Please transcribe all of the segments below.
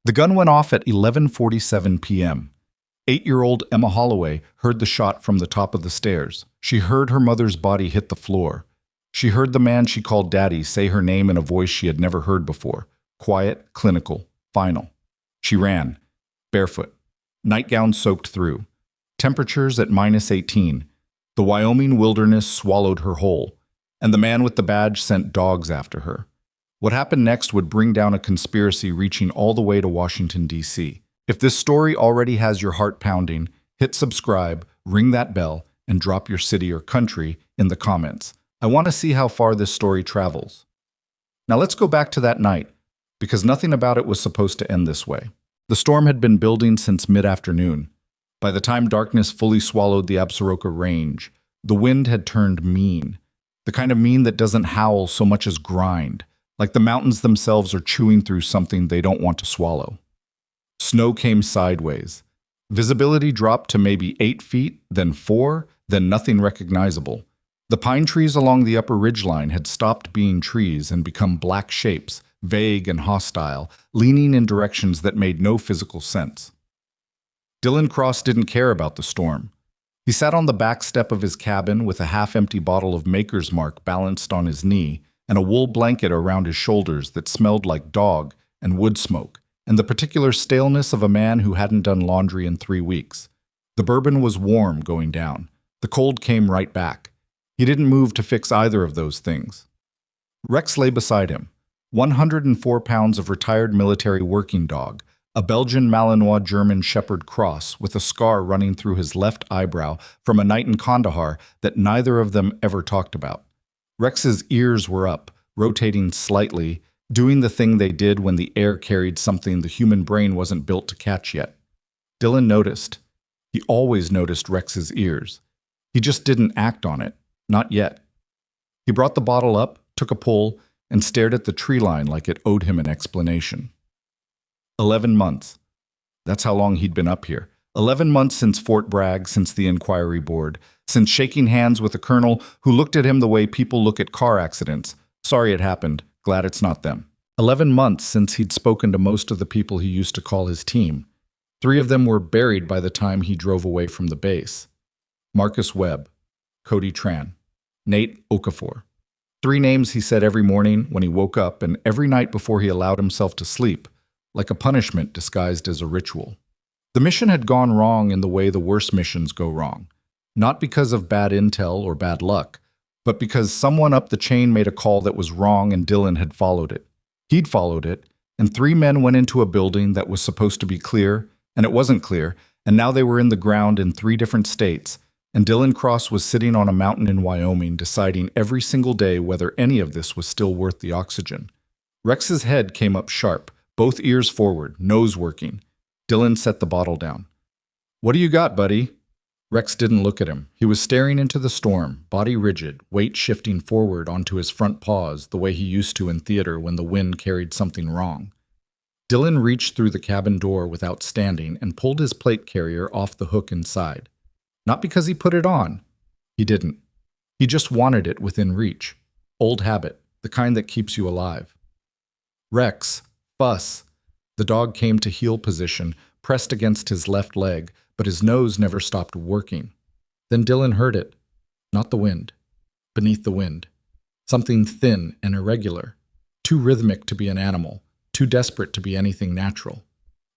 The gun went off at 11:47 p.m. 8-year-old Emma Holloway heard the shot from the top of the stairs. She heard her mother's body hit the floor. She heard the man she called Daddy say her name in a voice she had never heard before. Quiet, clinical, final. She ran, barefoot, nightgown soaked through. Temperatures at -18. The Wyoming wilderness swallowed her whole, and the man with the badge sent dogs after her. What happened next would bring down a conspiracy reaching all the way to Washington, D.C. If this story already has your heart pounding, hit subscribe, ring that bell, and drop your city or country in the comments. I want to see how far this story travels. Now let's go back to that night, because nothing about it was supposed to end this way. The storm had been building since mid-afternoon. By the time darkness fully swallowed the Absaroka Range, the wind had turned mean. The kind of mean that doesn't howl so much as grind, like the mountains themselves are chewing through something they don't want to swallow. Snow came sideways. Visibility dropped to maybe 8 feet, then 4, then nothing recognizable. The pine trees along the upper ridgeline had stopped being trees and become black shapes, vague and hostile, leaning in directions that made no physical sense. Dylan Cross didn't care about the storm. He sat on the back step of his cabin with a half-empty bottle of Maker's Mark balanced on his knee and a wool blanket around his shoulders that smelled like dog and wood smoke, and the particular staleness of a man who hadn't done laundry in 3 weeks. The bourbon was warm going down. The cold came right back. He didn't move to fix either of those things. Rex lay beside him, 104 pounds of retired military working dog, a Belgian Malinois German Shepherd cross with a scar running through his left eyebrow from a night in Kandahar that neither of them ever talked about. Rex's ears were up, rotating slightly, doing the thing they did when the air carried something the human brain wasn't built to catch yet. Dylan noticed. He always noticed Rex's ears. He just didn't act on it. Not yet. He brought the bottle up, took a pull, and stared at the tree line like it owed him an explanation. 11 months. That's how long he'd been up here. 11 months since Fort Bragg, since the inquiry board, since shaking hands with a colonel who looked at him the way people look at car accidents. Sorry it happened. Glad it's not them. 11 months since he'd spoken to most of the people he used to call his team. 3 of them were buried by the time he drove away from the base. Marcus Webb, Cody Tran, Nate Okafor. 3 names he said every morning when he woke up and every night before he allowed himself to sleep, like a punishment disguised as a ritual. The mission had gone wrong in the way the worst missions go wrong, not because of bad intel or bad luck, but because someone up the chain made a call that was wrong and Dylan had followed it. He'd followed it, and 3 men went into a building that was supposed to be clear, and it wasn't clear, and now they were in the ground in 3 different states, and Dylan Cross was sitting on a mountain in Wyoming deciding every single day whether any of this was still worth the oxygen. Rex's head came up sharp, both ears forward, nose working. Dylan set the bottle down. "What do you got, buddy?" Rex didn't look at him. He was staring into the storm, body rigid, weight shifting forward onto his front paws the way he used to in theater when the wind carried something wrong. Dylan reached through the cabin door without standing and pulled his plate carrier off the hook inside. Not because he put it on. He didn't. He just wanted it within reach. Old habit, the kind that keeps you alive. Rex, fuss. The dog came to heel position, pressed against his left leg, but his nose never stopped working. Then Dylan heard it. Not the wind. Beneath the wind. Something thin and irregular. Too rhythmic to be an animal. Too desperate to be anything natural.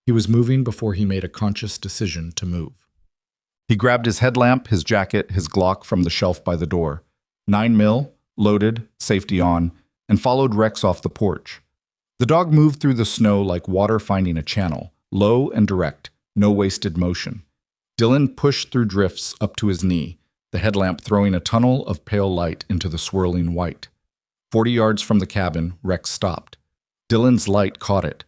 He was moving before he made a conscious decision to move. He grabbed his headlamp, his jacket, his Glock from the shelf by the door. 9mm, loaded, safety on, and followed Rex off the porch. The dog moved through the snow like water finding a channel, low and direct, no wasted motion. Dylan pushed through drifts up to his knee, the headlamp throwing a tunnel of pale light into the swirling white. 40 yards from the cabin, Rex stopped. Dylan's light caught it.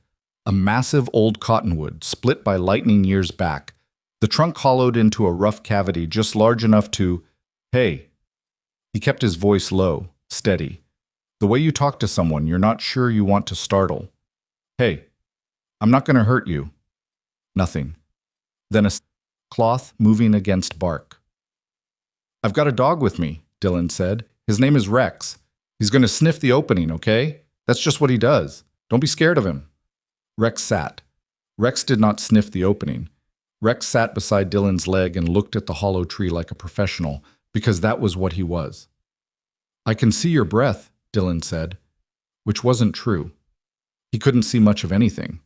A massive old cottonwood, split by lightning years back. The trunk hollowed into a rough cavity just large enough to, "Hey." He kept his voice low, steady. The way you talk to someone you're not sure you want to startle. "Hey, I'm not going to hurt you." Nothing. Then a cloth moving against bark. "I've got a dog with me," Dylan said. "His name is Rex. He's going to sniff the opening, okay? That's just what he does. Don't be scared of him." Rex sat. Rex did not sniff the opening. Rex sat beside Dylan's leg and looked at the hollow tree like a professional, because that was what he was. "I can see your breath," Dylan said, which wasn't true. He couldn't see much of anything.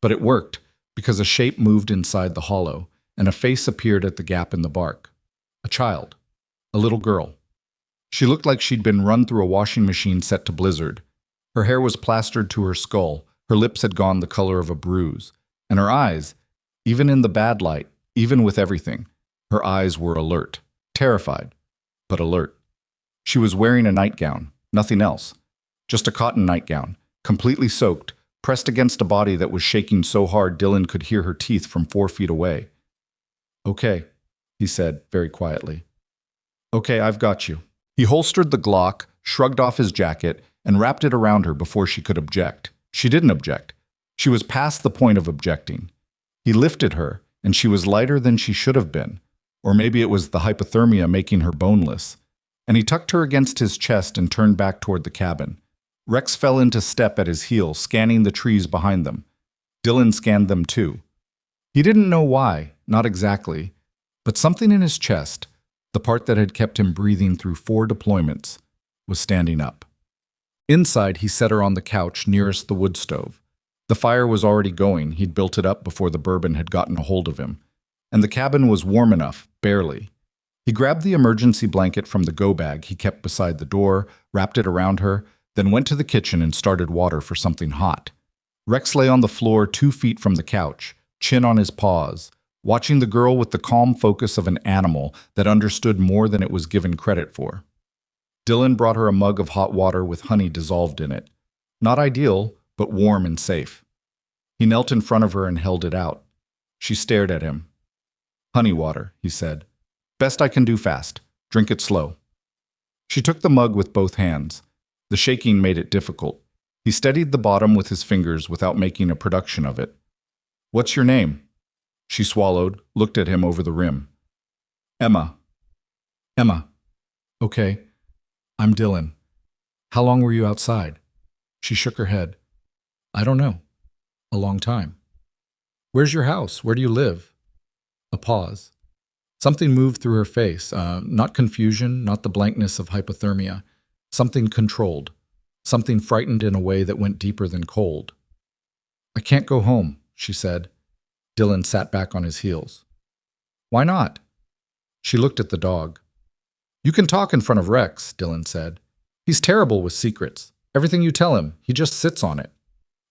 But it worked, because a shape moved inside the hollow, and a face appeared at the gap in the bark. A child. A little girl. She looked like she'd been run through a washing machine set to blizzard. Her hair was plastered to her skull, her lips had gone the color of a bruise, and her eyes, even in the bad light, even with everything, her eyes were alert, terrified, but alert. She was wearing a nightgown, nothing else. Just a cotton nightgown, completely soaked, pressed against a body that was shaking so hard Dylan could hear her teeth from 4 feet away. "Okay," he said, very quietly. "Okay, I've got you." He holstered the Glock, shrugged off his jacket, and wrapped it around her before she could object. She didn't object. She was past the point of objecting. He lifted her, and she was lighter than she should have been. Or maybe it was the hypothermia making her boneless. And he tucked her against his chest and turned back toward the cabin. Rex fell into step at his heel, scanning the trees behind them. Dylan scanned them too. He didn't know why, not exactly, but something in his chest, the part that had kept him breathing through 4 deployments, was standing up. Inside, he set her on the couch nearest the wood stove. The fire was already going. He'd built it up before the bourbon had gotten a hold of him. And the cabin was warm enough, barely. He grabbed the emergency blanket from the go bag he kept beside the door, wrapped it around her, then went to the kitchen and started water for something hot. Rex lay on the floor 2 feet from the couch, chin on his paws, watching the girl with the calm focus of an animal that understood more than it was given credit for. Dylan brought her a mug of hot water with honey dissolved in it. Not ideal, but warm and safe. He knelt in front of her and held it out. She stared at him. "Honey water," he said. "Best I can do fast. Drink it slow." She took the mug with both hands. The shaking made it difficult. He steadied the bottom with his fingers without making a production of it. "What's your name?" She swallowed, looked at him over the rim. "Emma." "Emma. Okay. I'm Dylan. How long were you outside?" She shook her head. "I don't know. A long time." "Where's your house? Where do you live?" A pause. Something moved through her face, not confusion, not the blankness of hypothermia. Something controlled. Something frightened in a way that went deeper than cold. "I can't go home," she said. Dylan sat back on his heels. "Why not?" She looked at the dog. "You can talk in front of Rex," Dylan said. "He's terrible with secrets. Everything you tell him, he just sits on it."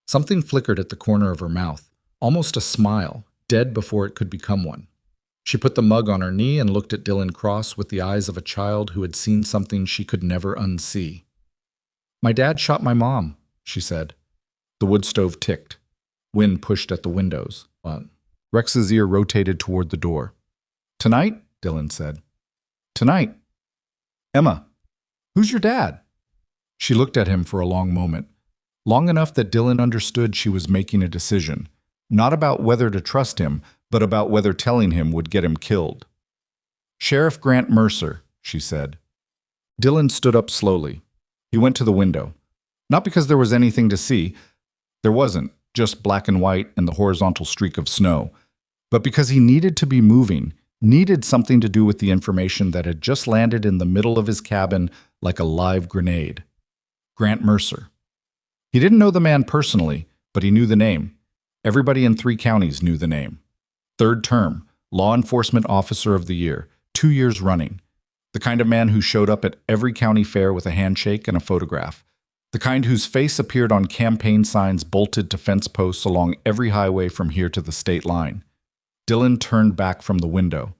Something flickered at the corner of her mouth, almost a smile, dead before it could become one. She put the mug on her knee and looked at Dylan cross with the eyes of a child who had seen something she could never unsee. "My dad shot my mom," she said. The wood stove ticked. Wind pushed at the windows. Rex's ear rotated toward the door. "Tonight?" Dylan said. "Tonight. Emma, who's your dad?" She looked at him for a long moment. Long enough that Dylan understood she was making a decision, not about whether to trust him, but about whether telling him would get him killed. "Sheriff Grant Mercer," she said. Dylan stood up slowly. He went to the window. Not because there was anything to see. There wasn't, just black and white and the horizontal streak of snow. But because he needed to be moving, needed something to do with the information that had just landed in the middle of his cabin like a live grenade. Grant Mercer. He didn't know the man personally, but he knew the name. Everybody in 3 counties knew the name. 3rd term, Law Enforcement Officer of the Year, 2 years running. The kind of man who showed up at every county fair with a handshake and a photograph. The kind whose face appeared on campaign signs bolted to fence posts along every highway from here to the state line. Dylan turned back from the window.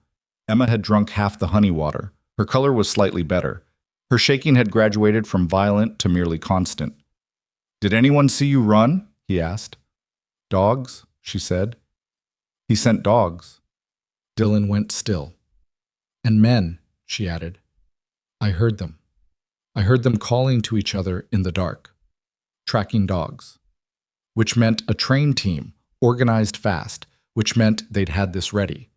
Emma had drunk half the honey water. Her color was slightly better. Her shaking had graduated from violent to merely constant. "Did anyone see you run?" he asked. "Dogs," she said. "He sent dogs." Dylan went still. "And men," she added. "I heard them. I heard them calling to each other in the dark. Tracking dogs. Which meant a train team, organized fast, which meant they'd had this ready.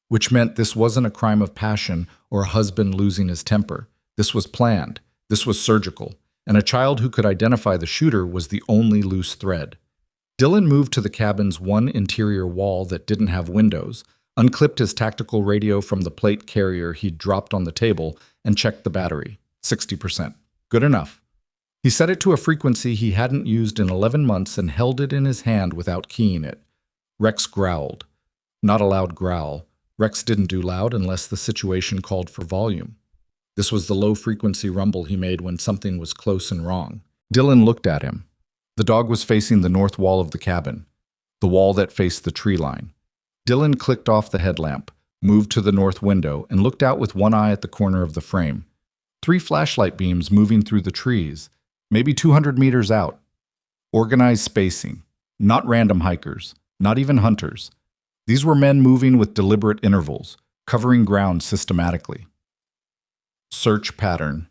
Which meant this wasn't a crime of passion or a husband losing his temper. This was planned. This was surgical. And a child who could identify the shooter was the only loose thread. Dylan moved to the cabin's one interior wall that didn't have windows, unclipped his tactical radio from the plate carrier he'd dropped on the table, and checked the battery. 60%. Good enough. He set it to a frequency he hadn't used in 11 months and held it in his hand without keying it. Rex growled. Not a loud growl. Rex didn't do loud unless the situation called for volume. This was the low-frequency rumble he made when something was close and wrong. Dylan looked at him. The dog was facing the north wall of the cabin, the wall that faced the tree line. Dylan clicked off the headlamp, moved to the north window, and looked out with one eye at the corner of the frame. 3 flashlight beams moving through the trees, maybe 200 meters out. Organized spacing. Not random hikers, not even hunters. These were men moving with deliberate intervals, covering ground systematically. Search pattern.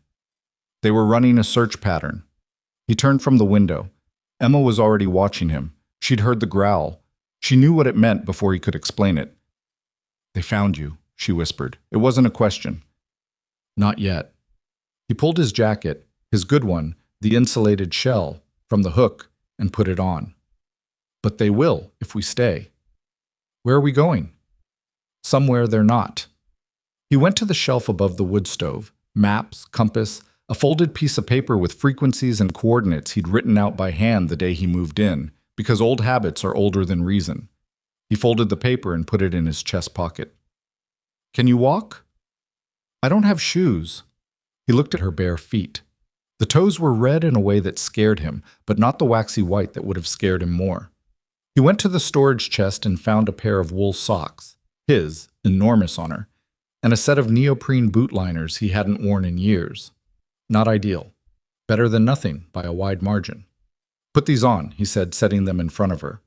They were running a search pattern. He turned from the window. Emma was already watching him. She'd heard the growl. She knew what it meant before he could explain it. "They found you," she whispered. It wasn't a question. "Not yet." He pulled his jacket, his good one, the insulated shell, from the hook and put it on. "But they will, if we stay." "Where are we going?" "Somewhere they're not." He went to the shelf above the wood stove. Maps, compass, a folded piece of paper with frequencies and coordinates he'd written out by hand the day he moved in, because old habits are older than reason. He folded the paper and put it in his chest pocket. "Can you walk?" "I don't have shoes." He looked at her bare feet. The toes were red in a way that scared him, but not the waxy white that would have scared him more. He went to the storage chest and found a pair of wool socks, his, enormous on her, and a set of neoprene boot liners he hadn't worn in years. Not ideal. Better than nothing, by a wide margin. "Put these on," he said, setting them in front of her.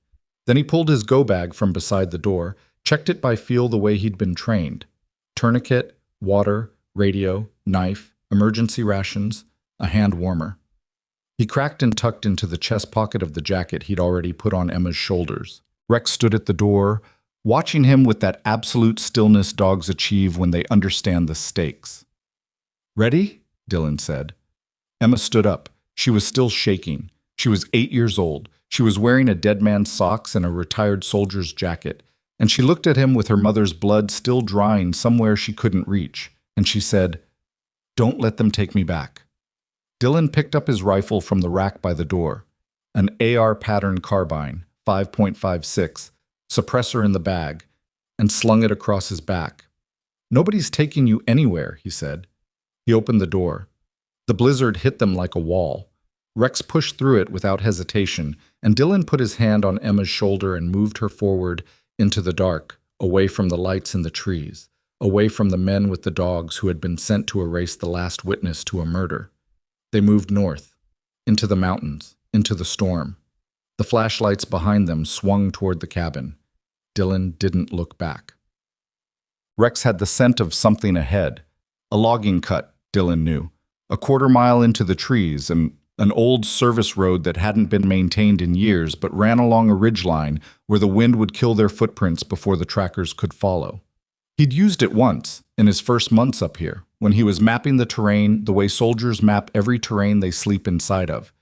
Then he pulled his go-bag from beside the door, checked it by feel the way he'd been trained. Tourniquet, water, radio, knife, emergency rations, a hand warmer. He cracked and tucked into the chest pocket of the jacket he'd already put on Emma's shoulders. Rex stood at the door, watching him with that absolute stillness dogs achieve when they understand the stakes. "Ready?" Dylan said. Emma stood up. She was still shaking. She was 8 years old. She was wearing a dead man's socks and a retired soldier's jacket, and she looked at him with her mother's blood still drying somewhere she couldn't reach, and she said, "Don't let them take me back." Dylan picked up his rifle from the rack by the door, an AR pattern carbine, 5.56, suppressor in the bag, and slung it across his back. "Nobody's taking you anywhere," he said. He opened the door. The blizzard hit them like a wall. Rex pushed through it without hesitation, and Dylan put his hand on Emma's shoulder and moved her forward into the dark, away from the lights in the trees, away from the men with the dogs who had been sent to erase the last witness to a murder. They moved north, into the mountains, into the storm. The flashlights behind them swung toward the cabin. Dylan didn't look back. Rex had the scent of something ahead. A logging cut, Dylan knew. A quarter-mile into the trees, and an old service road that hadn't been maintained in years but ran along a ridgeline where the wind would kill their footprints before the trackers could follow. He'd used it once, in his first months up here, when he was mapping the terrain the way soldiers map every terrain they sleep inside of.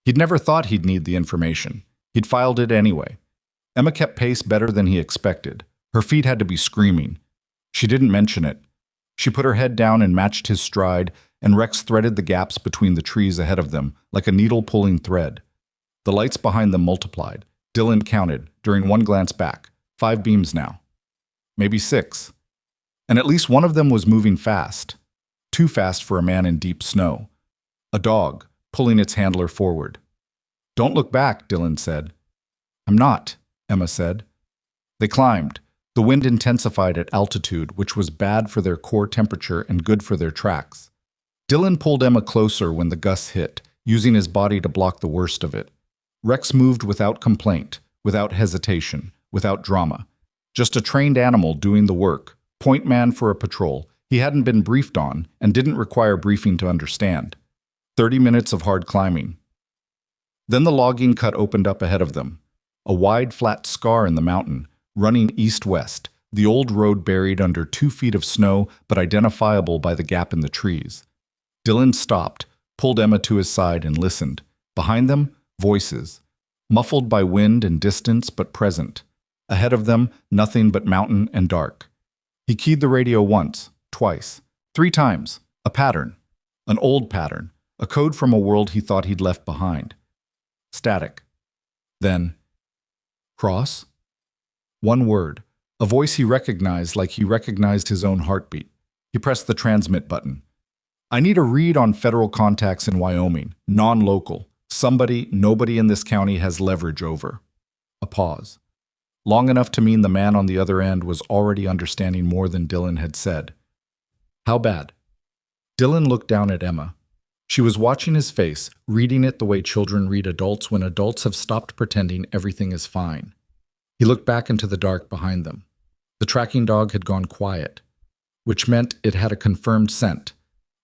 He'd never thought he'd need the information. He'd filed it anyway. Emma kept pace better than he expected. Her feet had to be screaming. She didn't mention it. She put her head down and matched his stride, and Rex threaded the gaps between the trees ahead of them, like a needle-pulling thread. The lights behind them multiplied. Dylan counted, during one glance back. 5 beams now. Maybe 6. And at least one of them was moving fast. Too fast for a man in deep snow. A dog, pulling its handler forward. "Don't look back," Dylan said. "I'm not," Emma said. They climbed. The wind intensified at altitude, which was bad for their core temperature and good for their tracks. Dylan pulled Emma closer when the gusts hit, using his body to block the worst of it. Rex moved without complaint, without hesitation, without drama. Just a trained animal doing the work, point man for a patrol he hadn't been briefed on and didn't require briefing to understand. 30 minutes of hard climbing. Then the logging cut opened up ahead of them. A wide, flat scar in the mountain, running east-west, the old road buried under 2 feet of snow but identifiable by the gap in the trees. Dylan stopped, pulled Emma to his side and listened. Behind them, voices. muffled by wind and distance but present. Ahead of them, nothing but mountain and dark. He keyed the radio once, twice, 3 times, a pattern, an old pattern, a code from a world he thought he'd left behind. Static. Then, cross? One word, a voice he recognized like he recognized his own heartbeat. He pressed the transmit button. I need a read on federal contacts in Wyoming, non-local, somebody nobody in this county has leverage over. A pause. Long enough to mean the man on the other end was already understanding more than Dylan had said. How bad? Dylan looked down at Emma. She was watching his face, reading it the way children read adults when adults have stopped pretending everything is fine. He looked back into the dark behind them. The tracking dog had gone quiet, which meant it had a confirmed scent,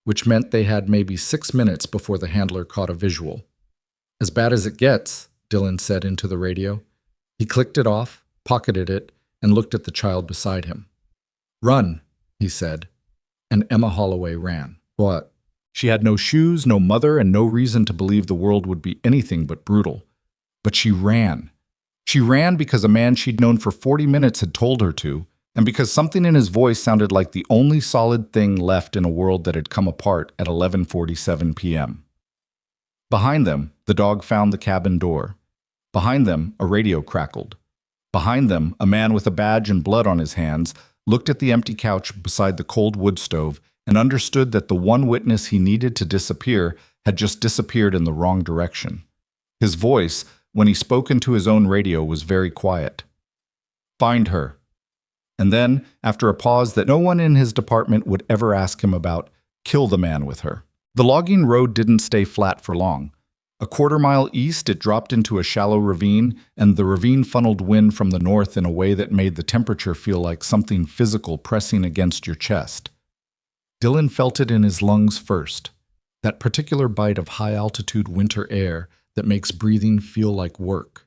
which meant they had maybe 6 minutes before the handler caught a visual. As bad as it gets, Dylan said into the radio. He clicked it off, pocketed it, and looked at the child beside him. Run, he said, and Emma Holloway ran. What? She had no shoes, no mother, and no reason to believe the world would be anything but brutal. But she ran. She ran because a man she'd known for 40 minutes had told her to, and because something in his voice sounded like the only solid thing left in a world that had come apart at 11:47 p.m. Behind them, the dog found the cabin door. Behind them, a radio crackled. Behind them, a man with a badge and blood on his hands looked at the empty couch beside the cold wood stove and understood that the one witness he needed to disappear had just disappeared in the wrong direction. His voice, when he spoke into his own radio, was very quiet. Find her. And then, after a pause that no one in his department would ever ask him about, kill the man with her. The logging road didn't stay flat for long. A quarter-mile east, it dropped into a shallow ravine, and the ravine funneled wind from the north in a way that made the temperature feel like something physical pressing against your chest. Dylan felt it in his lungs first, that particular bite of high-altitude winter air that makes breathing feel like work.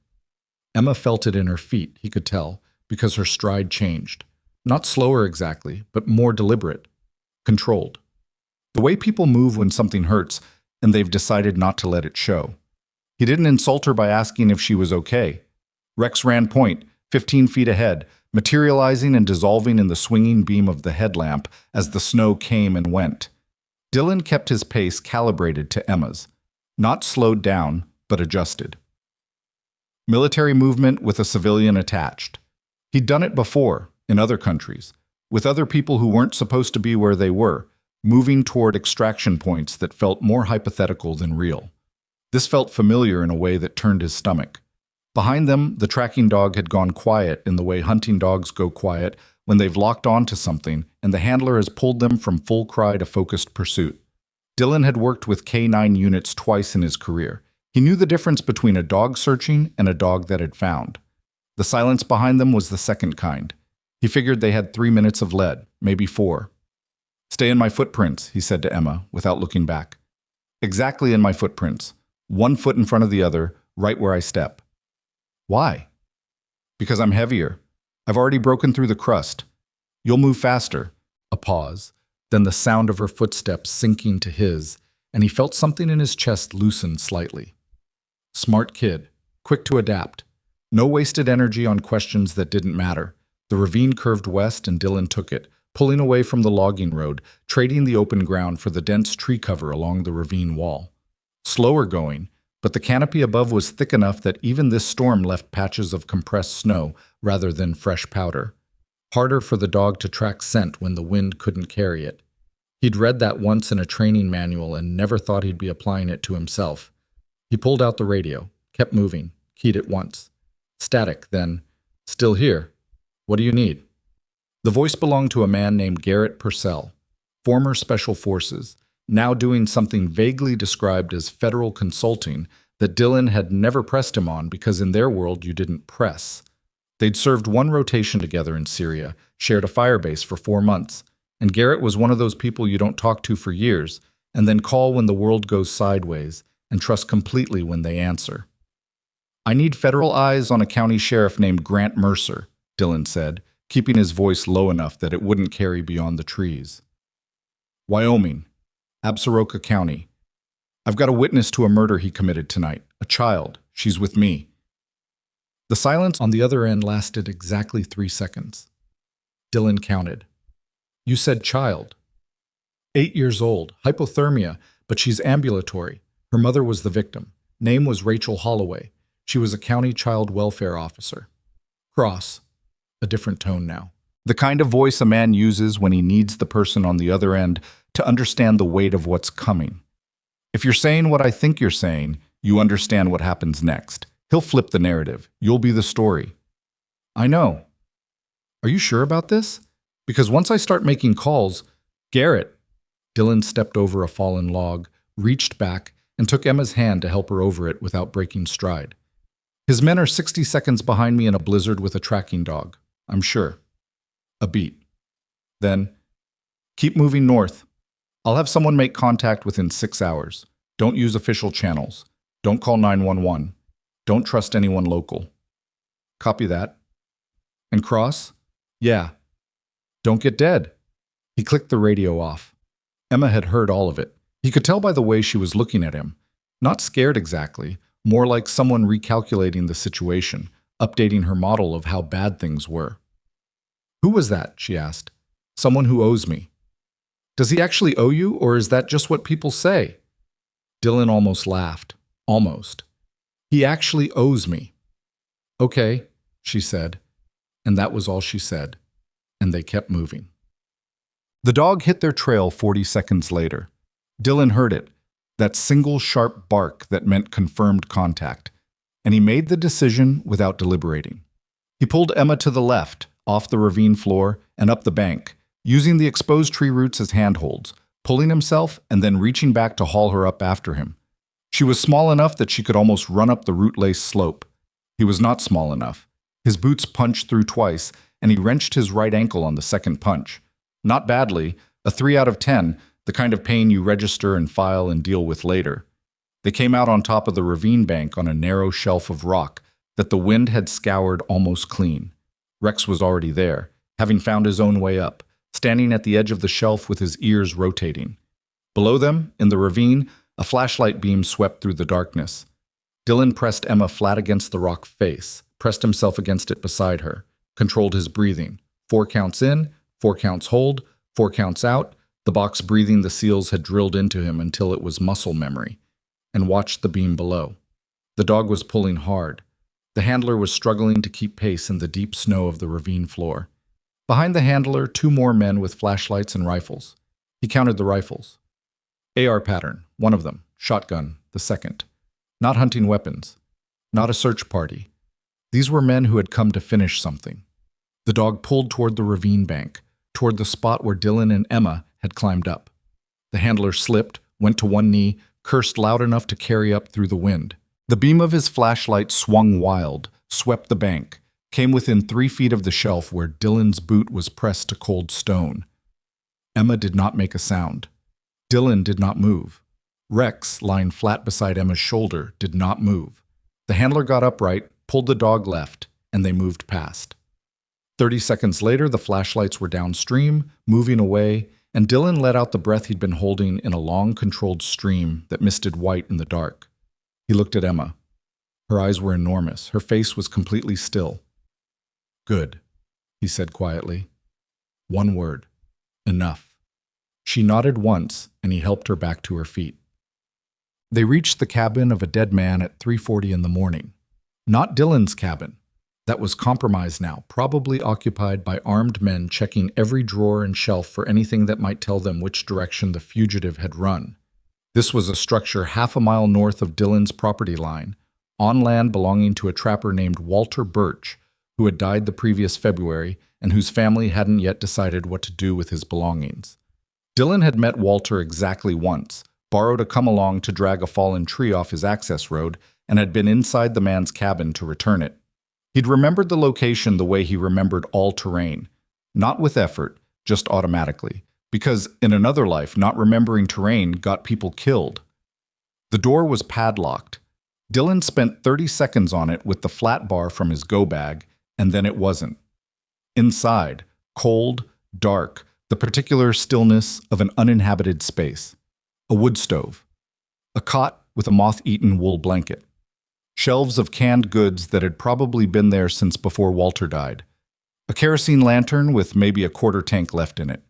Emma felt it in her feet, he could tell, because her stride changed. Not slower exactly, but more deliberate, controlled. The way people move when something hurts, and they've decided not to let it show. He didn't insult her by asking if she was okay. Rex ran point, 15 feet ahead, materializing and dissolving in the swinging beam of the headlamp as the snow came and went. Dylan kept his pace calibrated to Emma's, not slowed down, but adjusted. Military movement with a civilian attached. He'd done it before, in other countries, with other people who weren't supposed to be where they were, moving toward extraction points that felt more hypothetical than real. This felt familiar in a way that turned his stomach. Behind them, the tracking dog had gone quiet in the way hunting dogs go quiet when they've locked on to something and the handler has pulled them from full cry to focused pursuit. Dylan had worked with K9 units twice in his career. He knew the difference between a dog searching and a dog that had found. The silence behind them was the second kind. He figured they had 3 minutes of lead, maybe 4. Stay in my footprints, he said to Emma, without looking back. Exactly in my footprints. 1 foot in front of the other, right where I step. Why? Because I'm heavier. I've already broken through the crust. You'll move faster. A pause, then the sound of her footsteps sinking to his, and he felt something in his chest loosen slightly. Smart kid, quick to adapt. No wasted energy on questions that didn't matter. The ravine curved west and Dylan took it, pulling away from the logging road, trading the open ground for the dense tree cover along the ravine wall. Slower going, but the canopy above was thick enough that even this storm left patches of compressed snow rather than fresh powder. Harder for the dog to track scent when the wind couldn't carry it. He'd read that once in a training manual and never thought he'd be applying it to himself. He pulled out the radio, kept moving, keyed it once. Static, then, still here. What do you need? The voice belonged to a man named Garrett Purcell, former Special Forces, now doing something vaguely described as federal consulting that Dylan had never pressed him on because in their world you didn't press. They'd served 1 rotation together in Syria, shared a firebase for 4 months, and Garrett was one of those people you don't talk to for years and then call when the world goes sideways and trust completely when they answer. I need federal eyes on a county sheriff named Grant Mercer, Dylan said, keeping his voice low enough that it wouldn't carry beyond the trees. Wyoming, Absaroka County. I've got a witness to a murder he committed tonight, a child. She's with me. The silence on the other end lasted exactly 3 seconds. Dylan counted. You said child. 8 years old, hypothermia, but she's ambulatory. Her mother was the victim. Name was Rachel Holloway. She was a county child welfare officer. Cross. A different tone now. The kind of voice a man uses when he needs the person on the other end to understand the weight of what's coming. If you're saying what I think you're saying, you understand what happens next. He'll flip the narrative. You'll be the story. I know. Are you sure about this? Because once I start making calls, Garrett. Dylan stepped over a fallen log, reached back, and took Emma's hand to help her over it without breaking stride. His men are 60 seconds behind me in a blizzard with a tracking dog, I'm sure. A beat. Then, keep moving north. I'll have someone make contact within 6 hours. Don't use official channels. Don't call 911. Don't trust anyone local. Copy that. And Cross? Yeah. Don't get dead. He clicked the radio off. Emma had heard all of it. He could tell by the way she was looking at him. Not scared exactly, more like someone recalculating the situation, updating her model of how bad things were. Who was that? She asked. Someone who owes me. Does he actually owe you, or is that just what people say? Dylan almost laughed. Almost. He actually owes me. Okay, she said. And that was all she said. And they kept moving. The dog hit their trail 40 seconds later. Dylan heard it, that single sharp bark that meant confirmed contact, and he made the decision without deliberating. He pulled Emma to the left, off the ravine floor, and up the bank, using the exposed tree roots as handholds, pulling himself and then reaching back to haul her up after him. She was small enough that she could almost run up the root-laced slope. He was not small enough. His boots punched through twice, and he wrenched his right ankle on the second punch. Not badly, a 3 out of 10, the kind of pain you register and file and deal with later. They came out on top of the ravine bank on a narrow shelf of rock that the wind had scoured almost clean. Rex was already there, having found his own way up, standing at the edge of the shelf with his ears rotating. Below them, in the ravine, a flashlight beam swept through the darkness. Dylan pressed Emma flat against the rock face, pressed himself against it beside her, controlled his breathing. 4 counts in, 4 counts hold, 4 counts out, the box breathing the seals had drilled into him until it was muscle memory, and watched the beam below. The dog was pulling hard. The handler was struggling to keep pace in the deep snow of the ravine floor. Behind the handler, 2 more men with flashlights and rifles. He counted the rifles. AR pattern, 1 of them. Shotgun, the 2nd. Not hunting weapons. Not a search party. These were men who had come to finish something. The dog pulled toward the ravine bank, toward the spot where Dylan and Emma had climbed up. The handler slipped, went to one knee, cursed loud enough to carry up through the wind. The beam of his flashlight swung wild, swept the bank, came within 3 feet of the shelf where Dylan's boot was pressed to cold stone. Emma did not make a sound. Dylan did not move. Rex, lying flat beside Emma's shoulder, did not move. The handler got upright, pulled the dog left, and they moved past. 30 seconds later, the flashlights were downstream, moving away, and Dylan let out the breath he'd been holding in a long, controlled stream that misted white in the dark. He looked at Emma. Her eyes were enormous. Her face was completely still. Good, he said quietly. 1 word. Enough. She nodded once, and he helped her back to her feet. They reached the cabin of a dead man at 3:40 in the morning. Not Dylan's cabin. That was compromised now, probably occupied by armed men checking every drawer and shelf for anything that might tell them which direction the fugitive had run. This was a structure half a mile north of Dylan's property line, on land belonging to a trapper named Walter Birch, who had died the previous February and whose family hadn't yet decided what to do with his belongings. Dylan had met Walter exactly once, borrowed a come-along to drag a fallen tree off his access road, and had been inside the man's cabin to return it. He'd remembered the location the way he remembered all terrain, not with effort, just automatically, because in another life, not remembering terrain got people killed. The door was padlocked. Dylan spent 30 seconds on it with the flat bar from his go bag, and then it wasn't. Inside, cold, dark, the particular stillness of an uninhabited space. A wood stove. A cot with a moth-eaten wool blanket. Shelves of canned goods that had probably been there since before Walter died. A kerosene lantern with maybe a quarter tank left in it.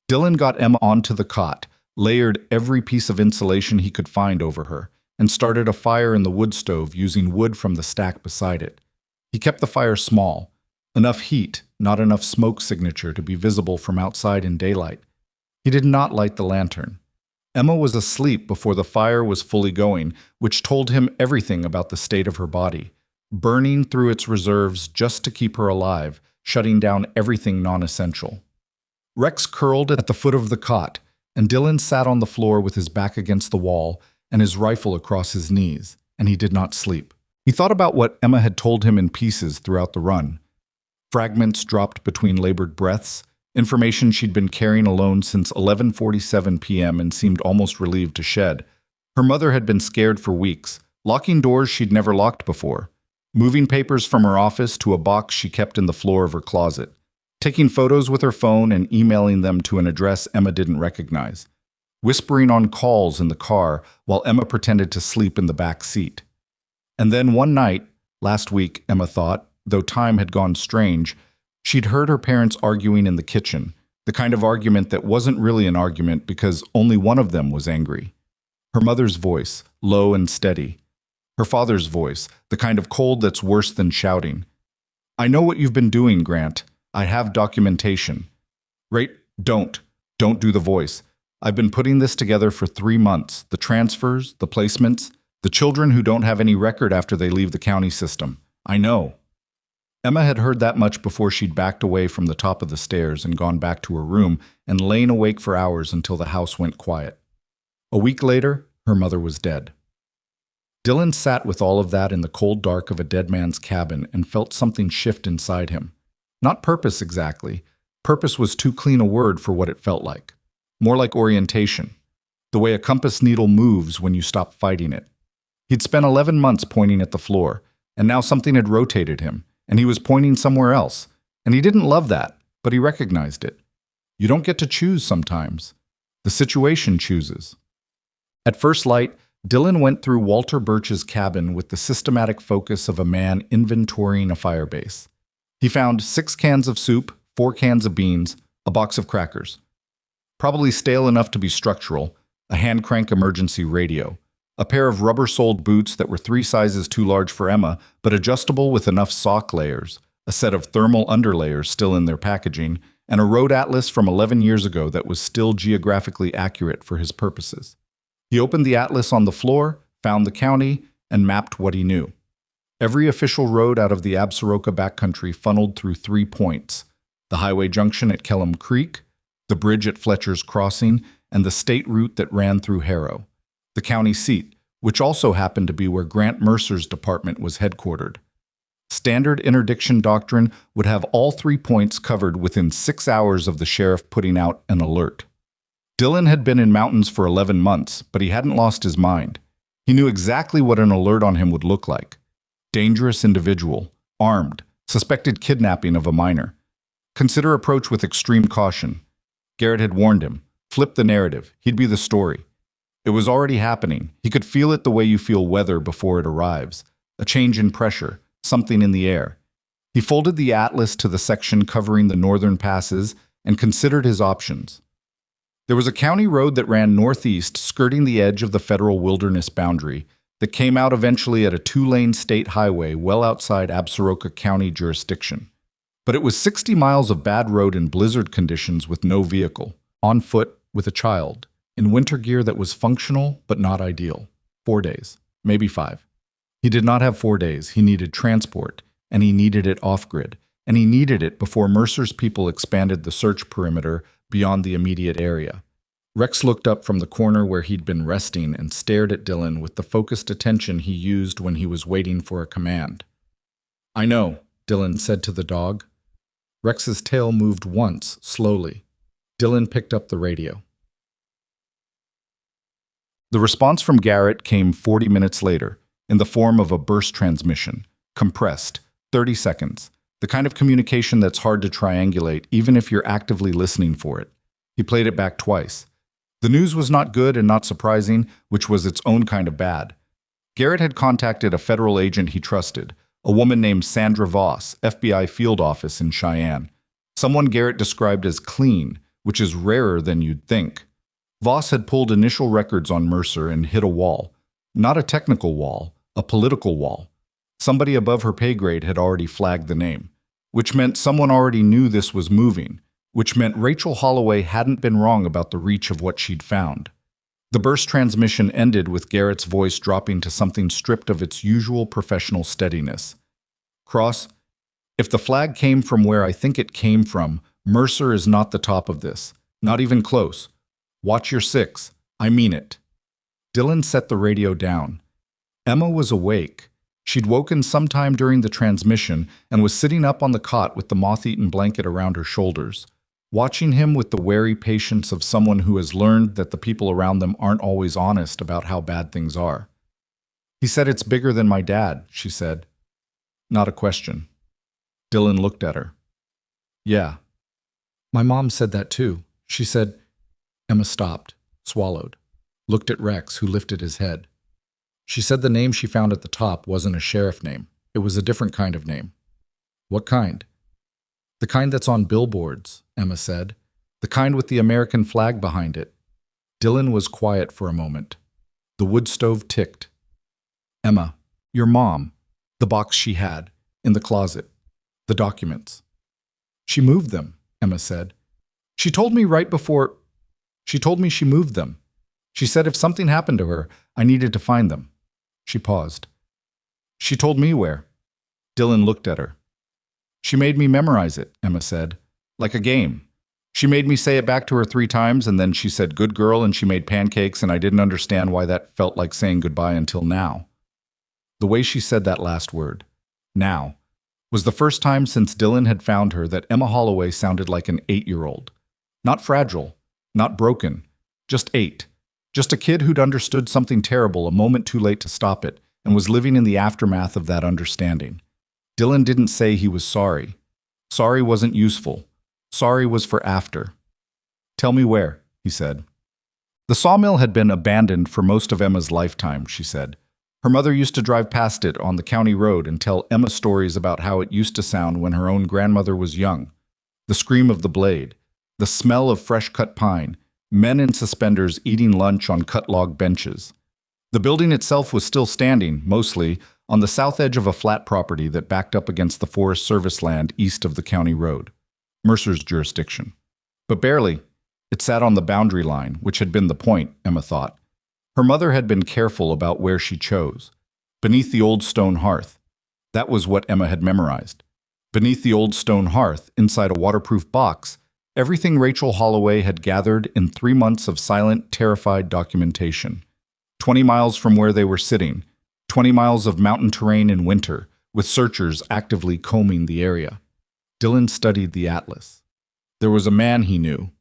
Dylan got Emma onto the cot, layered every piece of insulation he could find over her, and started a fire in the wood stove using wood from the stack beside it. He kept the fire small, enough heat, not enough smoke signature to be visible from outside in daylight. He did not light the lantern. Emma was asleep before the fire was fully going, which told him everything about the state of her body, burning through its reserves just to keep her alive, shutting down everything non-essential. Rex curled at the foot of the cot, and Dylan sat on the floor with his back against the wall and his rifle across his knees, and he did not sleep. He thought about what Emma had told him in pieces throughout the run. Fragments dropped between labored breaths, information she'd been carrying alone since 11:47 p.m. and seemed almost relieved to shed. Her mother had been scared for weeks, locking doors she'd never locked before, moving papers from her office to a box she kept in the floor of her closet, taking photos with her phone and emailing them to an address Emma didn't recognize, whispering on calls in the car while Emma pretended to sleep in the back seat. And then one night, last week, Emma thought, though time had gone strange, she'd heard her parents arguing in the kitchen, the kind of argument that wasn't really an argument because only one of them was angry. Her mother's voice, low and steady. Her father's voice, the kind of cold that's worse than shouting. "I know what you've been doing, Grant. I have documentation." "Right, don't do the voice. I've been putting this together for 3 months. The transfers, the placements, the children who don't have any record after they leave the county system. I know." Emma had heard that much before she'd backed away from the top of the stairs and gone back to her room and lain awake for hours until the house went quiet. A week later, her mother was dead. Dylan sat with all of that in the cold dark of a dead man's cabin and felt something shift inside him. Not purpose exactly. Purpose was too clean a word for what it felt like. More like orientation. The way a compass needle moves when you stop fighting it. He'd spent 11 months pointing at the floor, and now something had rotated him, and he was pointing somewhere else. And he didn't love that, but he recognized it. You don't get to choose sometimes. The situation chooses. At first light, Dylan went through Walter Birch's cabin with the systematic focus of a man inventorying a firebase. He found 6 cans of soup, 4 cans of beans, a box of crackers. Probably stale enough to be structural, a hand-crank emergency radio, a pair of rubber-soled boots that were 3 sizes too large for Emma, but adjustable with enough sock layers, a set of thermal underlayers still in their packaging, and a road atlas from 11 years ago that was still geographically accurate for his purposes. He opened the atlas on the floor, found the county, and mapped what he knew. Every official road out of the Absaroka backcountry funneled through 3 points: the highway junction at Kellum Creek, the bridge at Fletcher's Crossing, and the state route that ran through Harrow, the county seat, which also happened to be where Grant Mercer's department was headquartered. Standard interdiction doctrine would have all 3 points covered within 6 hours of the sheriff putting out an alert. Dylan had been in mountains for 11 months, but he hadn't lost his mind. He knew exactly what an alert on him would look like. Dangerous individual, armed, suspected kidnapping of a minor. Consider approach with extreme caution. Garrett had warned him. Flip the narrative. He'd be the story. It was already happening. He could feel it the way you feel weather before it arrives. A change in pressure, something in the air. He folded the atlas to the section covering the northern passes and considered his options. There was a county road that ran northeast, skirting the edge of the federal wilderness boundary, that came out eventually at a 2-lane state highway well outside Absaroka County jurisdiction. But it was 60 miles of bad road in blizzard conditions with no vehicle, on foot with a child, in winter gear that was functional but not ideal. 4 days, maybe 5. He did not have 4 days. He needed transport, and he needed it off-grid, and he needed it before Mercer's people expanded the search perimeter beyond the immediate area. Rex looked up from the corner where he'd been resting and stared at Dylan with the focused attention he used when he was waiting for a command. "I know," Dylan said to the dog. Rex's tail moved once, slowly. Dylan picked up the radio. The response from Garrett came 40 minutes later, in the form of a burst transmission, compressed, 30 seconds, the kind of communication that's hard to triangulate even if you're actively listening for it. He played it back twice. The news was not good and not surprising, which was its own kind of bad. Garrett had contacted a federal agent he trusted, a woman named Sandra Voss, FBI field office in Cheyenne. Someone Garrett described as clean, which is rarer than you'd think. Voss had pulled initial records on Mercer and hit a wall. Not a technical wall, a political wall. Somebody above her pay grade had already flagged the name, which meant someone already knew this was moving, which meant Rachel Holloway hadn't been wrong about the reach of what she'd found. The burst transmission ended with Garrett's voice dropping to something stripped of its usual professional steadiness. Cross, if the flag came from where I think it came from, Mercer is not the top of this. Not even close. Watch your six. I mean it. Dylan set the radio down. Emma was awake. She'd woken sometime during the transmission and was sitting up on the cot with the moth-eaten blanket around her shoulders, watching him with the wary patience of someone who has learned that the people around them aren't always honest about how bad things are. He said it's bigger than my dad, she said. Not a question. Dylan looked at her. Yeah. My mom said that too. She said. Emma stopped, swallowed, looked at Rex, who lifted his head. She said the name she found at the top wasn't a sheriff name. It was a different kind of name. What kind? The kind that's on billboards, Emma said. The kind with the American flag behind it. Dylan was quiet for a moment. The wood stove ticked. Emma, your mom. The box she had, in the closet. The documents. She moved them, Emma said. She told me she moved them. She said if something happened to her, I needed to find them. She paused. She told me where. Dylan looked at her. She made me memorize it, Emma said. Like a game. She made me say it back to her 3 times, and then she said good girl, and she made pancakes, and I didn't understand why that felt like saying goodbye until now. The way she said that last word, now, was the first time since Dylan had found her that Emma Holloway sounded like an 8-year-old. Not fragile, not broken, just 8. Just a kid who'd understood something terrible a moment too late to stop it and was living in the aftermath of that understanding. Dylan didn't say he was sorry. Sorry wasn't useful. Sorry was for after. Tell me where, he said. The sawmill had been abandoned for most of Emma's lifetime, she said. Her mother used to drive past it on the county road and tell Emma stories about how it used to sound when her own grandmother was young. The scream of the blade, the smell of fresh-cut pine, men in suspenders eating lunch on cut log benches. The building itself was still standing, mostly, on the south edge of a flat property that backed up against the Forest Service land east of the county road, Mercer's jurisdiction. But barely. It sat on the boundary line, which had been the point, Emma thought. Her mother had been careful about where she chose. Beneath the old stone hearth. That was what Emma had memorized. Beneath the old stone hearth, inside a waterproof box, everything Rachel Holloway had gathered in 3 months of silent, terrified documentation. 20 miles from where they were sitting, 20 miles of mountain terrain in winter, with searchers actively combing the area. Dylan studied the atlas. There was a man he knew,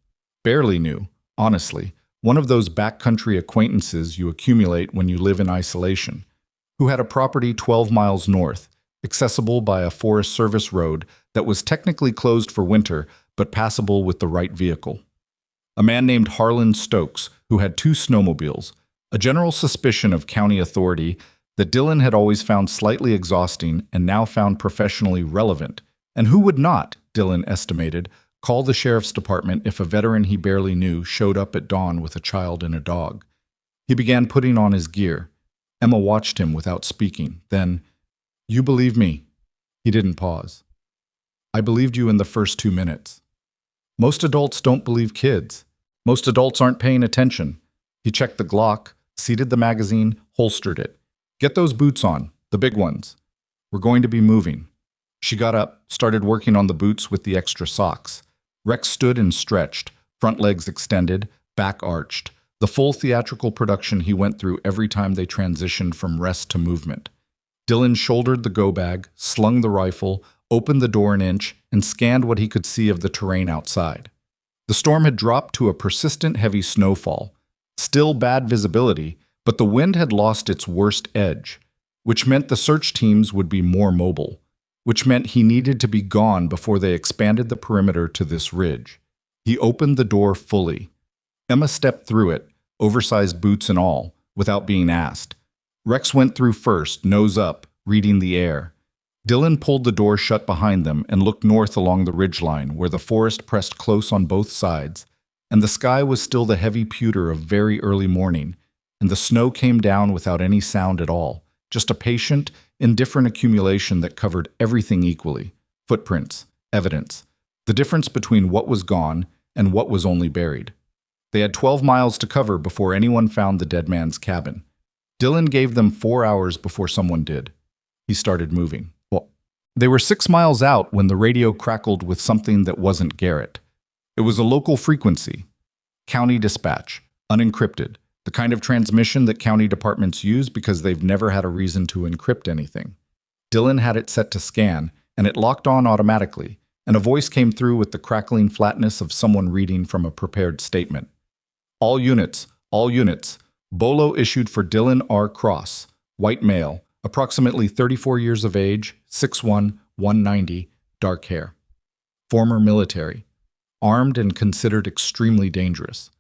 barely knew, honestly, one of those backcountry acquaintances you accumulate when you live in isolation, who had a property 12 miles north, accessible by a Forest Service road that was technically closed for winter but passable with the right vehicle. A man named Harlan Stokes, who had 2 snowmobiles, a general suspicion of county authority that Dylan had always found slightly exhausting and now found professionally relevant, and who would not, Dylan estimated, call the sheriff's department if a veteran he barely knew showed up at dawn with a child and a dog. He began putting on his gear. Emma watched him without speaking. Then, "You believe me." He didn't pause. "I believed you in the first 2 minutes. Most adults don't believe kids. Most adults aren't paying attention." He checked the Glock, seated the magazine, holstered it. "Get those boots on, the big ones. We're going to be moving." She got up, started working on the boots with the extra socks. Rex stood and stretched, front legs extended, back arched, the full theatrical production he went through every time they transitioned from rest to movement. Dylan shouldered the go bag, slung the rifle, opened the door an inch, and scanned what he could see of the terrain outside. The storm had dropped to a persistent heavy snowfall. Still bad visibility, but the wind had lost its worst edge, which meant the search teams would be more mobile, which meant he needed to be gone before they expanded the perimeter to this ridge. He opened the door fully. Emma stepped through it, oversized boots and all, without being asked. Rex went through first, nose up, reading the air. Dylan pulled the door shut behind them and looked north along the ridgeline, where the forest pressed close on both sides, and the sky was still the heavy pewter of very early morning, and the snow came down without any sound at all, just a patient, indifferent accumulation that covered everything equally. Footprints, evidence, the difference between what was gone and what was only buried. They had 12 miles to cover before anyone found the dead man's cabin. Dylan gave them 4 hours before someone did. He started moving. They were 6 miles out when the radio crackled with something that wasn't Garrett. It was a local frequency. County dispatch, unencrypted, the kind of transmission that county departments use because they've never had a reason to encrypt anything. Dylan had it set to scan, and it locked on automatically, and a voice came through with the crackling flatness of someone reading from a prepared statement. All units, Bolo issued for Dylan R. Cross, white male, approximately 34 years of age, 6'1", 190, dark hair. Former military. Armed and considered extremely dangerous.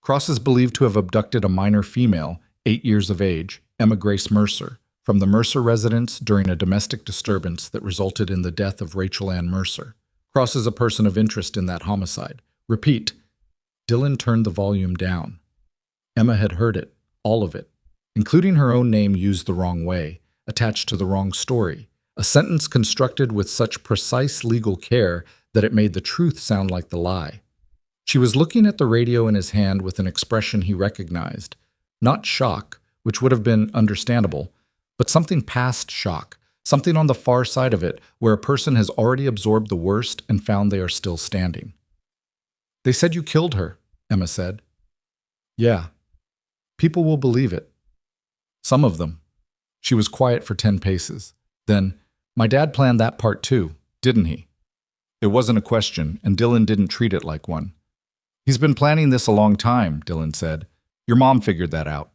Cross is believed to have abducted a minor female, 8 years of age, Emma Grace Mercer, from the Mercer residence during a domestic disturbance that resulted in the death of Rachel Ann Mercer. Cross is a person of interest in that homicide. Repeat. Dylan turned the volume down. Emma had heard it, all of it, including her own name used the wrong way, attached to the wrong story, a sentence constructed with such precise legal care that it made the truth sound like the lie. She was looking at the radio in his hand with an expression he recognized, not shock, which would have been understandable, but something past shock, something on the far side of it where a person has already absorbed the worst and found they are still standing. They said you killed her, Emma said. Yeah. People will believe it. Some of them. She was quiet for 10 paces. Then, my dad planned that part too, didn't he? It wasn't a question, and Dylan didn't treat it like one. He's been planning this a long time, Dylan said. Your mom figured that out.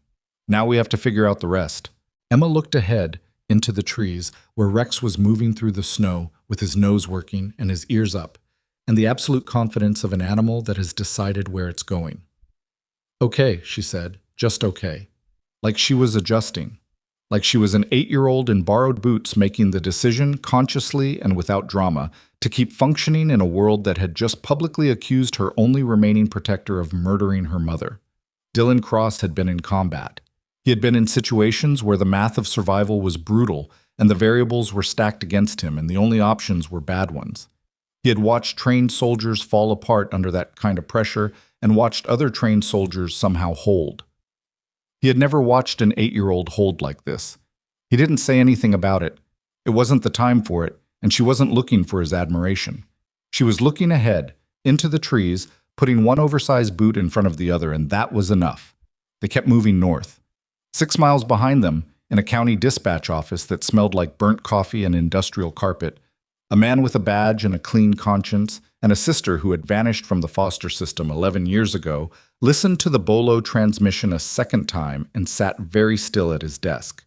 Now we have to figure out the rest. Emma looked ahead, into the trees, where Rex was moving through the snow with his nose working and his ears up, and the absolute confidence of an animal that has decided where it's going. Okay, she said, just okay. Like she was adjusting. Like she was an 8-year-old in borrowed boots making the decision, consciously and without drama, to keep functioning in a world that had just publicly accused her only remaining protector of murdering her mother. Dylan Cross had been in combat. He had been in situations where the math of survival was brutal and the variables were stacked against him and the only options were bad ones. He had watched trained soldiers fall apart under that kind of pressure and watched other trained soldiers somehow hold. He had never watched an 8-year-old hold like this. He didn't say anything about it. It wasn't the time for it, and she wasn't looking for his admiration. She was looking ahead, into the trees, putting one oversized boot in front of the other, and that was enough. They kept moving north. 6 miles behind them, in a county dispatch office that smelled like burnt coffee and industrial carpet, a man with a badge and a clean conscience, and a sister who had vanished from the foster system 11 years ago, listened to the Bolo transmission a second time and sat very still at his desk.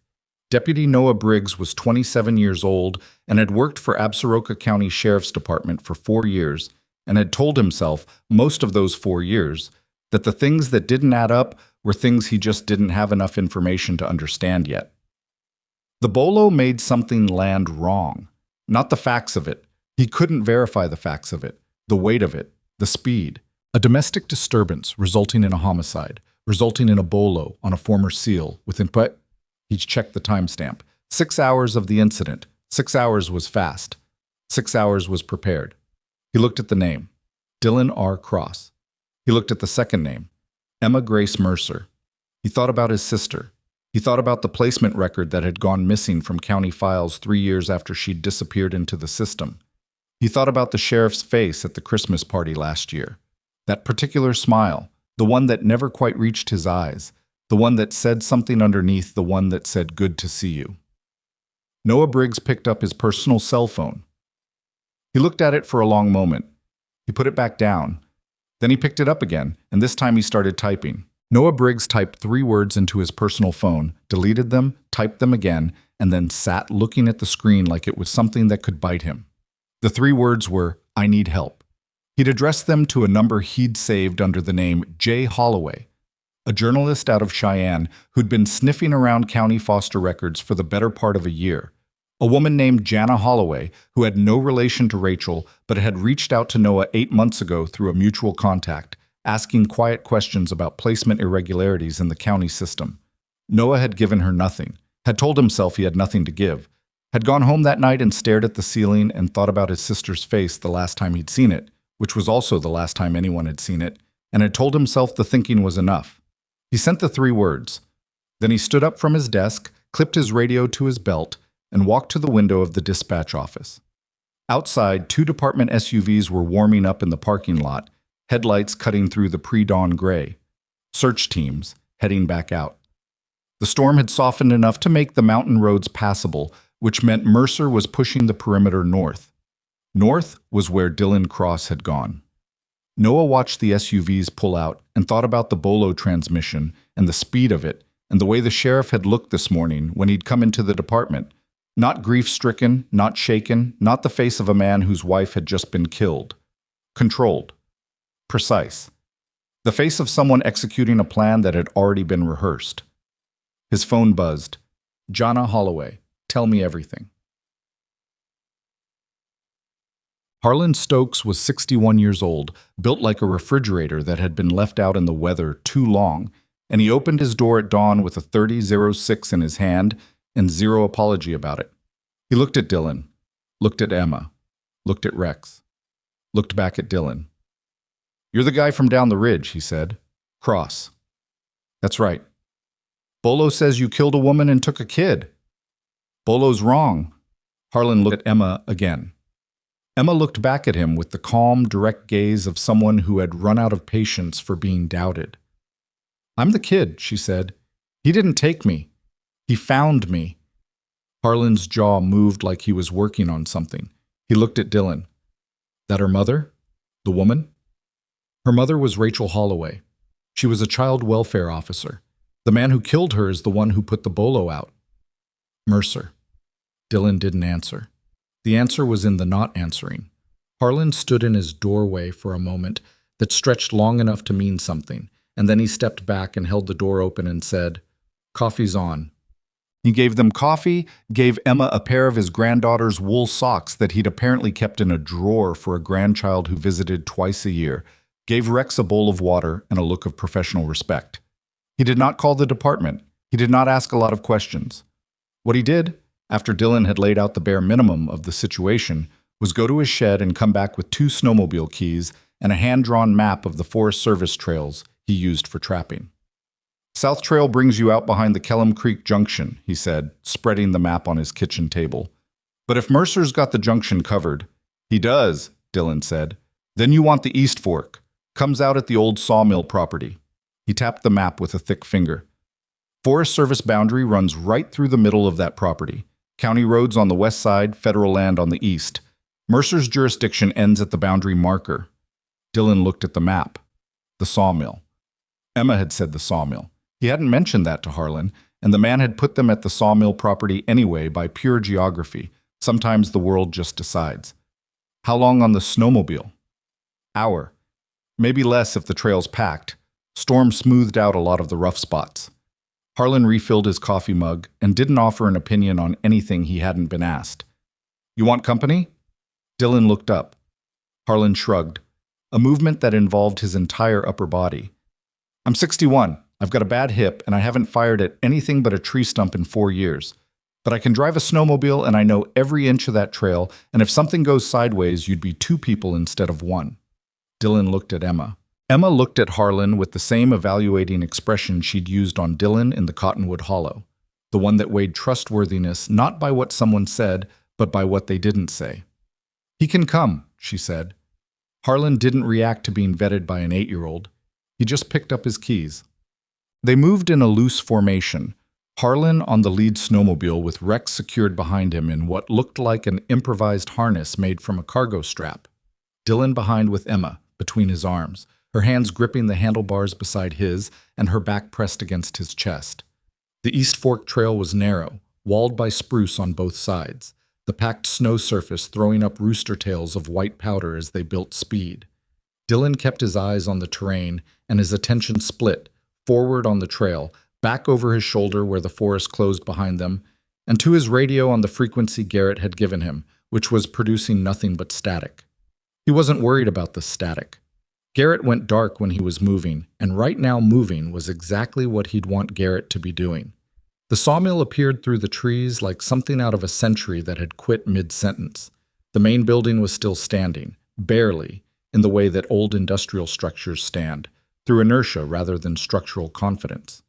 Deputy Noah Briggs was 27 years old and had worked for Absaroka County Sheriff's Department for 4 years and had told himself, most of those 4 years, that the things that didn't add up were things he just didn't have enough information to understand yet. The Bolo made something land wrong, not the facts of it. He couldn't verify the facts of it, the weight of it, the speed. A domestic disturbance resulting in a homicide, resulting in a Bolo on a former SEAL within he checked the timestamp. 6 hours of the incident. 6 hours was fast. 6 hours was prepared. He looked at the name, Dylan R. Cross. He looked at the second name, Emma Grace Mercer. He thought about his sister. He thought about the placement record that had gone missing from county files 3 years after she'd disappeared into the system. He thought about the sheriff's face at the Christmas party last year. That particular smile, the one that never quite reached his eyes, the one that said something underneath the one that said, "Good to see you." Noah Briggs picked up his personal cell phone. He looked at it for a long moment. He put it back down. Then he picked it up again, and this time he started typing. Noah Briggs typed 3 words into his personal phone, deleted them, typed them again, and then sat looking at the screen like it was something that could bite him. The 3 words were, "I need help." He'd addressed them to a number he'd saved under the name J. Holloway. a journalist out of Cheyenne who'd been sniffing around county foster records for the better part of a year. A woman named Jana Holloway, who had no relation to Rachel but had reached out to Noah 8 months ago through a mutual contact, asking quiet questions about placement irregularities in the county system. Noah had given her nothing, had told himself he had nothing to give, had gone home that night and stared at the ceiling and thought about his sister's face the last time he'd seen it, which was also the last time anyone had seen it, and had told himself the thinking was enough. He sent the 3 words. Then he stood up from his desk, clipped his radio to his belt, and walked to the window of the dispatch office. Outside, 2 department SUVs were warming up in the parking lot, headlights cutting through the pre-dawn gray. Search teams heading back out. The storm had softened enough to make the mountain roads passable, which meant Mercer was pushing the perimeter north. North was where Dylan Cross had gone. Noah watched the SUVs pull out and thought about the Bolo transmission and the speed of it and the way the sheriff had looked this morning when he'd come into the department. Not grief-stricken, not shaken, not the face of a man whose wife had just been killed. Controlled. Precise. The face of someone executing a plan that had already been rehearsed. His phone buzzed. Jana Holloway, tell me everything. Harlan Stokes was 61 years old, built like a refrigerator that had been left out in the weather too long, and he opened his door at dawn with a 30-06 in his hand and zero apology about it. He looked at Dylan, looked at Emma, looked at Rex, looked back at Dylan. You're the guy from down the ridge, he said. Cross. That's right. Bolo says you killed a woman and took a kid. Bolo's wrong. Harlan looked at Emma again. Emma looked back at him with the calm, direct gaze of someone who had run out of patience for being doubted. I'm the kid, she said. He didn't take me. He found me. Harlan's jaw moved like he was working on something. He looked at Dylan. That her mother? The woman? Her mother was Rachel Holloway. She was a child welfare officer. The man who killed her is the one who put the Bolo out. Mercer. Dylan didn't answer. The answer was in the not answering. Harlan stood in his doorway for a moment that stretched long enough to mean something, and then he stepped back and held the door open and said, Coffee's on. He gave them coffee, gave Emma a pair of his granddaughter's wool socks that he'd apparently kept in a drawer for a grandchild who visited twice a year, gave Rex a bowl of water and a look of professional respect. He did not call the department. He did not ask a lot of questions. What he did, after Dylan had laid out the bare minimum of the situation, was go to his shed and come back with 2 snowmobile keys and a hand-drawn map of the Forest Service trails he used for trapping. South Trail brings you out behind the Kellum Creek Junction, he said, spreading the map on his kitchen table. But if Mercer's got the junction covered, he does, Dylan said. Then you want the East Fork. Comes out at the old sawmill property. He tapped the map with a thick finger. Forest Service boundary runs right through the middle of that property. County roads on the west side, federal land on the east. Mercer's jurisdiction ends at the boundary marker. Dylan looked at the map. The sawmill. Emma had said the sawmill. He hadn't mentioned that to Harlan, and the man had put them at the sawmill property anyway by pure geography. Sometimes the world just decides. How long on the snowmobile? Hour. Maybe less if the trail's packed. Storm smoothed out a lot of the rough spots. Harlan refilled his coffee mug and didn't offer an opinion on anything he hadn't been asked. You want company? Dylan looked up. Harlan shrugged, a movement that involved his entire upper body. I'm 61. I've got a bad hip, and I haven't fired at anything but a tree stump in 4 years. But I can drive a snowmobile, and I know every inch of that trail, and if something goes sideways, you'd be 2 people instead of 1. Dylan looked at Emma. Emma looked at Harlan with the same evaluating expression she'd used on Dylan in the Cottonwood Hollow, the one that weighed trustworthiness not by what someone said, but by what they didn't say. He can come, she said. Harlan didn't react to being vetted by an 8-year-old. He just picked up his keys. They moved in a loose formation, Harlan on the lead snowmobile with Rex secured behind him in what looked like an improvised harness made from a cargo strap. Dylan behind with Emma, between his arms, her hands gripping the handlebars beside his and her back pressed against his chest. The East Fork Trail was narrow, walled by spruce on both sides, the packed snow surface throwing up rooster tails of white powder as they built speed. Dylan kept his eyes on the terrain, and his attention split, forward on the trail, back over his shoulder where the forest closed behind them, and to his radio on the frequency Garrett had given him, which was producing nothing but static. He wasn't worried about the static. Garrett went dark when he was moving, and right now moving was exactly what he'd want Garrett to be doing. The sawmill appeared through the trees like something out of a century that had quit mid-sentence. The main building was still standing, barely, in the way that old industrial structures stand, through inertia rather than structural confidence.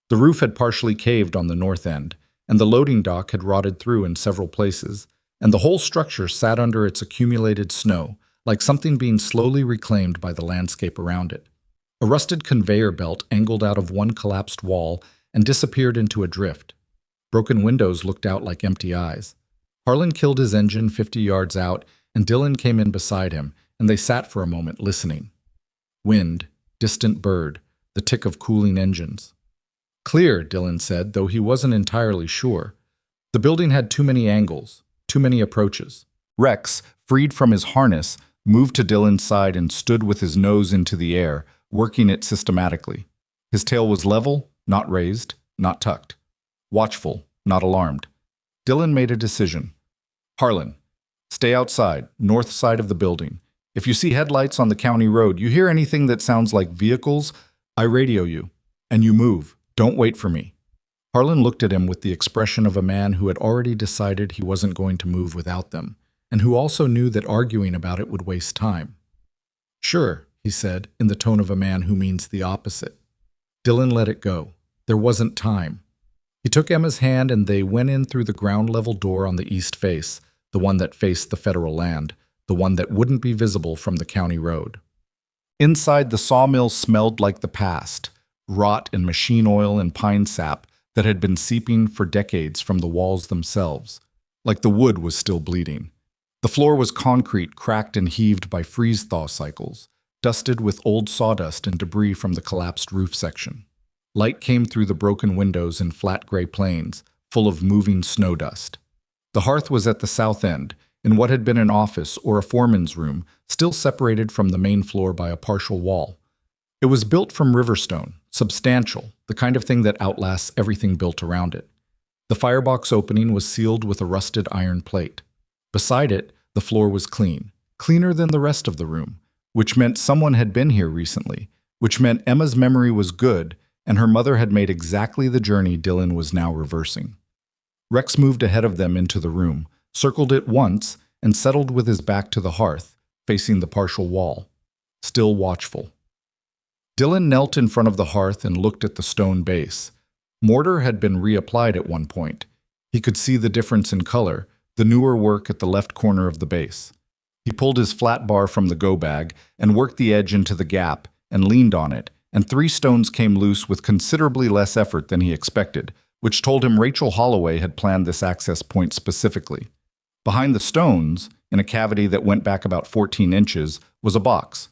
The roof had partially caved on the north end, and the loading dock had rotted through in several places, and the whole structure sat under its accumulated snow, like something being slowly reclaimed by the landscape around it. A rusted conveyor belt angled out of one collapsed wall and disappeared into a drift. Broken windows looked out like empty eyes. Harlan killed his engine 50 yards out, and Dylan came in beside him, and they sat for a moment listening. Wind, distant bird, the tick of cooling engines. Clear, Dylan said, though he wasn't entirely sure. The building had too many angles, too many approaches. Rex, freed from his harness, moved to Dylan's side and stood with his nose into the air, working it systematically. His tail was level, not raised, not tucked. Watchful, not alarmed. Dylan made a decision. Harlan, stay outside, north side of the building. If you see headlights on the county road, you hear anything that sounds like vehicles, I radio you. And you move. Don't wait for me. Harlan looked at him with the expression of a man who had already decided he wasn't going to move without them, and who also knew that arguing about it would waste time. Sure, he said, in the tone of a man who means the opposite. Dylan let it go. There wasn't time. He took Emma's hand and they went in through the ground-level door on the east face, the one that faced the federal land, the one that wouldn't be visible from the county road. Inside, the sawmill smelled like the past, rot and machine oil and pine sap that had been seeping for decades from the walls themselves, like the wood was still bleeding. The floor was concrete, cracked and heaved by freeze-thaw cycles, dusted with old sawdust and debris from the collapsed roof section. Light came through the broken windows in flat gray planes, full of moving snow dust. The hearth was at the south end, in what had been an office or a foreman's room, still separated from the main floor by a partial wall. It was built from riverstone, substantial, the kind of thing that outlasts everything built around it. The firebox opening was sealed with a rusted iron plate. Beside it, the floor was clean, cleaner than the rest of the room, which meant someone had been here recently, which meant Emma's memory was good, and her mother had made exactly the journey Dylan was now reversing. Rex moved ahead of them into the room, circled it once, and settled with his back to the hearth, facing the partial wall, still watchful. Dylan knelt in front of the hearth and looked at the stone base. Mortar had been reapplied at one point. He could see the difference in color, the newer work at the left corner of the base. He pulled his flat bar from the go bag and worked the edge into the gap and leaned on it, and 3 stones came loose with considerably less effort than he expected, which told him Rachel Holloway had planned this access point specifically. Behind the stones, in a cavity that went back about 14 inches, was a box.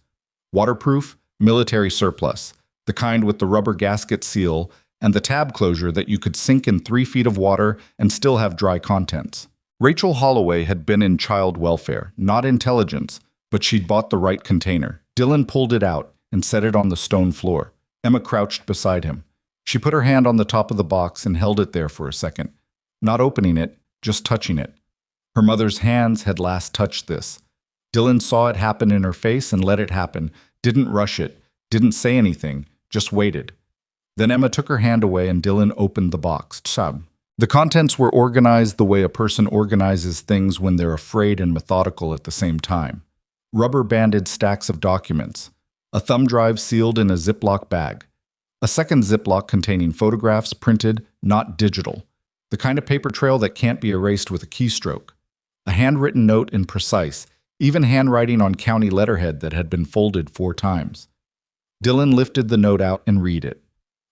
Waterproof, military surplus, the kind with the rubber gasket seal and the tab closure that you could sink in 3 feet of water and still have dry contents. Rachel Holloway had been in child welfare, not intelligence, but she'd bought the right container. Dylan pulled it out and set it on the stone floor. Emma crouched beside him. She put her hand on the top of the box and held it there for a second, not opening it, just touching it. Her mother's hands had last touched this. Dylan saw it happen in her face and let it happen, didn't rush it, didn't say anything, just waited. Then Emma took her hand away and Dylan opened the box. Chab. The contents were organized the way a person organizes things when they're afraid and methodical at the same time. Rubber-banded stacks of documents. A thumb drive sealed in a Ziploc bag. A second Ziploc containing photographs printed, not digital. The kind of paper trail that can't be erased with a keystroke. A handwritten note in precise, even handwriting on county letterhead that had been folded 4 times. Dylan lifted the note out and read it.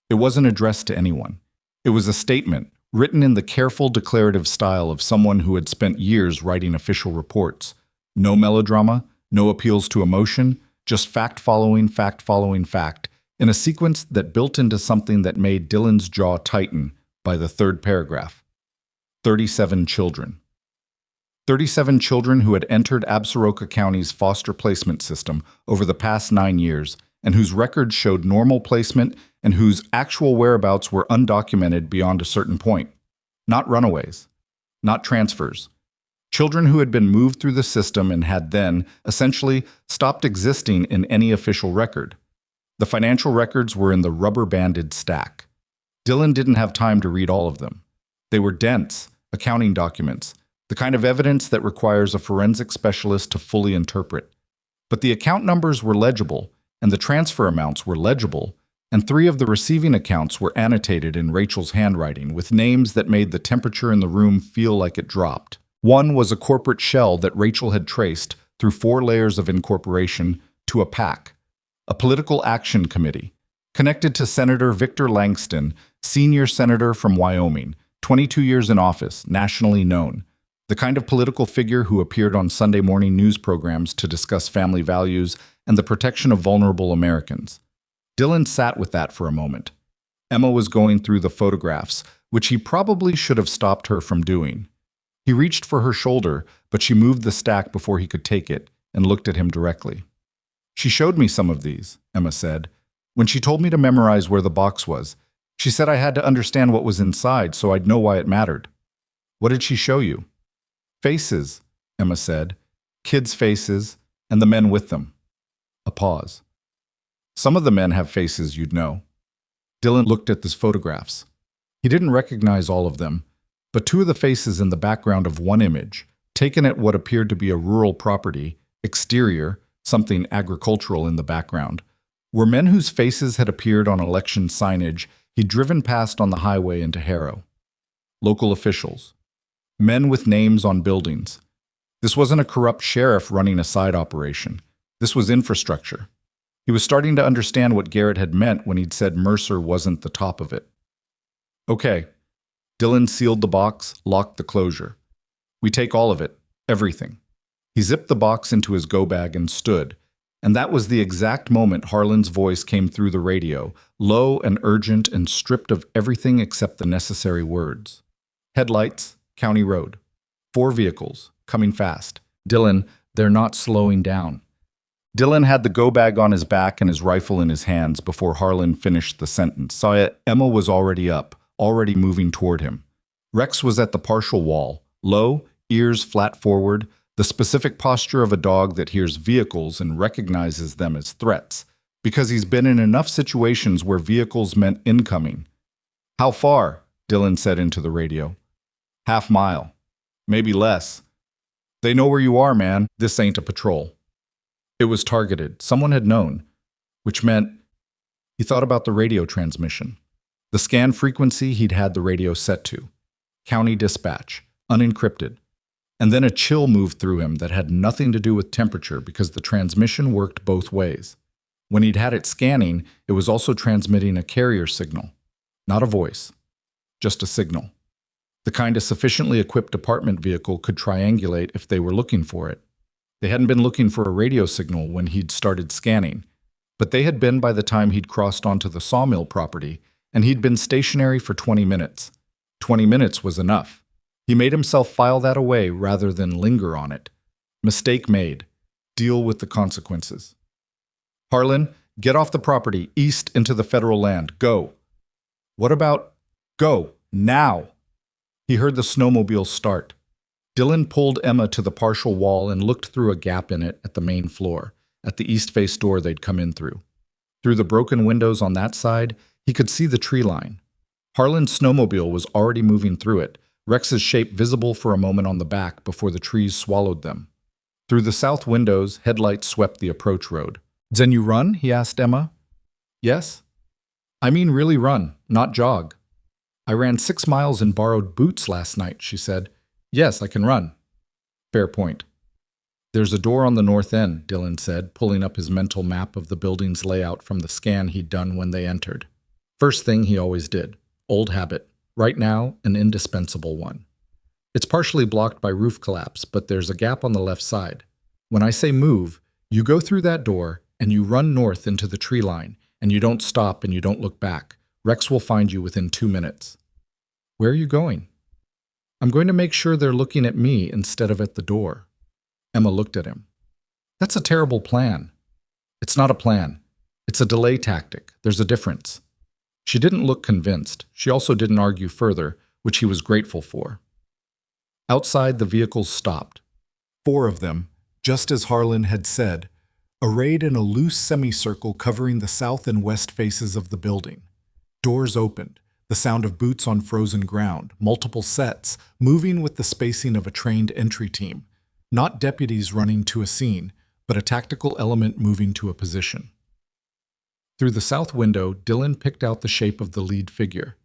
It wasn't addressed to anyone. It was a statement, written in the careful declarative style of someone who had spent years writing official reports. No melodrama, no appeals to emotion, just fact following fact, in a sequence that built into something that made Dylan's jaw tighten by the 3rd paragraph. 37 children. 37 children who had entered Absaroka County's foster placement system over the past 9 years and whose records showed normal placement and whose actual whereabouts were undocumented beyond a certain point. Not runaways, not transfers. Children who had been moved through the system and had then, essentially, stopped existing in any official record. The financial records were in the rubber-banded stack. Dylan didn't have time to read all of them. They were dense, accounting documents, the kind of evidence that requires a forensic specialist to fully interpret. But the account numbers were legible, and the transfer amounts were legible, and 3 of the receiving accounts were annotated in Rachel's handwriting with names that made the temperature in the room feel like it dropped. One was a corporate shell that Rachel had traced through 4 layers of incorporation to a PAC, a political action committee, connected to Senator Victor Langston, senior senator from Wyoming, 22 years in office, nationally known, the kind of political figure who appeared on Sunday morning news programs to discuss family values and the protection of vulnerable Americans. Dylan sat with that for a moment. Emma was going through the photographs, which he probably should have stopped her from doing. He reached for her shoulder, but she moved the stack before he could take it and looked at him directly. "She showed me some of these," Emma said. "When she told me to memorize where the box was, she said I had to understand what was inside so I'd know why it mattered." "What did she show you?" "Faces," Emma said. "Kids' faces, and the men with them." A pause. "Some of the men have faces you'd know." Dylan looked at these photographs. He didn't recognize all of them, but 2 of the faces in the background of one image, taken at what appeared to be a rural property, exterior, something agricultural in the background, were men whose faces had appeared on election signage he'd driven past on the highway into Harrow. Local officials. Men with names on buildings. This wasn't a corrupt sheriff running a side operation. This was infrastructure. He was starting to understand what Garrett had meant when he'd said Mercer wasn't the top of it. "Okay." Dylan sealed the box, locked the closure. "We take all of it, everything." He zipped the box into his go bag and stood, and that was the exact moment Harlan's voice came through the radio, low and urgent and stripped of everything except the necessary words. "Headlights, County Road. 4 vehicles, coming fast. Dylan, they're not slowing down." Dylan had the go bag on his back and his rifle in his hands before Harlan finished the sentence. Emma was already up, already moving toward him. Rex was at the partial wall, low, ears flat forward, the specific posture of a dog that hears vehicles and recognizes them as threats, because he's been in enough situations where vehicles meant incoming. "How far?" Dylan said into the radio. "Half mile. Maybe less. They know where you are, man. This ain't a patrol." It was targeted. Someone had known, which meant he thought about the radio transmission. The scan frequency he'd had the radio set to. County dispatch, unencrypted. And then a chill moved through him that had nothing to do with temperature because the transmission worked both ways. When he'd had it scanning, it was also transmitting a carrier signal. Not a voice, just a signal. The kind a sufficiently equipped department vehicle could triangulate if they were looking for it. They hadn't been looking for a radio signal when he'd started scanning, but they had been by the time he'd crossed onto the sawmill property, and he'd been stationary for 20 minutes. 20 minutes was enough. He made himself file that away rather than linger on it. Mistake made. Deal with the consequences. "Harlan, get off the property, east into the federal land. Go." "What about go, now?" He heard the snowmobile start. Dylan pulled Emma to the partial wall and looked through a gap in it at the main floor, at the east-face door they'd come in through. Through the broken windows on that side, he could see the tree line. Harlan's snowmobile was already moving through it, Rex's shape visible for a moment on the back before the trees swallowed them. Through the south windows, headlights swept the approach road. "Then you run?" he asked Emma. "Yes." "I mean really run, not jog." "I ran 6 miles in borrowed boots last night," she said. "Yes, I can run." "Fair point." "There's a door on the north end," Dylan said, pulling up his mental map of the building's layout from the scan he'd done when they entered. First thing he always did. Old habit. Right now, an indispensable one. "It's partially blocked by roof collapse, but there's a gap on the left side. When I say move, you go through that door and you run north into the tree line, and you don't stop and you don't look back. Rex will find you within 2 minutes." "Where are you going?" "I'm going to make sure they're looking at me instead of at the door." Emma looked at him. "That's a terrible plan." "It's not a plan. It's a delay tactic. There's a difference." She didn't look convinced. She also didn't argue further, which he was grateful for. Outside, the vehicles stopped. 4 of them, just as Harlan had said, arrayed in a loose semicircle covering the south and west faces of the building. Doors opened, the sound of boots on frozen ground, multiple sets, moving with the spacing of a trained entry team. Not deputies running to a scene, but a tactical element moving to a position. Through the south window, Dylan picked out the shape of the lead figure.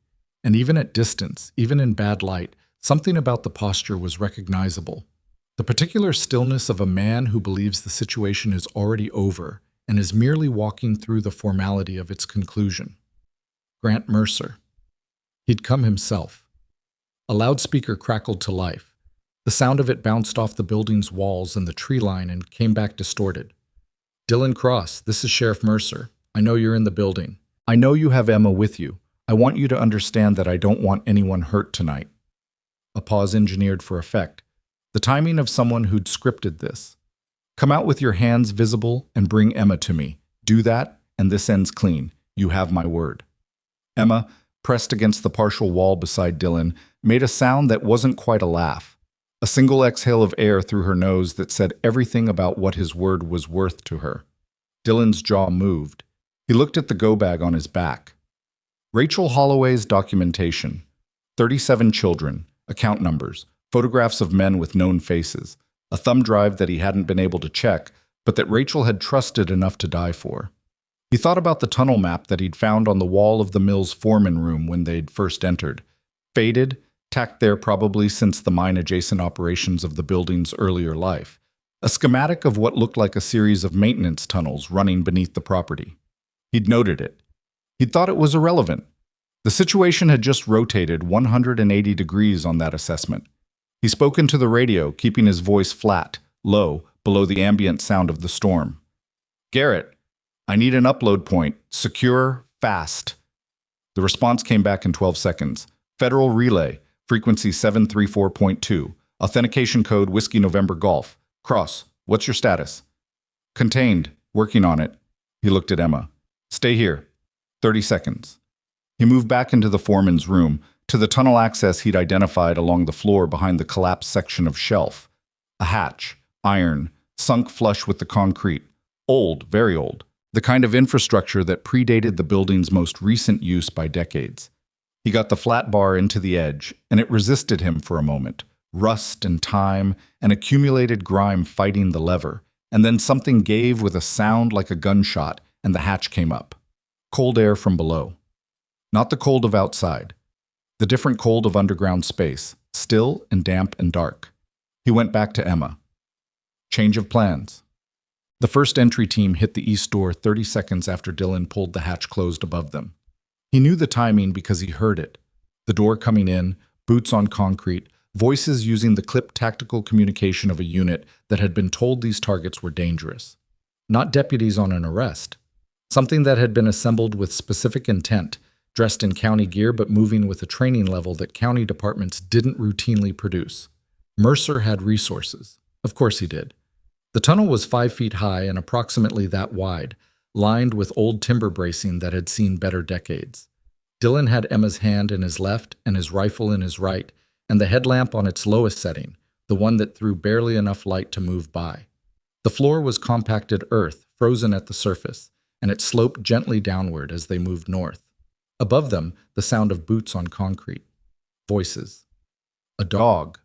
And even at distance, even in bad light, something about the posture was recognizable. The particular stillness of a man who believes the situation is already over and is merely walking through the formality of its conclusion. Grant Mercer. He'd come himself. A loudspeaker crackled to life. The sound of it bounced off the building's walls and the tree line and came back distorted. Dylan Cross, this is Sheriff Mercer. I know you're in the building. I know you have Emma with you. I want you to understand that I don't want anyone hurt tonight. A pause engineered for effect. The timing of someone who'd scripted this. Come out with your hands visible and bring Emma to me. Do that, and this ends clean. You have my word. Emma, pressed against the partial wall beside Dylan, made a sound that wasn't quite a laugh. A single exhale of air through her nose that said everything about what his word was worth to her. Dylan's jaw moved. He looked at the go bag on his back. Rachel Holloway's documentation. 37 children, account numbers, photographs of men with known faces, a thumb drive that he hadn't been able to check, but that Rachel had trusted enough to die for. He thought about the tunnel map that he'd found on the wall of the mill's foreman room when they'd first entered. Faded, tacked there probably since the mine-adjacent operations of the building's earlier life. A schematic of what looked like a series of maintenance tunnels running beneath the property. He'd noted it. He'd thought it was irrelevant. The situation had just rotated 180 degrees on that assessment. He spoke into the radio, keeping his voice flat, low, below the ambient sound of the storm. Garrett, I need an upload point. Secure, fast. The response came back in 12 seconds. Federal Relay, frequency 734.2. Authentication code Whiskey November Golf. Cross, what's your status? Contained, working on it. He looked at Emma. Stay here. 30 seconds. He moved back into the foreman's room, to the tunnel access he'd identified along the floor behind the collapsed section of shelf. A hatch, iron, sunk flush with the concrete. Old, very old. The kind of infrastructure that predated the building's most recent use by decades. He got the flat bar into the edge, and it resisted him for a moment. Rust and time and accumulated grime fighting the lever, and then something gave with a sound like a gunshot, and the hatch came up. Cold air from below. Not the cold of outside. The different cold of underground space, still and damp and dark. He went back to Emma. Change of plans. The first entry team hit the east door 30 seconds after Dylan pulled the hatch closed above them. He knew the timing because he heard it. The door coming in, boots on concrete, voices using the clipped tactical communication of a unit that had been told these targets were dangerous. Not deputies on an arrest. Something that had been assembled with specific intent, dressed in county gear but moving with a training level that county departments didn't routinely produce. Mercer had resources. Of course he did. The tunnel was 5 feet high and approximately that wide, lined with old timber bracing that had seen better decades. Dylan had Emma's hand in his left and his rifle in his right, and the headlamp on its lowest setting, the one that threw barely enough light to move by. The floor was compacted earth, frozen at the surface, and it sloped gently downward as they moved north. Above them, the sound of boots on concrete. Voices. A dog.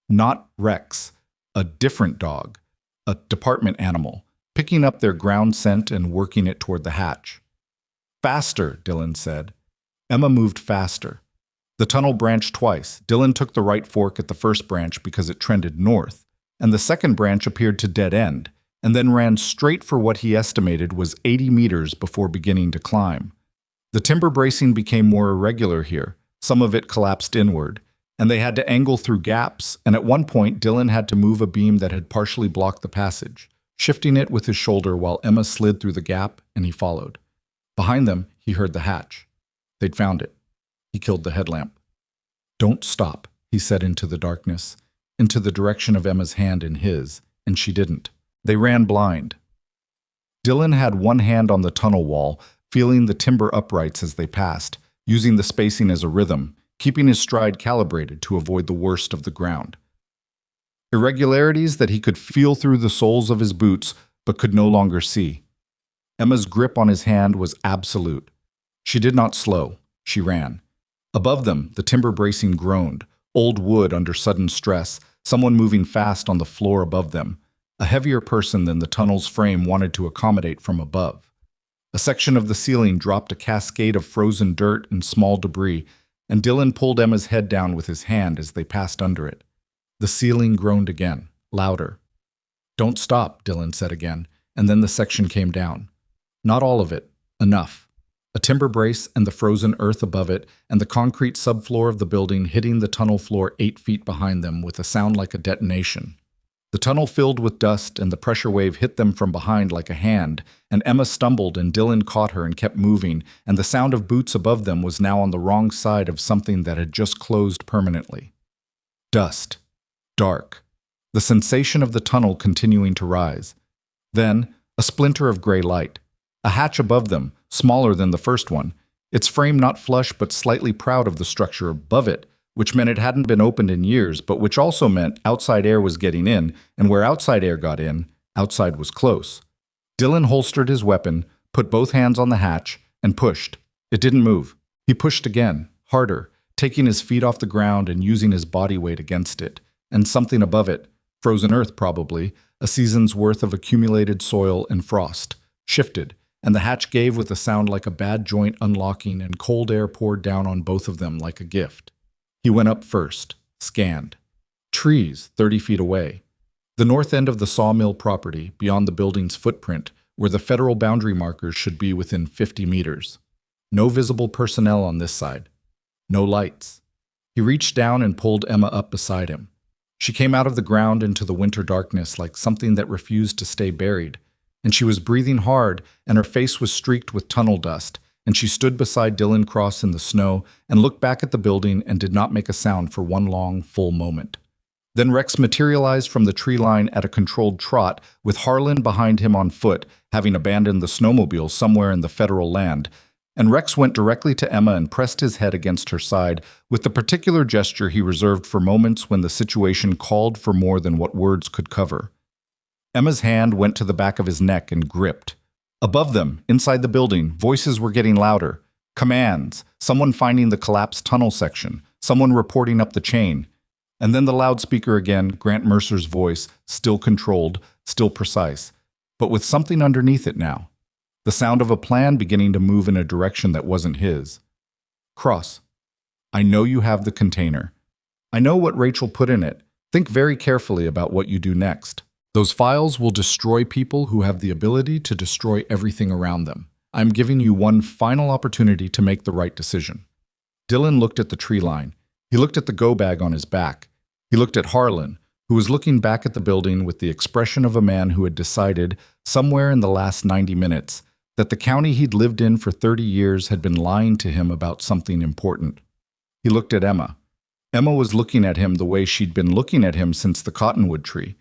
Not Rex. A different dog. A department animal, picking up their ground scent and working it toward the hatch. Faster, Dylan said. Emma moved faster. The tunnel branched twice. Dylan took the right fork at the first branch because it trended north, and the second branch appeared to dead end, and then ran straight for what he estimated was 80 meters before beginning to climb. The timber bracing became more irregular here. Some of it collapsed inward, and they had to angle through gaps, and at one point Dylan had to move a beam that had partially blocked the passage, shifting it with his shoulder while Emma slid through the gap, and he followed. Behind them, he heard the hatch. They'd found it. He killed the headlamp. Don't stop, he said into the darkness, into the direction of Emma's hand in his, and she didn't. They ran blind. Dylan had one hand on the tunnel wall, feeling the timber uprights as they passed, using the spacing as a rhythm, keeping his stride calibrated to avoid the worst of the ground. Irregularities that he could feel through the soles of his boots but could no longer see. Emma's grip on his hand was absolute. She did not slow. She ran. Above them, the timber bracing groaned, old wood under sudden stress, someone moving fast on the floor above them, a heavier person than the tunnel's frame wanted to accommodate from above. A section of the ceiling dropped a cascade of frozen dirt and small debris, and Dylan pulled Emma's head down with his hand as they passed under it. The ceiling groaned again, louder. "Don't stop," Dylan said again, and then the section came down. Not all of it. Enough. A timber brace and the frozen earth above it, and the concrete subfloor of the building hitting the tunnel floor 8 feet behind them with a sound like a detonation. The tunnel filled with dust, and the pressure wave hit them from behind like a hand, and Emma stumbled and Dylan caught her and kept moving, and the sound of boots above them was now on the wrong side of something that had just closed permanently. Dust. Dark. The sensation of the tunnel continuing to rise. Then, a splinter of gray light. A hatch above them, smaller than the first one, its frame not flush but slightly proud of the structure above it, which meant it hadn't been opened in years, but which also meant outside air was getting in, and where outside air got in, outside was close. Dylan holstered his weapon, put both hands on the hatch, and pushed. It didn't move. He pushed again, harder, taking his feet off the ground and using his body weight against it, and something above it, frozen earth probably, a season's worth of accumulated soil and frost, shifted, and the hatch gave with a sound like a bad joint unlocking, and cold air poured down on both of them like a gift. He went up first, scanned. Trees 30 feet away. The north end of the sawmill property, beyond the building's footprint, where the federal boundary markers should be within 50 meters. No visible personnel on this side. No lights. He reached down and pulled Emma up beside him. She came out of the ground into the winter darkness like something that refused to stay buried, and she was breathing hard, and her face was streaked with tunnel dust, and she stood beside Dylan Cross in the snow and looked back at the building and did not make a sound for one long, full moment. Then Rex materialized from the tree line at a controlled trot, with Harlan behind him on foot, having abandoned the snowmobile somewhere in the federal land, and Rex went directly to Emma and pressed his head against her side with the particular gesture he reserved for moments when the situation called for more than what words could cover. Emma's hand went to the back of his neck and gripped. Above them, inside the building, voices were getting louder. Commands, someone finding the collapsed tunnel section, someone reporting up the chain. And then the loudspeaker again, Grant Mercer's voice, still controlled, still precise, but with something underneath it now. The sound of a plan beginning to move in a direction that wasn't his. Cross. I know you have the container. I know what Rachel put in it. Think very carefully about what you do next. Those files will destroy people who have the ability to destroy everything around them. I'm giving you one final opportunity to make the right decision. Dylan looked at the tree line. He looked at the go bag on his back. He looked at Harlan, who was looking back at the building with the expression of a man who had decided, somewhere in the last 90 minutes, that the county he'd lived in for 30 years had been lying to him about something important. He looked at Emma. Emma was looking at him the way she'd been looking at him since the cottonwood tree,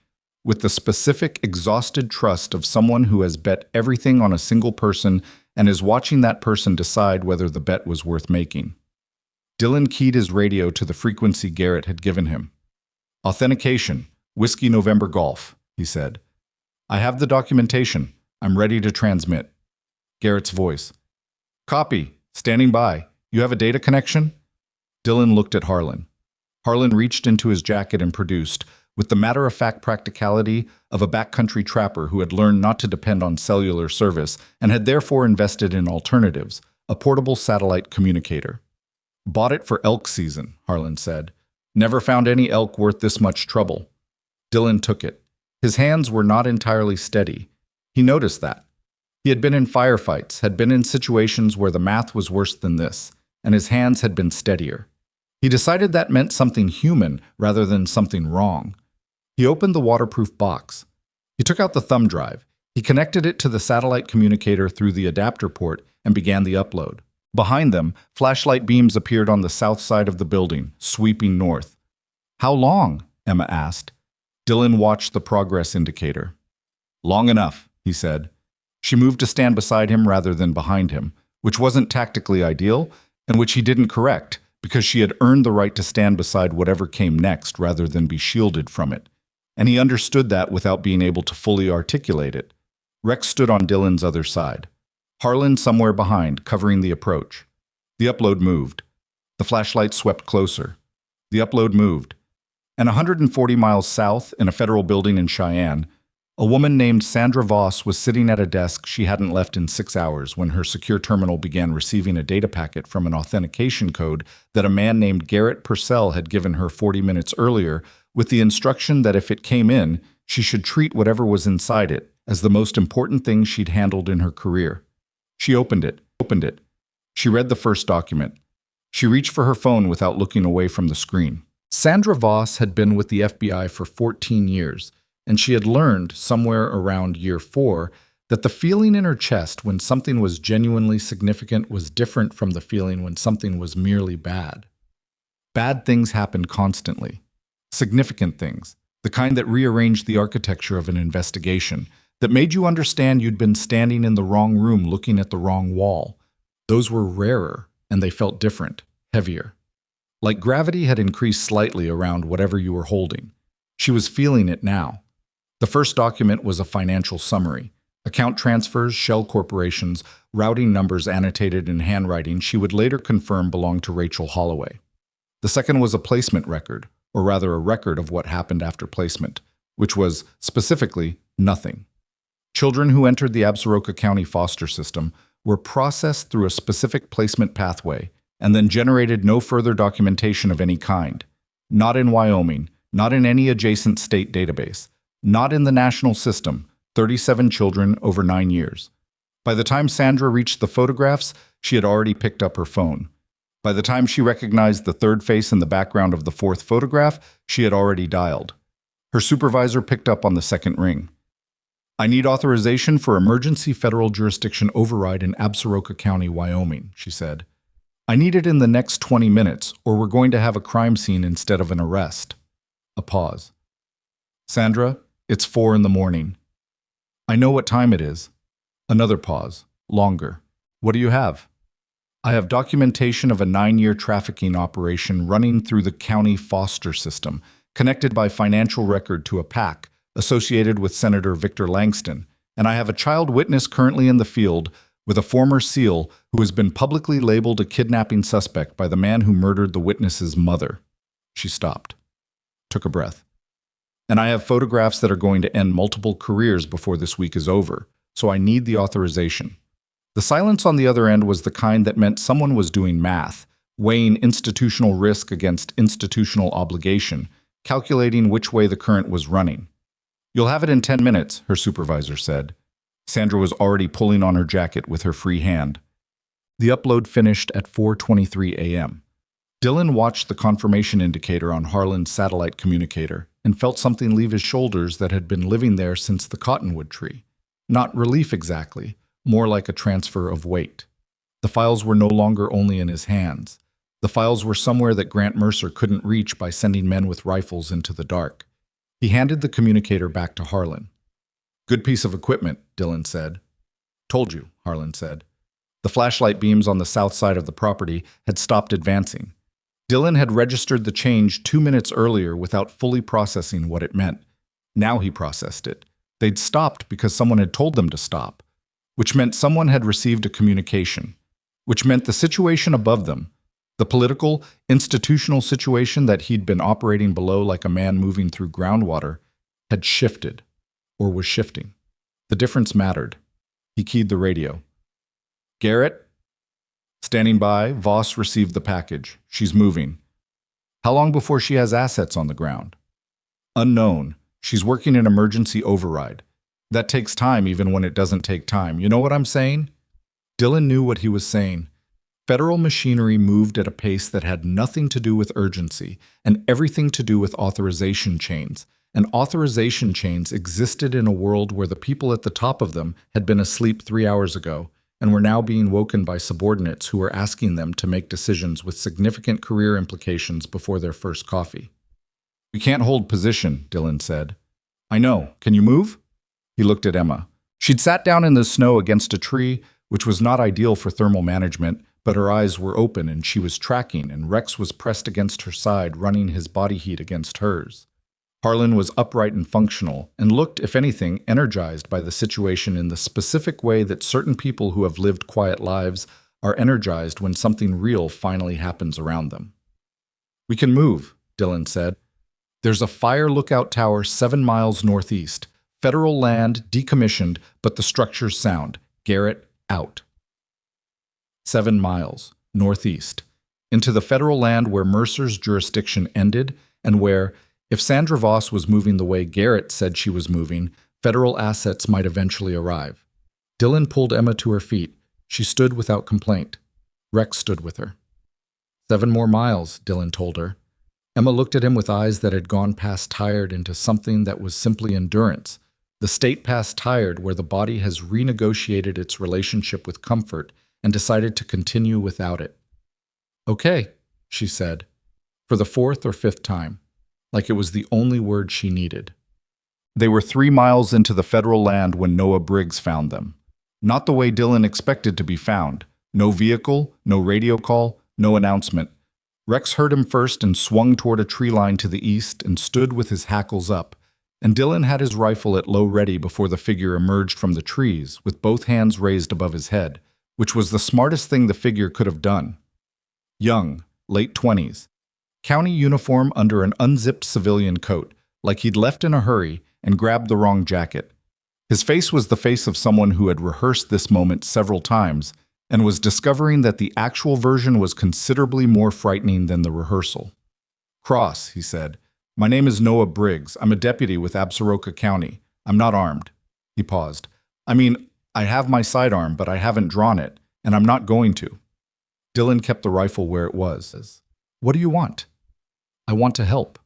with the specific, exhausted trust of someone who has bet everything on a single person and is watching that person decide whether the bet was worth making. Dylan keyed his radio to the frequency Garrett had given him. Authentication, Whiskey November Golf, he said. I have the documentation. I'm ready to transmit. Garrett's voice. Copy. Standing by. You have a data connection? Dylan looked at Harlan. Harlan reached into his jacket and produced, with the matter-of-fact practicality of a backcountry trapper who had learned not to depend on cellular service and had therefore invested in alternatives, a portable satellite communicator. Bought it for elk season, Harlan said. Never found any elk worth this much trouble. Dylan took it. His hands were not entirely steady. He noticed that. He had been in firefights, had been in situations where the math was worse than this, and his hands had been steadier. He decided that meant something human rather than something wrong. He opened the waterproof box. He took out the thumb drive. He connected it to the satellite communicator through the adapter port and began the upload. Behind them, flashlight beams appeared on the south side of the building, sweeping north. How long? Emma asked. Dylan watched the progress indicator. Long enough, he said. She moved to stand beside him rather than behind him, which wasn't tactically ideal, and which he didn't correct, because she had earned the right to stand beside whatever came next rather than be shielded from it. And he understood that without being able to fully articulate it. Rex stood on Dylan's other side. Harlan somewhere behind, covering the approach. The upload moved. The flashlight swept closer. The upload moved. And 140 miles south, in a federal building in Cheyenne, a woman named Sandra Voss was sitting at a desk she hadn't left in 6 hours when her secure terminal began receiving a data packet from an authentication code that a man named Garrett Purcell had given her 40 minutes earlier, with the instruction that if it came in, she should treat whatever was inside it as the most important thing she'd handled in her career. She opened it. She read the first document. She reached for her phone without looking away from the screen. Sandra Voss had been with the FBI for 14 years, and she had learned, somewhere around year 4, that the feeling in her chest when something was genuinely significant was different from the feeling when something was merely bad. Bad things happened constantly. Significant things, the kind that rearranged the architecture of an investigation, that made you understand you'd been standing in the wrong room looking at the wrong wall. Those were rarer, and they felt different, heavier. Like gravity had increased slightly around whatever you were holding. She was feeling it now. The first document was a financial summary. Account transfers, shell corporations, routing numbers annotated in handwriting she would later confirm belonged to Rachel Holloway. The second was a placement record, or rather a record of what happened after placement, which was, specifically, nothing. Children who entered the Absaroka County foster system were processed through a specific placement pathway and then generated no further documentation of any kind. Not in Wyoming, not in any adjacent state database, not in the national system, 37 children over 9 years. By the time Sandra reached the photographs, she had already picked up her phone. By the time she recognized the third face in the background of the fourth photograph, she had already dialed. Her supervisor picked up on the second ring. "I need authorization for emergency federal jurisdiction override in Absaroka County, Wyoming," she said. "I need it in the next 20 minutes, or we're going to have a crime scene instead of an arrest." A pause. "Sandra, it's 4 a.m. "I know what time it is." Another pause. Longer. "What do you have?" "I have documentation of a 9-year trafficking operation running through the county foster system, connected by financial record to a PAC, associated with Senator Victor Langston, and I have a child witness currently in the field with a former SEAL who has been publicly labeled a kidnapping suspect by the man who murdered the witness's mother." She stopped, took a breath. "And I have photographs that are going to end multiple careers before this week is over, so I need the authorization." The silence on the other end was the kind that meant someone was doing math, weighing institutional risk against institutional obligation, calculating which way the current was running. "You'll have it in 10 minutes, her supervisor said. Sandra was already pulling on her jacket with her free hand. The upload finished at 4:23 a.m. Dylan watched the confirmation indicator on Harlan's satellite communicator and felt something leave his shoulders that had been living there since the cottonwood tree. Not relief exactly, more like a transfer of weight. The files were no longer only in his hands. The files were somewhere that Grant Mercer couldn't reach by sending men with rifles into the dark. He handed the communicator back to Harlan. "Good piece of equipment," Dylan said. "Told you," Harlan said. The flashlight beams on the south side of the property had stopped advancing. Dylan had registered the change 2 minutes earlier without fully processing what it meant. Now he processed it. They'd stopped because someone had told them to stop, which meant someone had received a communication, which meant the situation above them, the political, institutional situation that he'd been operating below like a man moving through groundwater, had shifted, or was shifting. The difference mattered. He keyed the radio. "Garrett?" "Standing by. Voss received the package. She's moving." "How long before she has assets on the ground?" "Unknown. She's working an emergency override. That takes time even when it doesn't take time. You know what I'm saying?" Dylan knew what he was saying. Federal machinery moved at a pace that had nothing to do with urgency and everything to do with authorization chains. And authorization chains existed in a world where the people at the top of them had been asleep 3 hours ago and were now being woken by subordinates who were asking them to make decisions with significant career implications before their first coffee. "We can't hold position," Dylan said. "I know. Can you move?" He looked at Emma. She'd sat down in the snow against a tree which was not ideal for thermal management, but her eyes were open and she was tracking, and Rex was pressed against her side, running his body heat against hers. Harlan was upright and functional, and looked, if anything, energized by the situation in the specific way that certain people who have lived quiet lives are energized when something real finally happens around them. "We can move," Dylan said. "There's a fire lookout tower 7 miles northeast. Federal land, decommissioned, but the structure's sound. Garrett, out." 7 miles, northeast, into the federal land where Mercer's jurisdiction ended and where, if Sandra Voss was moving the way Garrett said she was moving, federal assets might eventually arrive. Dylan pulled Emma to her feet. She stood without complaint. Rex stood with her. 7 more miles, Dylan told her. Emma looked at him with eyes that had gone past tired into something that was simply endurance, the state past tired where the body has renegotiated its relationship with comfort and decided to continue without it. "Okay," she said, for the 4th or 5th time, like it was the only word she needed. They were 3 miles into the federal land when Noah Briggs found them. Not the way Dylan expected to be found. No vehicle, no radio call, no announcement. Rex heard him first and swung toward a tree line to the east and stood with his hackles up, and Dylan had his rifle at low ready before the figure emerged from the trees, with both hands raised above his head, which was the smartest thing the figure could have done. Young, late 20s, county uniform under an unzipped civilian coat, like he'd left in a hurry and grabbed the wrong jacket. His face was the face of someone who had rehearsed this moment several times and was discovering that the actual version was considerably more frightening than the rehearsal. "Cross," he said. "My name is Noah Briggs. I'm a deputy with Absaroka County. I'm not armed." He paused. "I mean, I have my sidearm, but I haven't drawn it, and I'm not going to." Dylan kept the rifle where it was. "What do you want?" "I want to help."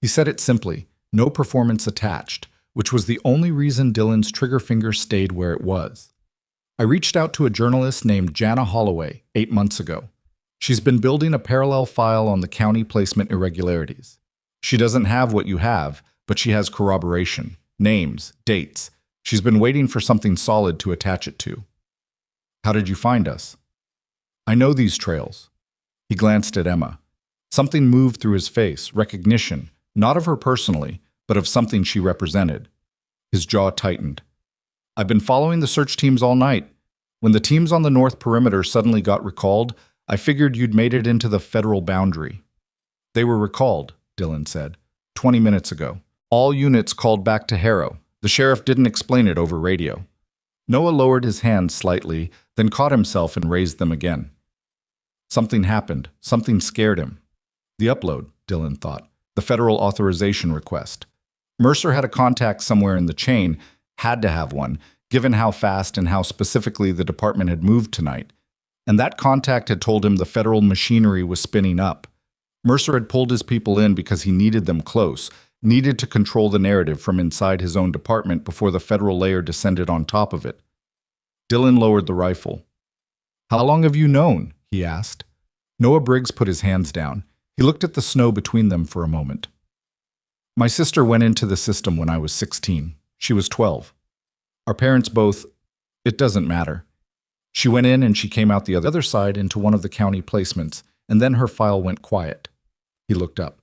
He said it simply, no performance attached, which was the only reason Dylan's trigger finger stayed where it was. "I reached out to a journalist named Jana Holloway 8 months ago. She's been building a parallel file on the county placement irregularities. She doesn't have what you have, but she has corroboration, names, dates. She's been waiting for something solid to attach it to." "How did you find us?" "I know these trails." He glanced at Emma. Something moved through his face, recognition, not of her personally, but of something she represented. His jaw tightened. "I've been following the search teams all night. When the teams on the north perimeter suddenly got recalled, I figured you'd made it into the federal boundary." "They were recalled," Dylan said, 20 minutes ago. "All units called back to Harrow. The sheriff didn't explain it over radio." Noah lowered his hands slightly, then caught himself and raised them again. Something happened. Something scared him. The upload, Dylan thought. The federal authorization request. Mercer had a contact somewhere in the chain, had to have one, given how fast and how specifically the department had moved tonight. And that contact had told him the federal machinery was spinning up. Mercer had pulled his people in because he needed them close, needed to control the narrative from inside his own department before the federal layer descended on top of it. Dylan lowered the rifle. "How long have you known?" he asked. Noah Briggs put his hands down. He looked at the snow between them for a moment. "My sister went into the system when I was 16. She was 12. Our parents both... It doesn't matter. She went in and she came out the other side into one of the county placements, and then her file went quiet." He looked up.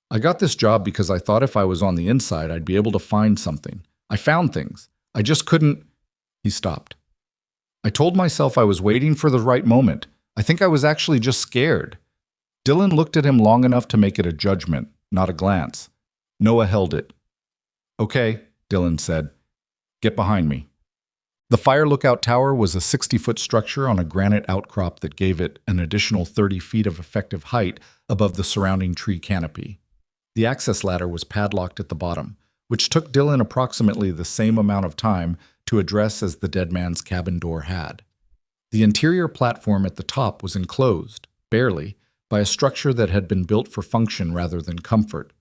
"I got this job because I thought if I was on the inside, I'd be able to find something. I found things. I just couldn't..." He stopped. "I told myself I was waiting for the right moment. I think I was actually just scared." Dylan looked at him long enough to make it a judgment, not a glance. Noah held it. "Okay," Dylan said. "Get behind me." The fire lookout tower was a 60-foot structure on a granite outcrop that gave it an additional 30 feet of effective height above the surrounding tree canopy. The access ladder was padlocked at the bottom, which took Dylan approximately the same amount of time to address as the dead man's cabin door had. The interior platform at the top was enclosed, barely, by a structure that had been built for function rather than comfort.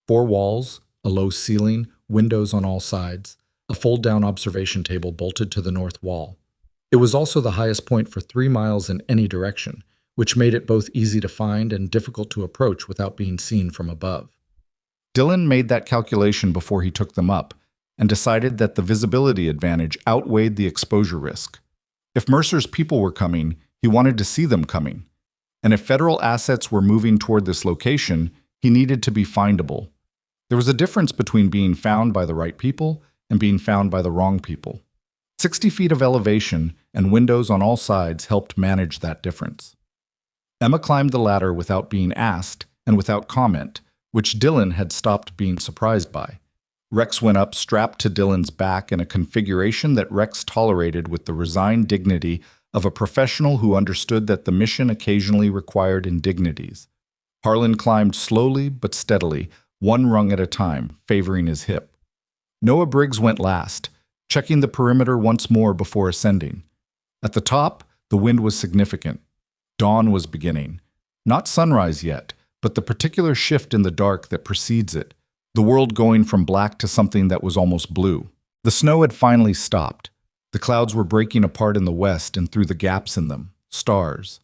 4 walls, a low ceiling, windows on all sides, a fold-down observation table bolted to the north wall. It was also the highest point for 3 miles in any direction, which made it both easy to find and difficult to approach without being seen from above. Dylan made that calculation before he took them up, and decided that the visibility advantage outweighed the exposure risk. If Mercer's people were coming, he wanted to see them coming. And if federal assets were moving toward this location, he needed to be findable. There was a difference between being found by the right people and being found by the wrong people. 60 feet of elevation and windows on all sides helped manage that difference. Emma climbed the ladder without being asked and without comment, which Dylan had stopped being surprised by. Rex went up, strapped to Dylan's back in a configuration that Rex tolerated with the resigned dignity of a professional who understood that the mission occasionally required indignities. Harlan climbed slowly but steadily, one rung at a time, favoring his hip. Noah Briggs went last, checking the perimeter once more before ascending. At the top, the wind was significant. Dawn was beginning. Not sunrise yet, but the particular shift in the dark that precedes it, the world going from black to something that was almost blue. The snow had finally stopped. The clouds were breaking apart in the west and through the gaps in them, stars.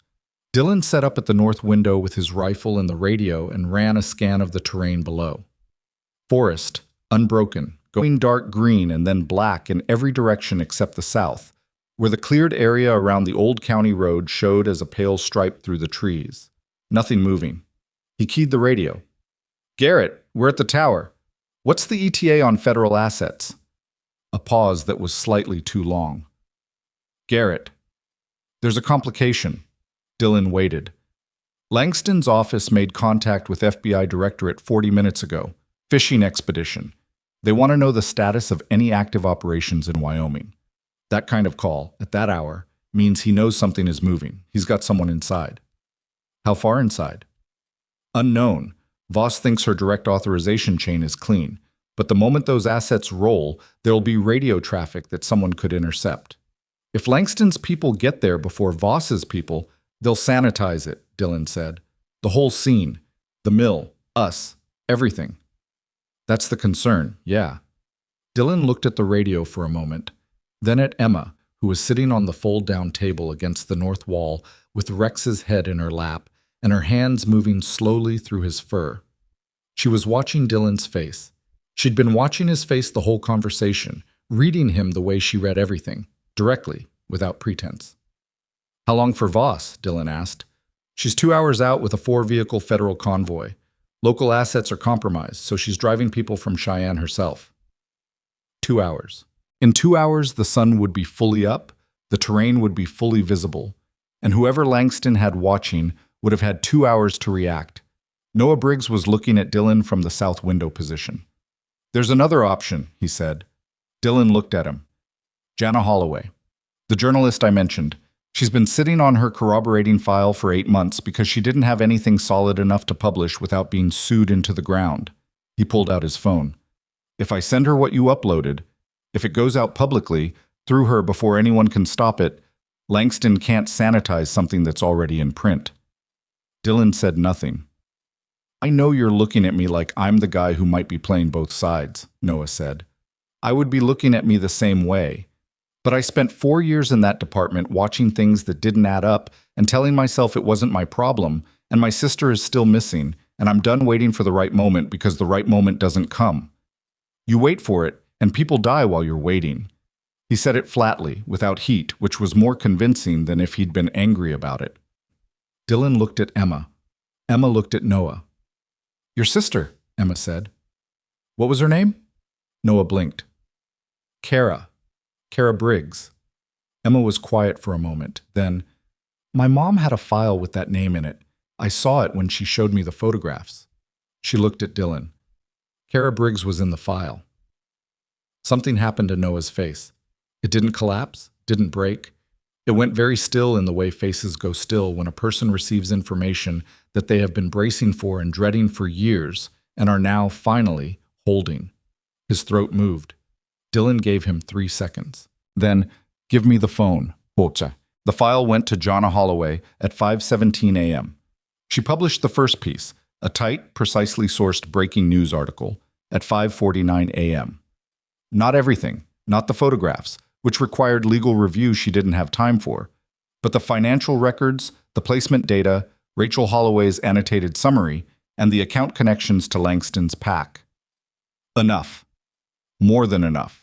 Dylan sat up at the north window with his rifle and the radio and ran a scan of the terrain below. Forest, unbroken, going dark green and then black in every direction except the south, where the cleared area around the old county road showed as a pale stripe through the trees. Nothing moving. He keyed the radio. "Garrett, we're at the tower. What's the ETA on federal assets?" A pause that was slightly too long. "Garrett, there's a complication." Dylan waited. "Langston's office made contact with FBI Directorate 40 minutes ago. Fishing expedition. They want to know the status of any active operations in Wyoming. That kind of call, at that hour, means he knows something is moving. He's got someone inside." "How far inside?" "Unknown. Voss thinks her direct authorization chain is clean, but the moment those assets roll, there'll be radio traffic that someone could intercept. If Langston's people get there before Voss's people, they'll sanitize it," Dylan said. "The whole scene. The mill. Us. Everything." "That's the concern, yeah." Dylan looked at the radio for a moment, then at Emma, who was sitting on the fold-down table against the north wall with Rex's head in her lap and her hands moving slowly through his fur. She was watching Dylan's face. She'd been watching his face the whole conversation, reading him the way she read everything, directly, without pretense. "How long for Voss?" Dylan asked. "She's 2 hours out with a 4-vehicle federal convoy. Local assets are compromised, so she's driving people from Cheyenne herself." 2 hours. In 2 hours, the sun would be fully up, the terrain would be fully visible, and whoever Langston had watching would have had 2 hours to react. Noah Briggs was looking at Dylan from the south window position. "There's another option," he said. Dylan looked at him. "Jana Holloway, the journalist I mentioned. She's been sitting on her corroborating file for 8 months because she didn't have anything solid enough to publish without being sued into the ground." He pulled out his phone. "If I send her what you uploaded, if it goes out publicly, through her before anyone can stop it, Langston can't sanitize something that's already in print." Dylan said nothing. "I know you're looking at me like I'm the guy who might be playing both sides," Noah said. "I would be looking at me the same way. But I spent 4 years in that department watching things that didn't add up and telling myself it wasn't my problem, and my sister is still missing, and I'm done waiting for the right moment because the right moment doesn't come. You wait for it, and people die while you're waiting." He said it flatly, without heat, which was more convincing than if he'd been angry about it. Dylan looked at Emma. Emma looked at Noah. "Your sister," Emma said. "What was her name?" Noah blinked. Kara Briggs." Emma was quiet for a moment. Then, "My mom had a file with that name in it. I saw it when she showed me the photographs." She looked at Dylan. Kara Briggs was in the file. Something happened to Noah's face. It didn't collapse, didn't break. It went very still in the way faces go still when a person receives information that they have been bracing for and dreading for years and are now, finally, holding. His throat moved. Dylan gave him 3 seconds. Then, "Give me the phone, Pocha." The file went to Jana Holloway at 5:17 a.m. She published the first piece, a tight, precisely sourced breaking news article, at 5:49 a.m. Not everything, not the photographs, which required legal review she didn't have time for, but the financial records, the placement data, Rachel Holloway's annotated summary, and the account connections to Langston's pack. Enough. More than enough.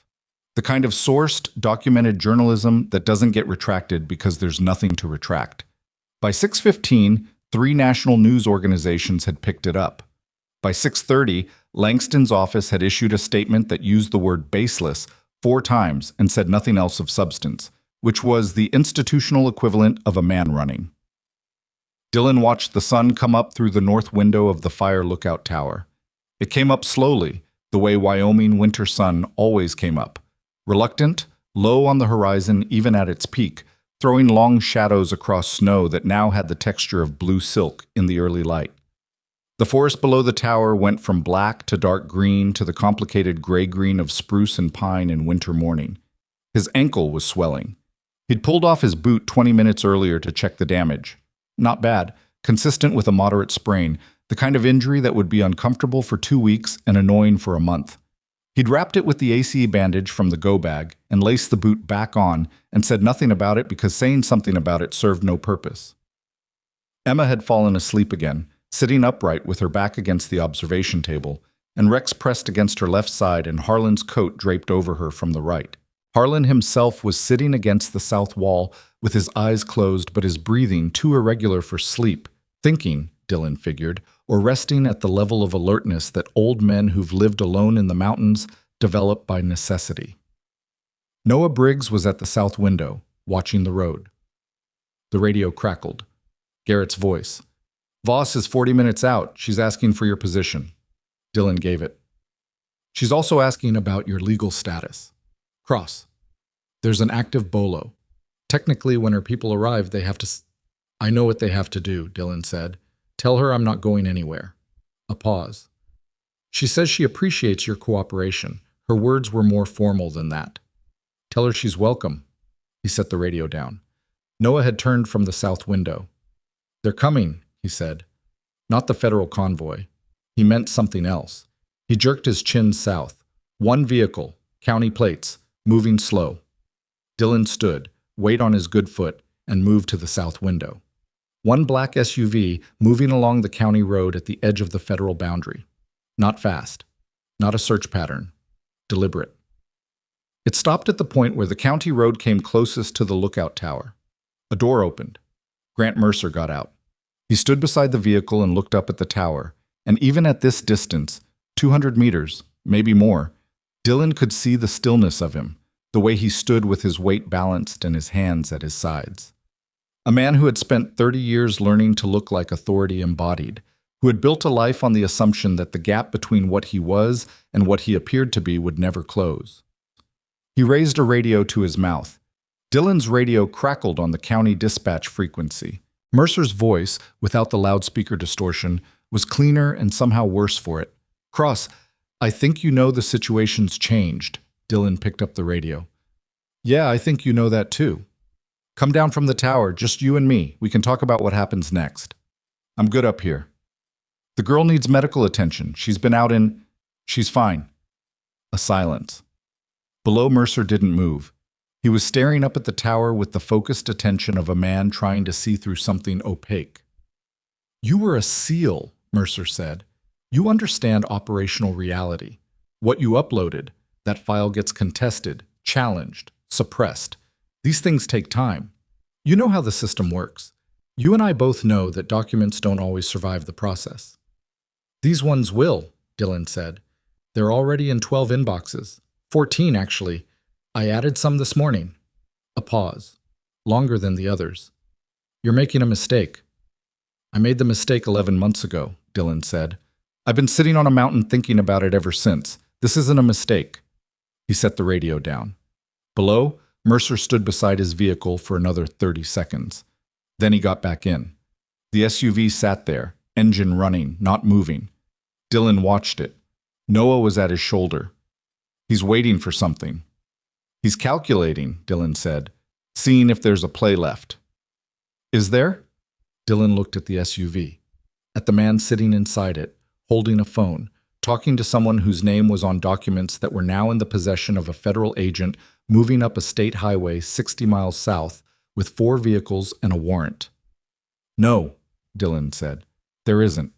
The kind of sourced, documented journalism that doesn't get retracted because there's nothing to retract. By 6:15, 3 national news organizations had picked it up. By 6:30, Langston's office had issued a statement that used the word baseless 4 times and said nothing else of substance, which was the institutional equivalent of a man running. Dylan watched the sun come up through the north window of the fire lookout tower. It came up slowly, the way Wyoming winter sun always came up. Reluctant, low on the horizon even at its peak, throwing long shadows across snow that now had the texture of blue silk in the early light. The forest below the tower went from black to dark green to the complicated gray-green of spruce and pine in winter morning. His ankle was swelling. He'd pulled off his boot 20 minutes earlier to check the damage. Not bad, consistent with a moderate sprain, the kind of injury that would be uncomfortable for 2 weeks and annoying for a month. He'd wrapped it with the ACE bandage from the go bag and laced the boot back on and said nothing about it because saying something about it served no purpose. Emma had fallen asleep again, sitting upright with her back against the observation table, and Rex pressed against her left side and Harlan's coat draped over her from the right. Harlan himself was sitting against the south wall with his eyes closed but his breathing too irregular for sleep, thinking, Dylan figured, or resting at the level of alertness that old men who've lived alone in the mountains develop by necessity. Noah Briggs was at the south window, watching the road. The radio crackled. Garrett's voice. Voss is 40 minutes out. She's asking for your position. Dylan gave it. She's also asking about your legal status. Cross. There's an active bolo. Technically, when her people arrive, they have to... I know what they have to do, Dylan said. Tell her I'm not going anywhere. A pause. She says she appreciates your cooperation. Her words were more formal than that. Tell her she's welcome. He set the radio down. Noah had turned from the south window. They're coming, he said. Not the federal convoy. He meant something else. He jerked his chin south. 1 vehicle, county plates, moving slow. Dylan stood, weight on his good foot, and moved to the south window. 1 black SUV moving along the county road at the edge of the federal boundary. Not fast. Not a search pattern. Deliberate. It stopped at the point where the county road came closest to the lookout tower. A door opened. Grant Mercer got out. He stood beside the vehicle and looked up at the tower, and even at this distance, 200 meters, maybe more, Dylan could see the stillness of him, the way he stood with his weight balanced and his hands at his sides. A man who had spent 30 years learning to look like authority embodied, who had built a life on the assumption that the gap between what he was and what he appeared to be would never close. He raised a radio to his mouth. Dylan's radio crackled on the county dispatch frequency. Mercer's voice, without the loudspeaker distortion, was cleaner and somehow worse for it. Cross, I think you know the situation's changed. Dylan picked up the radio. Yeah, I think you know that too. Come down from the tower, just you and me. We can talk about what happens next. I'm good up here. The girl needs medical attention. She's been out in... She's fine. A silence. Below, Mercer didn't move. He was staring up at the tower with the focused attention of a man trying to see through something opaque. You were a SEAL, Mercer said. You understand operational reality. What you uploaded, that file gets contested, challenged, suppressed. These things take time. You know how the system works. You and I both know that documents don't always survive the process. These ones will, Dylan said. They're already in 12 inboxes. 14, actually. I added some this morning. A pause. Longer than the others. You're making a mistake. I made the mistake 11 months ago, Dylan said. I've been sitting on a mountain thinking about it ever since. This isn't a mistake. He set the radio down. Below, Mercer stood beside his vehicle for another 30 seconds. Then he got back in. The SUV sat there, engine running, not moving. Dylan watched it. Noah was at his shoulder. He's waiting for something. He's calculating, Dylan said, seeing if there's a play left. Is there? Dylan looked at the SUV, at the man sitting inside it, holding a phone, talking to someone whose name was on documents that were now in the possession of a federal agent moving up a state highway 60 miles south with 4 vehicles and a warrant. No, Dylan said. There isn't.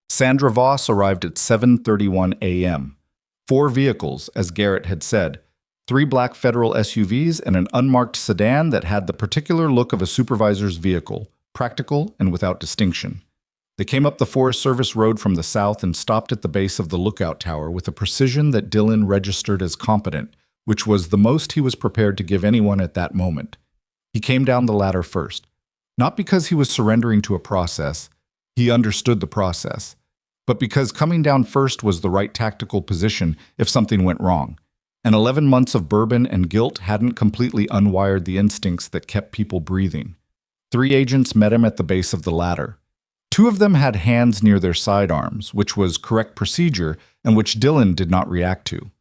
Sandra Voss arrived at 7:31 a.m. 4 vehicles, as Garrett had said. 3 black federal SUVs and an unmarked sedan that had the particular look of a supervisor's vehicle, practical and without distinction. They came up the Forest Service road from the south and stopped at the base of the lookout tower with a precision that Dylan registered as competent, which was the most he was prepared to give anyone at that moment. He came down the ladder first, not because he was surrendering to a process, he understood the process, but because coming down first was the right tactical position if something went wrong. And 11 months of bourbon and guilt hadn't completely unwired the instincts that kept people breathing. 3 agents met him at the base of the ladder. 2 of them had hands near their sidearms, which was correct procedure and which Dylan did not react to.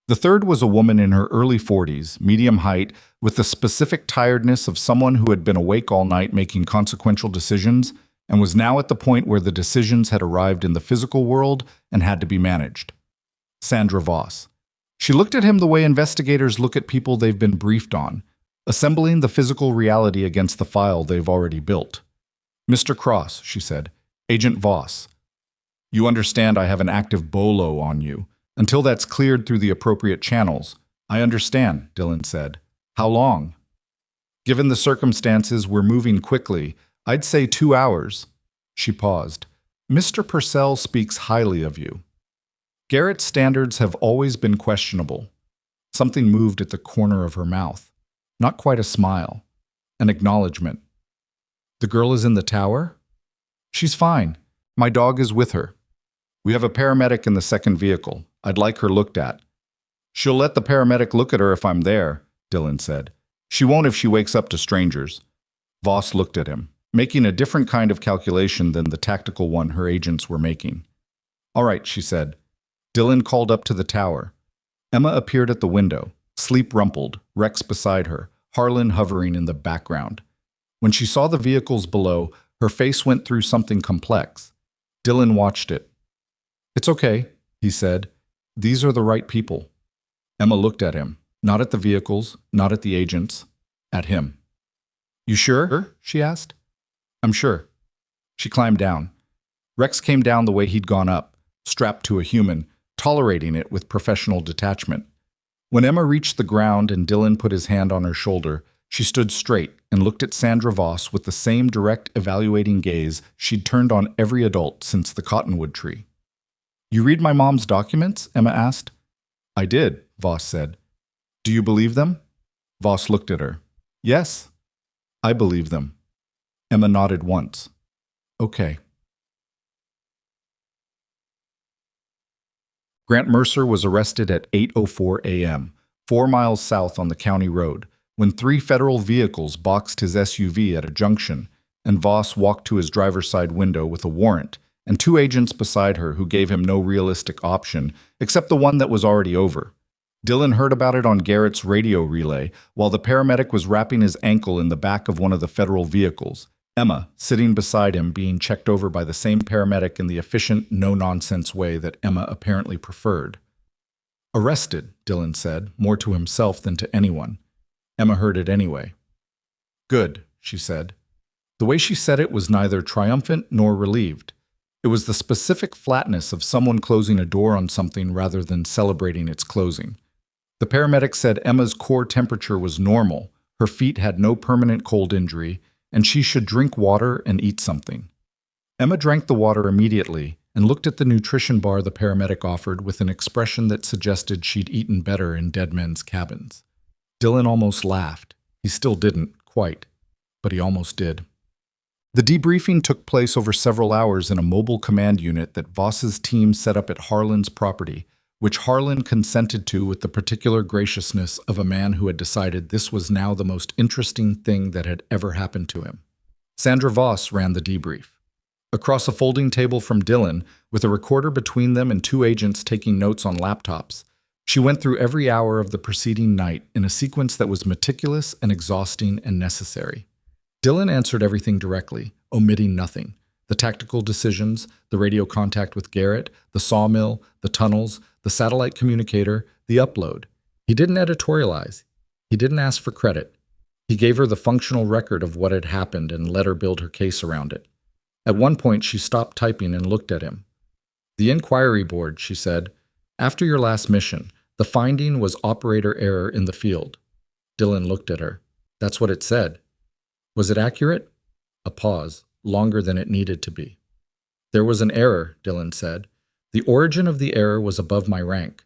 The third was a woman in her early 40s, medium height, with the specific tiredness of someone who had been awake all night making consequential decisions and was now at the point where the decisions had arrived in the physical world and had to be managed. Sandra Voss. She looked at him the way investigators look at people they've been briefed on, assembling the physical reality against the file they've already built. "Mr. Cross," she said, "Agent Voss. You understand I have an active bolo on you. Until that's cleared through the appropriate channels." "I understand," Dylan said. "How long?" "Given the circumstances, we're moving quickly. I'd say 2 hours." She paused. "Mr. Purcell speaks highly of you." Garrett's standards have always been questionable. Something moved at the corner of her mouth. Not quite a smile. An acknowledgement. "The girl is in the tower?" "She's fine. My dog is with her. We have a paramedic in the second vehicle. I'd like her looked at." "She'll let the paramedic look at her if I'm there," Dylan said. "She won't if she wakes up to strangers." Voss looked at him, making a different kind of calculation than the tactical one her agents were making. "All right," she said. Dylan called up to the tower. Emma appeared at the window, sleep rumpled, Rex beside her, Harlan hovering in the background. When she saw the vehicles below, her face went through something complex. Dylan watched it. "It's okay," he said. "These are the right people." Emma looked at him, not at the vehicles, not at the agents, at him. "You sure?" she asked. "I'm sure." She climbed down. Rex came down the way he'd gone up, strapped to a human, tolerating it with professional detachment. When Emma reached the ground and Dylan put his hand on her shoulder, she stood straight and looked at Sandra Voss with the same direct, evaluating gaze she'd turned on every adult since the cottonwood tree. "You read my mom's documents?" Emma asked. "I did," Voss said. "Do you believe them?" Voss looked at her. "Yes, I believe them." Emma nodded once. "Okay." Grant Mercer was arrested at 8:04 a.m., 4 miles south on the county road, when 3 federal vehicles boxed his SUV at a junction, and Voss walked to his driver's side window with a warrant, and 2 agents beside her who gave him no realistic option, except the one that was already over. Dylan heard about it on Garrett's radio relay, while the paramedic was wrapping his ankle in the back of one of the federal vehicles, Emma, sitting beside him, being checked over by the same paramedic in the efficient, no-nonsense way that Emma apparently preferred. "Arrested," Dylan said, more to himself than to anyone. Emma heard it anyway. "Good," she said. The way she said it was neither triumphant nor relieved. It was the specific flatness of someone closing a door on something rather than celebrating its closing. The paramedic said Emma's core temperature was normal, her feet had no permanent cold injury, and she should drink water and eat something. Emma drank the water immediately and looked at the nutrition bar the paramedic offered with an expression that suggested she'd eaten better in dead men's cabins. Dylan almost laughed. He still didn't, quite, but he almost did. The debriefing took place over several hours in a mobile command unit that Voss's team set up at Harlan's property, which Harlan consented to with the particular graciousness of a man who had decided this was now the most interesting thing that had ever happened to him. Sandra Voss ran the debrief. Across a folding table from Dylan, with a recorder between them and 2 agents taking notes on laptops, she went through every hour of the preceding night in a sequence that was meticulous and exhausting and necessary. Dylan answered everything directly, omitting nothing. The tactical decisions, the radio contact with Garrett, the sawmill, the tunnels, the satellite communicator, the upload. He didn't editorialize. He didn't ask for credit. He gave her the functional record of what had happened and let her build her case around it. At one point, she stopped typing and looked at him. "The inquiry board," she said. "After your last mission, The finding was operator error in the field. Dylan looked at her. That's what it said. Was it accurate? A pause, longer than it needed to be. There was an error, Dylan said. The origin of the error was above my rank.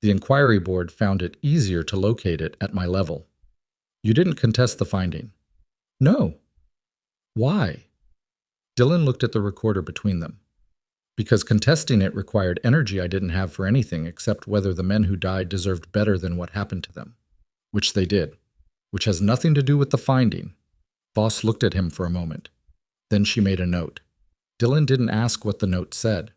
The inquiry board found it easier to locate it at my level. You didn't contest the finding. No. Why? Dylan looked at the recorder between them. Because contesting it required energy I didn't have for anything except whether the men who died deserved better than what happened to them. Which they did. Which has nothing to do with the finding. Voss looked at him for a moment. Then she made a note. Dylan didn't ask what the note said.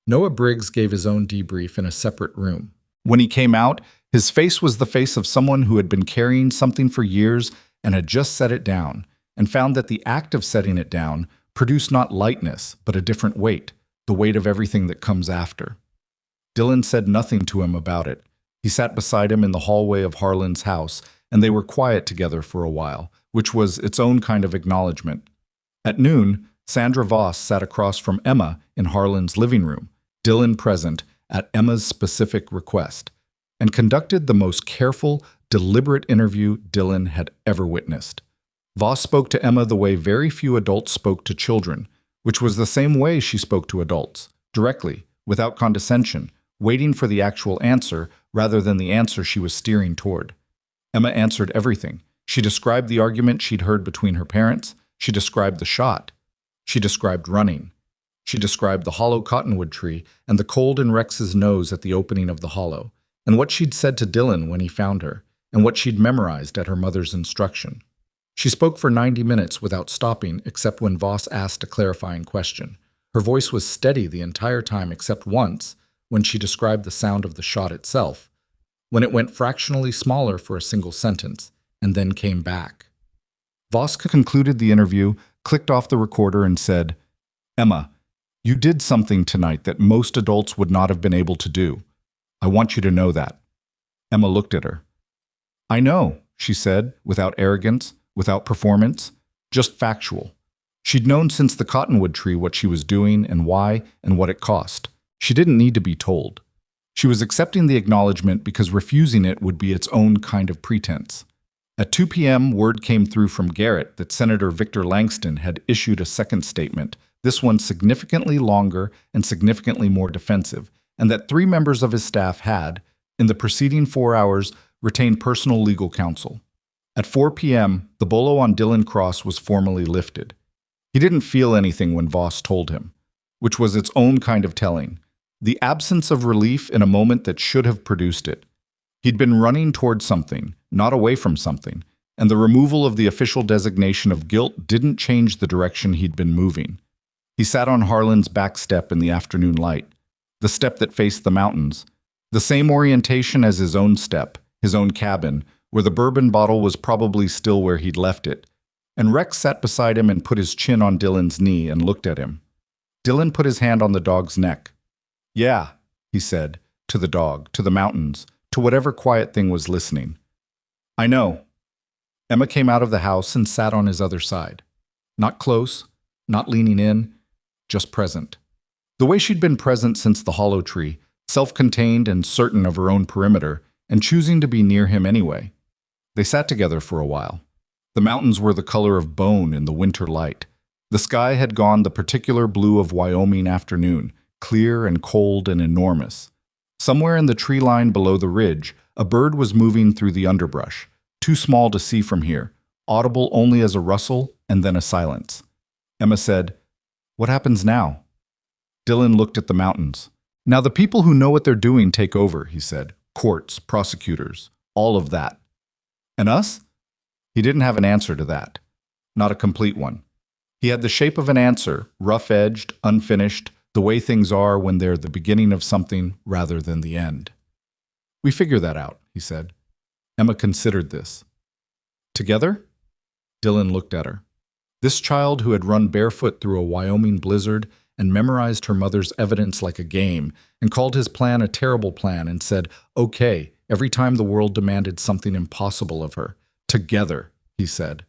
Noah Briggs gave his own debrief in a separate room. When he came out, his face was the face of someone who had been carrying something for years and had just set it down, and found that the act of setting it down produced not lightness, but a different weight, the weight of everything that comes after. Dylan said nothing to him about it. He sat beside him in the hallway of Harlan's house, and they were quiet together for a while, which was its own kind of acknowledgement. At noon, Sandra Voss sat across from Emma in Harlan's living room, Dylan present at Emma's specific request, and conducted the most careful, deliberate interview Dylan had ever witnessed. Voss spoke to Emma the way very few adults spoke to children, which was the same way she spoke to adults, directly, without condescension, waiting for the actual answer rather than the answer she was steering toward. Emma answered everything. She described the argument she'd heard between her parents. She described the shot. She described running. She described the hollow cottonwood tree and the cold in Rex's nose at the opening of the hollow, and what she'd said to Dylan when he found her, and what she'd memorized at her mother's instruction. She spoke for 90 minutes without stopping except when Voss asked a clarifying question. Her voice was steady the entire time except once, when she described the sound of the shot itself, when it went fractionally smaller for a single sentence, and then came back. Voss concluded the interview, clicked off the recorder, and said, Emma, you did something tonight that most adults would not have been able to do. I want you to know that. Emma looked at her. I know, she said, without arrogance, without performance, just factual. She'd known since the cottonwood tree what she was doing and why and what it cost. She didn't need to be told. She was accepting the acknowledgement because refusing it would be its own kind of pretense. At 2 p.m., word came through from Garrett that Senator Victor Langston had issued a second statement, this one significantly longer and significantly more defensive, and that 3 members of his staff had, in the preceding 4 hours, retained personal legal counsel. At 4 p.m., the bolo on Dylan Cross was formally lifted. He didn't feel anything when Voss told him, which was its own kind of telling, the absence of relief in a moment that should have produced it. He'd been running toward something, not away from something, and the removal of the official designation of guilt didn't change the direction he'd been moving. He sat on Harlan's back step in the afternoon light, the step that faced the mountains, the same orientation as his own step, his own cabin, where the bourbon bottle was probably still where he'd left it. And Rex sat beside him and put his chin on Dylan's knee and looked at him. Dylan put his hand on the dog's neck. Yeah, he said, to the dog, to the mountains, to whatever quiet thing was listening. I know. Emma came out of the house and sat on his other side. Not close, not leaning in, just present. The way she'd been present since the hollow tree, self-contained and certain of her own perimeter, and choosing to be near him anyway. They sat together for a while. The mountains were the color of bone in the winter light. The sky had gone the particular blue of Wyoming afternoon, clear and cold and enormous. Somewhere in the tree line below the ridge, a bird was moving through the underbrush, too small to see from here, audible only as a rustle and then a silence. Emma said, What happens now? Dylan looked at the mountains. Now the people who know what they're doing take over, he said. Courts, prosecutors, all of that. And us? He didn't have an answer to that. Not a complete one. He had the shape of an answer, rough-edged, unfinished, the way things are when they're the beginning of something rather than the end. We figure that out, he said. Emma considered this. Together? Dylan looked at her. This child who had run barefoot through a Wyoming blizzard and memorized her mother's evidence like a game and called his plan a terrible plan and said, okay, every time the world demanded something impossible of her. Together, he said.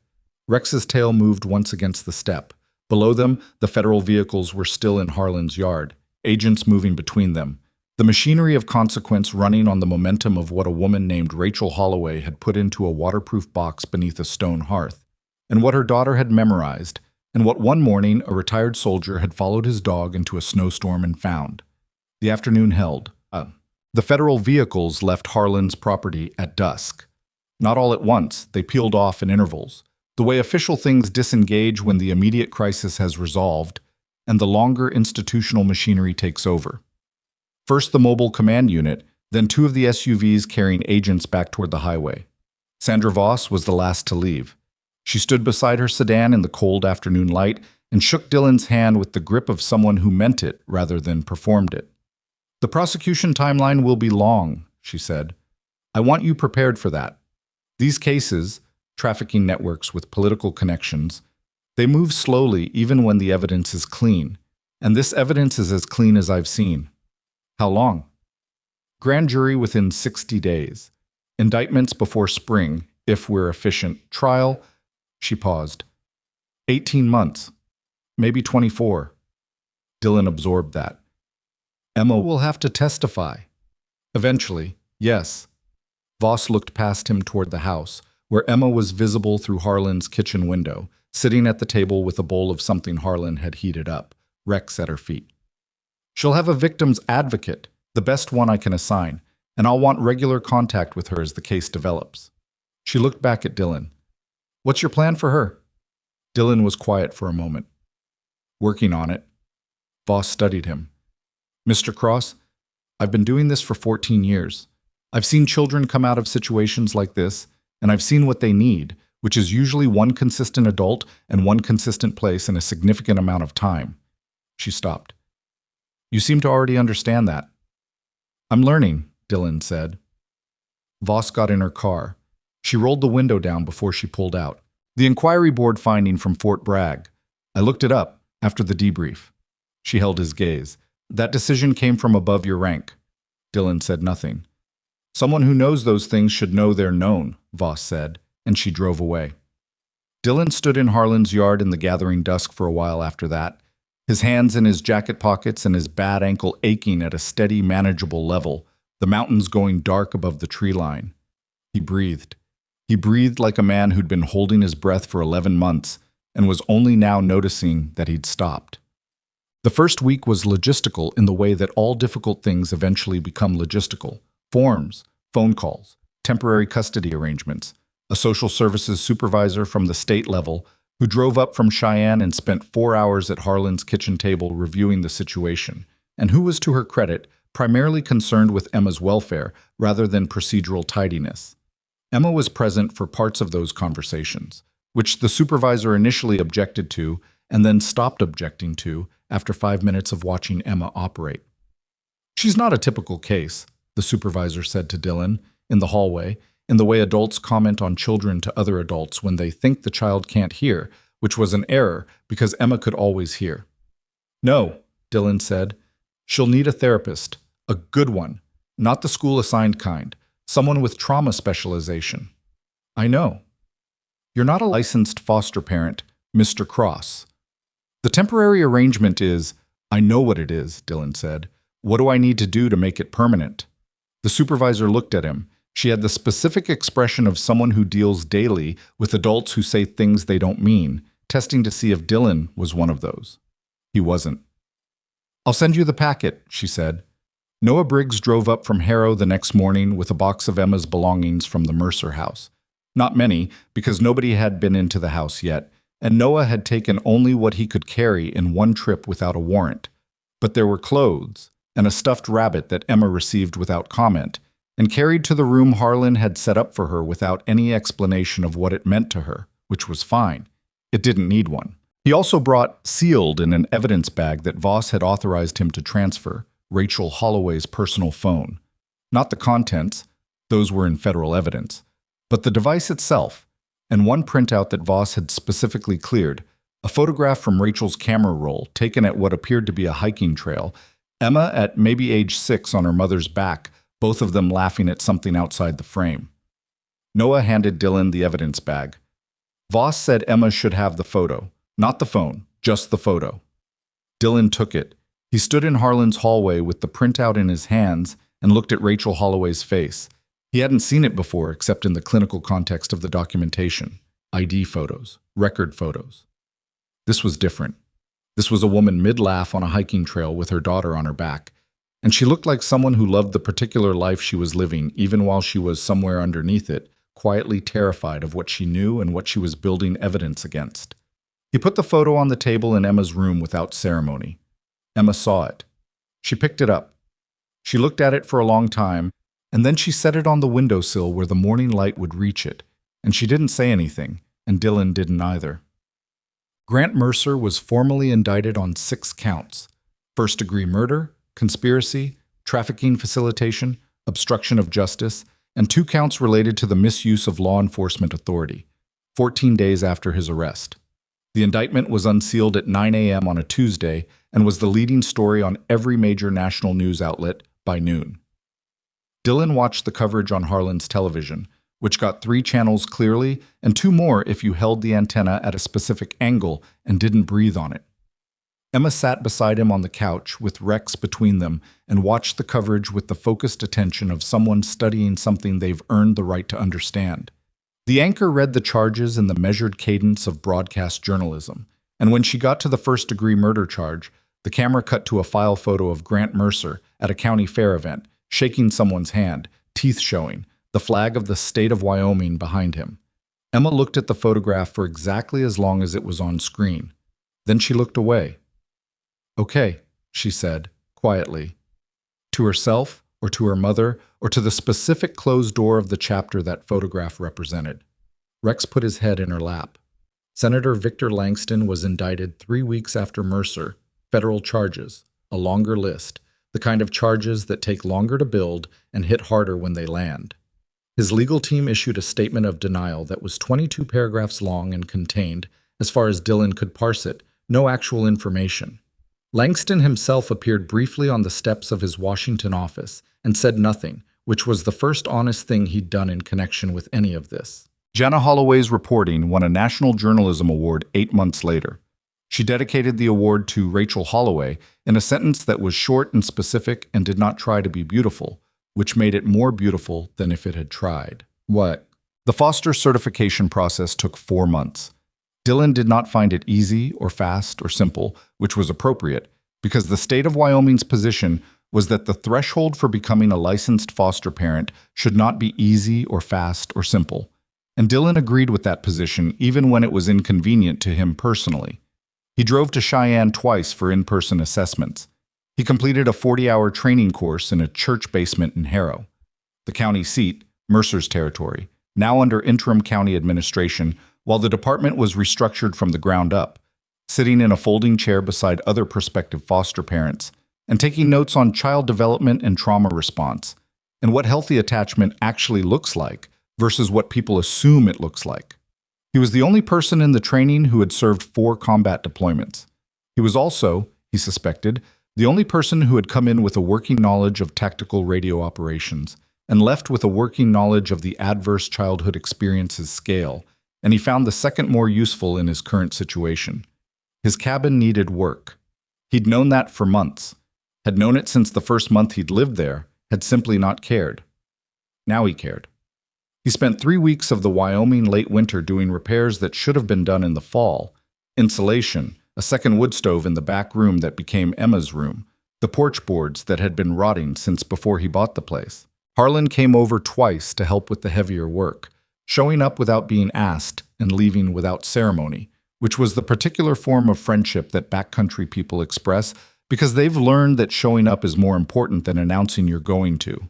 Rex's tail moved once against the step. Below them, the federal vehicles were still in Harlan's yard, agents moving between them. The machinery of consequence running on the momentum of what a woman named Rachel Holloway had put into a waterproof box beneath a stone hearth, and what her daughter had memorized, and what one morning a retired soldier had followed his dog into a snowstorm and found. The afternoon held. The federal vehicles left Harlan's property at dusk. Not all at once, they peeled off in intervals, the way official things disengage when the immediate crisis has resolved, and the longer institutional machinery takes over. First the mobile command unit, then two of the SUVs carrying agents back toward the highway. Sandra Voss was the last to leave. She stood beside her sedan in the cold afternoon light and shook Dylan's hand with the grip of someone who meant it rather than performed it. "The prosecution timeline will be long," she said. "I want you prepared for that. These cases, trafficking networks with political connections, they move slowly even when the evidence is clean, and this evidence is as clean as I've seen." "How long?" "Grand jury within 60 days. Indictments before spring, if we're efficient. Trial," she paused, "18 months, maybe 24. Dylan absorbed that. "Emma will have to testify." "Eventually, yes." Voss looked past him toward the house, where Emma was visible through Harlan's kitchen window, sitting at the table with a bowl of something Harlan had heated up, Rex at her feet. "She'll have a victim's advocate, the best one I can assign, and I'll want regular contact with her as the case develops." She looked back at Dylan. "What's your plan for her?" Dylan was quiet for a moment. "Working on it." Voss studied him. "Mr. Cross, I've been doing this for 14 years. I've seen children come out of situations like this, and I've seen what they need, which is usually one consistent adult and one consistent place in a significant amount of time." She stopped. "You seem to already understand that." "I'm learning," Dylan said. Voss got in her car. She rolled the window down before she pulled out. "The inquiry board finding from Fort Bragg. I looked it up after the debrief." She held his gaze. "That decision came from above your rank." Dylan said nothing. "Someone who knows those things should know they're known," Voss said, and she drove away. Dylan stood in Harlan's yard in the gathering dusk for a while after that, his hands in his jacket pockets and his bad ankle aching at a steady, manageable level, the mountains going dark above the tree line. He breathed. He breathed like a man who'd been holding his breath for 11 months and was only now noticing that he'd stopped. The first week was logistical in the way that all difficult things eventually become logistical. Forms, phone calls, temporary custody arrangements, a social services supervisor from the state level who drove up from Cheyenne and spent 4 hours at Harlan's kitchen table reviewing the situation, and who was, to her credit, primarily concerned with Emma's welfare rather than procedural tidiness. Emma was present for parts of those conversations, which the supervisor initially objected to and then stopped objecting to after 5 minutes of watching Emma operate. "She's not a typical case," the supervisor said to Dylan in the hallway, in the way adults comment on children to other adults when they think the child can't hear, which was an error because Emma could always hear. "No," Dylan said. "She'll need a therapist, a good one, not the school-assigned kind, someone with trauma specialization." "I know." "You're not a licensed foster parent, Mr. Cross." "The temporary arrangement is—" "I know what it is," Dylan said. "What do I need to do to make it permanent?" The supervisor looked at him. She had the specific expression of someone who deals daily with adults who say things they don't mean, testing to see if Dylan was one of those. He wasn't. "I'll send you the packet," she said. Noah Briggs drove up from Harrow the next morning with a box of Emma's belongings from the Mercer house. Not many, because nobody had been into the house yet, and Noah had taken only what he could carry in one trip without a warrant. But there were clothes, and a stuffed rabbit that Emma received without comment, and carried to the room Harlan had set up for her without any explanation of what it meant to her, which was fine. It didn't need one. He also brought, sealed in an evidence bag that Voss had authorized him to transfer, Rachel Holloway's personal phone. Not the contents, those were in federal evidence, but the device itself, and one printout that Voss had specifically cleared, a photograph from Rachel's camera roll taken at what appeared to be a hiking trail, Emma at maybe age 6 on her mother's back, both of them laughing at something outside the frame. Noah handed Dylan the evidence bag. Voss said Emma should have the photo, not the phone, just the photo. Dylan took it. He stood in Harlan's hallway with the printout in his hands and looked at Rachel Holloway's face. He hadn't seen it before except in the clinical context of the documentation, ID photos, record photos. This was different. This was a woman mid-laugh on a hiking trail with her daughter on her back, and she looked like someone who loved the particular life she was living even while she was somewhere underneath it, quietly terrified of what she knew and what she was building evidence against. He put the photo on the table in Emma's room without ceremony. Emma saw it. She picked it up. She looked at it for a long time, and then she set it on the windowsill where the morning light would reach it, and she didn't say anything, and Dylan didn't either. Grant Mercer was formally indicted on 6 counts: first-degree murder, conspiracy, trafficking facilitation, obstruction of justice, and 2 counts related to the misuse of law enforcement authority, 14 days after his arrest. The indictment was unsealed at 9 a.m. on a Tuesday and was the leading story on every major national news outlet by noon. Dylan watched the coverage on Harlan's television, which got 3 channels clearly and 2 more if you held the antenna at a specific angle and didn't breathe on it. Emma sat beside him on the couch with Rex between them and watched the coverage with the focused attention of someone studying something they've earned the right to understand. The anchor read the charges in the measured cadence of broadcast journalism, and when she got to the first-degree murder charge, the camera cut to a file photo of Grant Mercer at a county fair event, shaking someone's hand, teeth showing, the flag of the state of Wyoming behind him. Emma looked at the photograph for exactly as long as it was on screen. Then she looked away. "Okay," she said, quietly. To herself, or to her mother, or to the specific closed door of the chapter that photograph represented. Rex put his head in her lap. Senator Victor Langston was indicted 3 weeks after Mercer. Federal charges, a longer list, the kind of charges that take longer to build and hit harder when they land. His legal team issued a statement of denial that was 22 paragraphs long and contained, as far as Dylan could parse it, no actual information. Langston himself appeared briefly on the steps of his Washington office and said nothing, which was the first honest thing he'd done in connection with any of this. Jana Holloway's reporting won a National Journalism Award 8 months later. She dedicated the award to Rachel Holloway in a sentence that was short and specific and did not try to be beautiful, which made it more beautiful than if it had tried. What? The foster certification process took 4 months. Dylan did not find it easy or fast or simple, which was appropriate, because the state of Wyoming's position was that the threshold for becoming a licensed foster parent should not be easy or fast or simple. And Dylan agreed with that position even when it was inconvenient to him personally. He drove to Cheyenne twice for in-person assessments. He completed a 40-hour training course in a church basement in Harrow. The county seat, Mercer's territory, now under interim county administration, while the department was restructured from the ground up, sitting in a folding chair beside other prospective foster parents, and taking notes on child development and trauma response, and what healthy attachment actually looks like versus what people assume it looks like. He was the only person in the training who had served 4 combat deployments. He was also, he suspected, the only person who had come in with a working knowledge of tactical radio operations and left with a working knowledge of the adverse childhood experiences scale, and he found the second more useful in his current situation. His cabin needed work. He'd known that for months, had known it since the first month he'd lived there, had simply not cared. Now he cared. He spent 3 weeks of the Wyoming late winter doing repairs that should have been done in the fall: insulation, a second wood stove in the back room that became Emma's room, the porch boards that had been rotting since before he bought the place. Harlan came over twice to help with the heavier work, showing up without being asked and leaving without ceremony, which was the particular form of friendship that backcountry people express because they've learned that showing up is more important than announcing you're going to.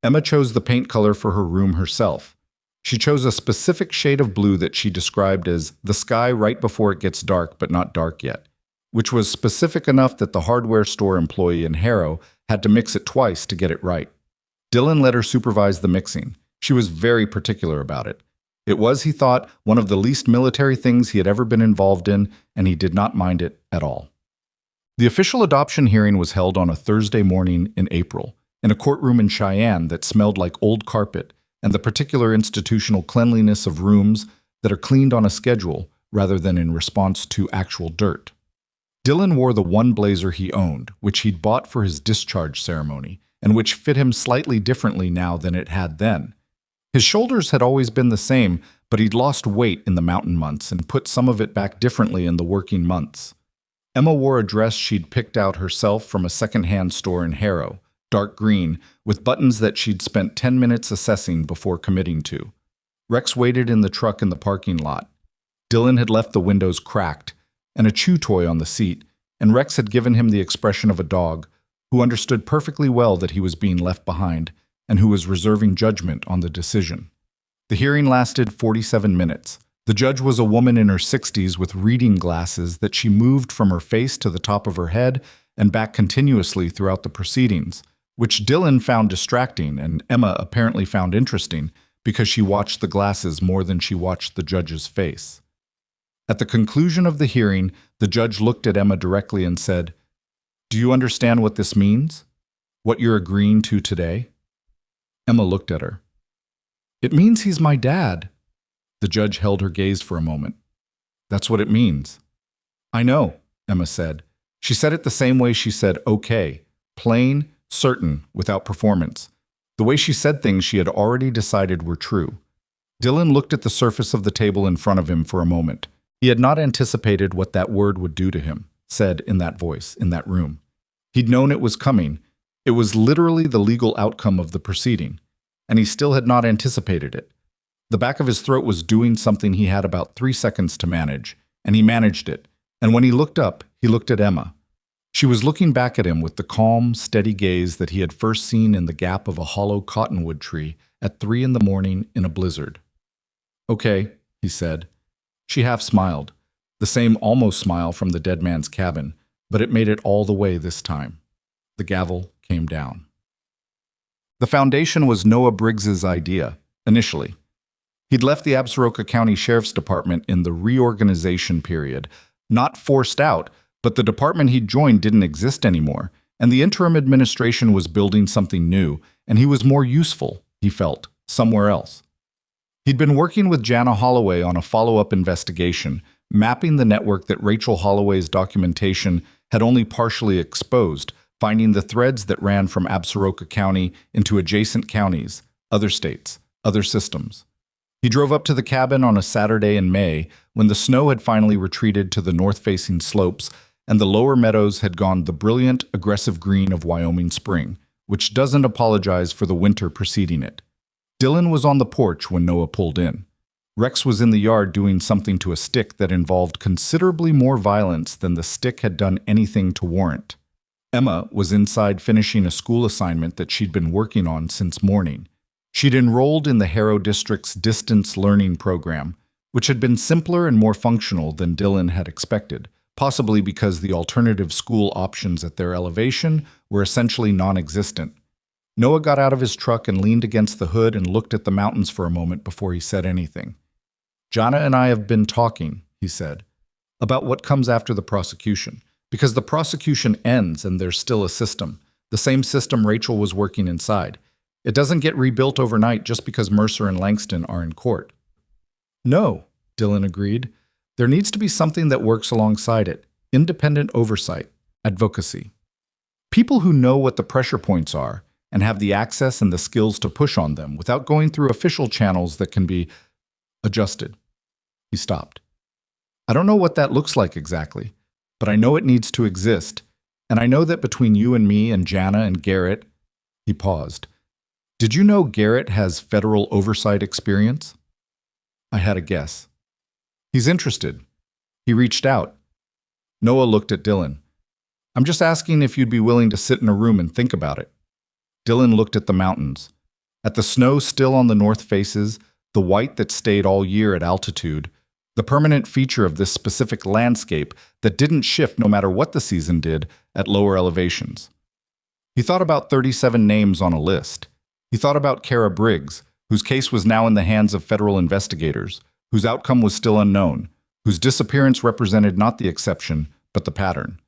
Emma chose the paint color for her room herself. She chose a specific shade of blue that she described as the sky right before it gets dark but not dark yet, which was specific enough that the hardware store employee in Harrow had to mix it twice to get it right. Dylan let her supervise the mixing. She was very particular about it. It was, he thought, one of the least military things he had ever been involved in, and he did not mind it at all. The official adoption hearing was held on a Thursday morning in April, in a courtroom in Cheyenne that smelled like old carpet and the particular institutional cleanliness of rooms that are cleaned on a schedule rather than in response to actual dirt. Dylan wore the one blazer he owned, which he'd bought for his discharge ceremony, and which fit him slightly differently now than it had then. His shoulders had always been the same, but he'd lost weight in the mountain months and put some of it back differently in the working months. Emma wore a dress she'd picked out herself from a second-hand store in Harrow, dark green, with buttons that she'd spent 10 minutes assessing before committing to. Rex waited in the truck in the parking lot. Dylan had left the windows cracked, and a chew toy on the seat, and Rex had given him the expression of a dog who understood perfectly well that he was being left behind and who was reserving judgment on the decision. The hearing lasted 47 minutes. The judge was a woman in her 60s with reading glasses that she moved from her face to the top of her head and back continuously throughout the proceedings, which Dylan found distracting and Emma apparently found interesting because she watched the glasses more than she watched the judge's face. At the conclusion of the hearing, the judge looked at Emma directly and said, "Do you understand what this means? What you're agreeing to today?" Emma looked at her. "It means he's my dad." The judge held her gaze for a moment. "That's what it means." "I know," Emma said. She said it the same way she said okay, plain, certain, without performance. The way she said things she had already decided were true. Dylan looked at the surface of the table in front of him for a moment. He had not anticipated what that word would do to him, said in that voice, in that room. He'd known it was coming. It was literally the legal outcome of the proceeding, and he still had not anticipated it. The back of his throat was doing something he had about 3 seconds to manage, and he managed it. And when he looked up, he looked at Emma. She was looking back at him with the calm, steady gaze that he had first seen in the gap of a hollow cottonwood tree at 3 in the morning in a blizzard. "Okay," he said. She half smiled, the same almost smile from the dead man's cabin, but it made it all the way this time. The gavel came down. The foundation was Noah Briggs's idea, initially. He'd left the Absaroka County Sheriff's Department in the reorganization period, not forced out, but the department he'd joined didn't exist anymore, and the interim administration was building something new, and he was more useful, he felt, somewhere else. He'd been working with Jana Holloway on a follow-up investigation, mapping the network that Rachel Holloway's documentation had only partially exposed, finding the threads that ran from Absaroka County into adjacent counties, other states, other systems. He drove up to the cabin on a Saturday in May when the snow had finally retreated to the north-facing slopes and the lower meadows had gone the brilliant, aggressive green of Wyoming spring, which doesn't apologize for the winter preceding it. Dylan was on the porch when Noah pulled in. Rex was in the yard doing something to a stick that involved considerably more violence than the stick had done anything to warrant. Emma was inside finishing a school assignment that she'd been working on since morning. She'd enrolled in the Harrow District's distance learning program, which had been simpler and more functional than Dylan had expected, possibly because the alternative school options at their elevation were essentially non-existent. Noah got out of his truck and leaned against the hood and looked at the mountains for a moment before he said anything. "Jana and I have been talking," he said, "about what comes after the prosecution, because the prosecution ends and there's still a system, the same system Rachel was working inside. It doesn't get rebuilt overnight just because Mercer and Langston are in court." "No," Dylan agreed. "There needs to be something that works alongside it, independent oversight, advocacy. People who know what the pressure points are and have the access and the skills to push on them without going through official channels that can be adjusted." He stopped. "I don't know what that looks like exactly, but I know it needs to exist, and I know that between you and me and Jana and Garrett—" He paused. "Did you know Garrett has federal oversight experience?" I had a guess. "He's interested. He reached out." Noah looked at Dylan. "I'm just asking if you'd be willing to sit in a room and think about it." Dylan looked at the mountains. At the snow still on the north faces, the white that stayed all year at altitude, the permanent feature of this specific landscape that didn't shift no matter what the season did at lower elevations. He thought about 37 names on a list. He thought about Kara Briggs, whose case was now in the hands of federal investigators, whose outcome was still unknown, whose disappearance represented not the exception, but the pattern.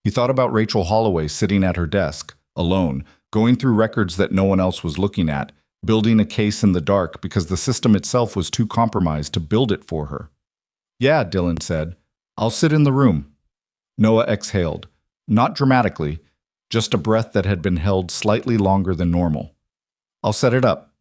He thought about Rachel Holloway sitting at her desk, alone, going through records that no one else was looking at, building a case in the dark because the system itself was too compromised to build it for her. "Yeah," Dylan said. "I'll sit in the room." Noah exhaled, not dramatically, just a breath that had been held slightly longer than normal. I'll set it up.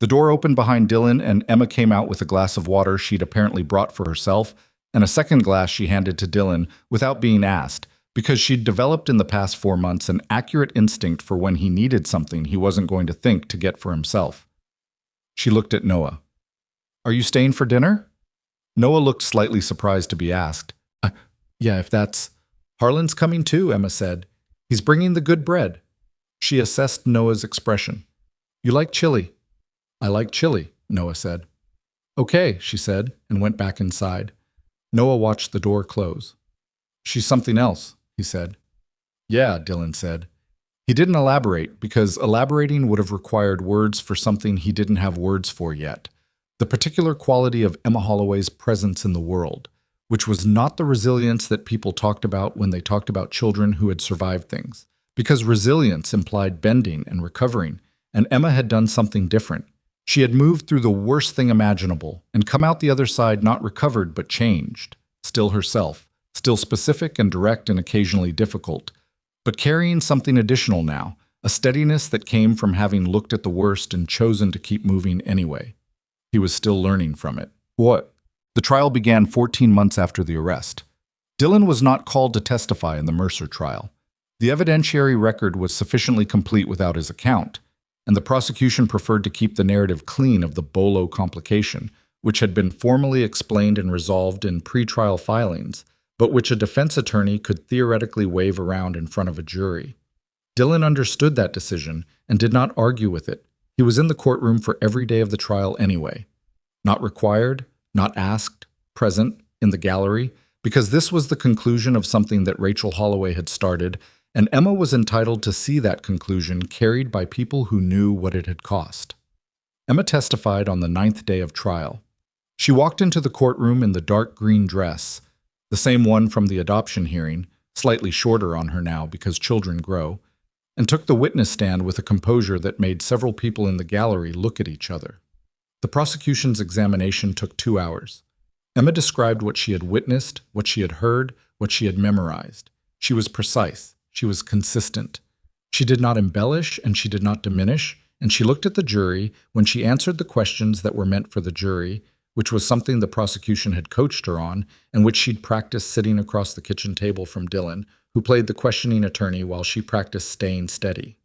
The door opened behind Dylan and Emma came out with a glass of water she'd apparently brought for herself and a second glass she handed to Dylan without being asked, because she'd developed in the past 4 months an accurate instinct for when he needed something he wasn't going to think to get for himself. She looked at Noah. Are you staying for dinner? Noah looked slightly surprised to be asked. Yeah, if that's... Harlan's coming too, Emma said. He's bringing the good bread. She assessed Noah's expression. You like chili? I like chili, Noah said. Okay, she said, and went back inside. Noah watched the door close. She's something else, he said. Yeah, Dylan said. He didn't elaborate, because elaborating would have required words for something he didn't have words for yet. The particular quality of Emma Holloway's presence in the world, which was not the resilience that people talked about when they talked about children who had survived things, because resilience implied bending and recovering, and Emma had done something different. She had moved through the worst thing imaginable and come out the other side not recovered but changed, still herself, still specific and direct and occasionally difficult, but carrying something additional now, a steadiness that came from having looked at the worst and chosen to keep moving anyway. He was still learning from it. What? The trial began 14 months after the arrest. Dylan was not called to testify in the Mercer trial. The evidentiary record was sufficiently complete without his account, and the prosecution preferred to keep the narrative clean of the Bolo complication, which had been formally explained and resolved in pretrial filings, but which a defense attorney could theoretically wave around in front of a jury. Dylan understood that decision and did not argue with it. He was in the courtroom for every day of the trial anyway. Not required, not asked, present, in the gallery, because this was the conclusion of something that Rachel Holloway had started, and Emma was entitled to see that conclusion carried by people who knew what it had cost. Emma testified on the 9th day of trial. She walked into the courtroom in the dark green dress, the same one from the adoption hearing, slightly shorter on her now because children grow, and took the witness stand with a composure that made several people in the gallery look at each other. The prosecution's examination took 2 hours. Emma described what she had witnessed, what she had heard, what she had memorized. She was precise. She was consistent. She did not embellish and she did not diminish, and she looked at the jury when she answered the questions that were meant for the jury, which was something the prosecution had coached her on and which she'd practiced sitting across the kitchen table from Dylan, who played the questioning attorney while she practiced staying steady.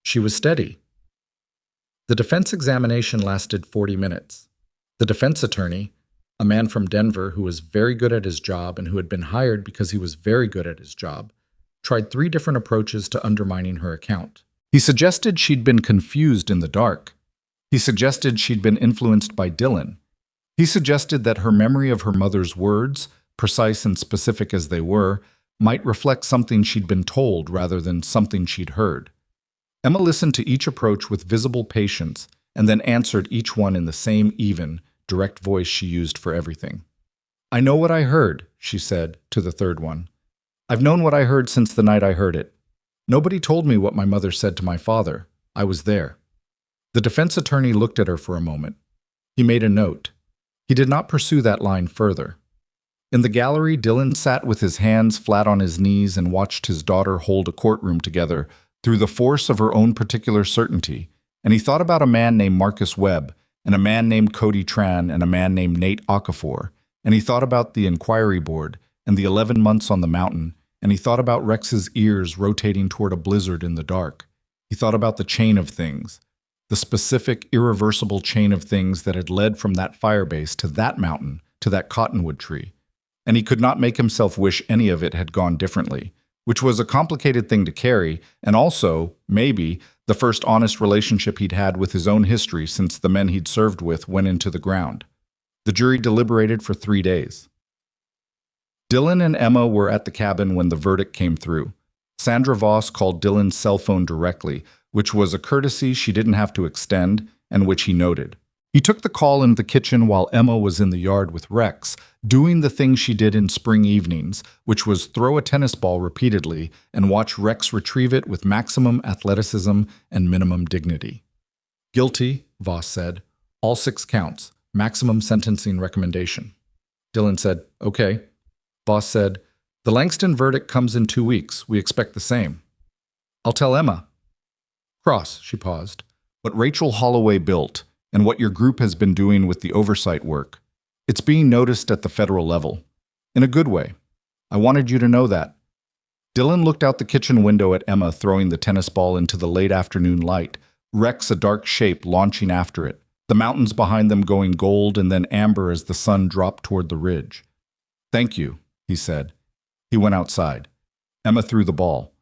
She was steady. The defense examination lasted 40 minutes. The defense attorney, a man from Denver who was very good at his job and who had been hired because he was very good at his job, tried 3 different approaches to undermining her account. He suggested she'd been confused in the dark. He suggested she'd been influenced by Dylan. He suggested that her memory of her mother's words, precise and specific as they were, might reflect something she'd been told rather than something she'd heard. Emma listened to each approach with visible patience and then answered each one in the same even, direct voice she used for everything. I know what I heard, she said to the third one. I've known what I heard since the night I heard it. Nobody told me what my mother said to my father. I was there. The defense attorney looked at her for a moment. He made a note. He did not pursue that line further. In the gallery, Dylan sat with his hands flat on his knees and watched his daughter hold a courtroom together through the force of her own particular certainty, and he thought about a man named Marcus Webb, and a man named Cody Tran, and a man named Nate Okafor, and he thought about the inquiry board, and the 11 months on the mountain, and he thought about Rex's ears rotating toward a blizzard in the dark. He thought about the chain of things, the specific, irreversible chain of things that had led from that firebase to that mountain, to that cottonwood tree, and he could not make himself wish any of it had gone differently, which was a complicated thing to carry, and also, maybe, the first honest relationship he'd had with his own history since the men he'd served with went into the ground. The jury deliberated for 3 days. Dylan and Emma were at the cabin when the verdict came through. Sandra Voss called Dylan's cell phone directly, which was a courtesy she didn't have to extend, and which he noted. He took the call in the kitchen while Emma was in the yard with Rex, doing the thing she did in spring evenings, which was throw a tennis ball repeatedly and watch Rex retrieve it with maximum athleticism and minimum dignity. Guilty, Voss said. All 6 counts. Maximum sentencing recommendation. Dylan said, okay. Voss said, The Langston verdict comes in 2 weeks. We expect the same. I'll tell Emma. Cross, she paused. What Rachel Holloway built, and what your group has been doing with the oversight work. It's being noticed at the federal level. In a good way. I wanted you to know that. Dylan looked out the kitchen window at Emma throwing the tennis ball into the late afternoon light, Rex a dark shape launching after it, the mountains behind them going gold and then amber as the sun dropped toward the ridge. Thank you, he said. He went outside. Emma threw the ball.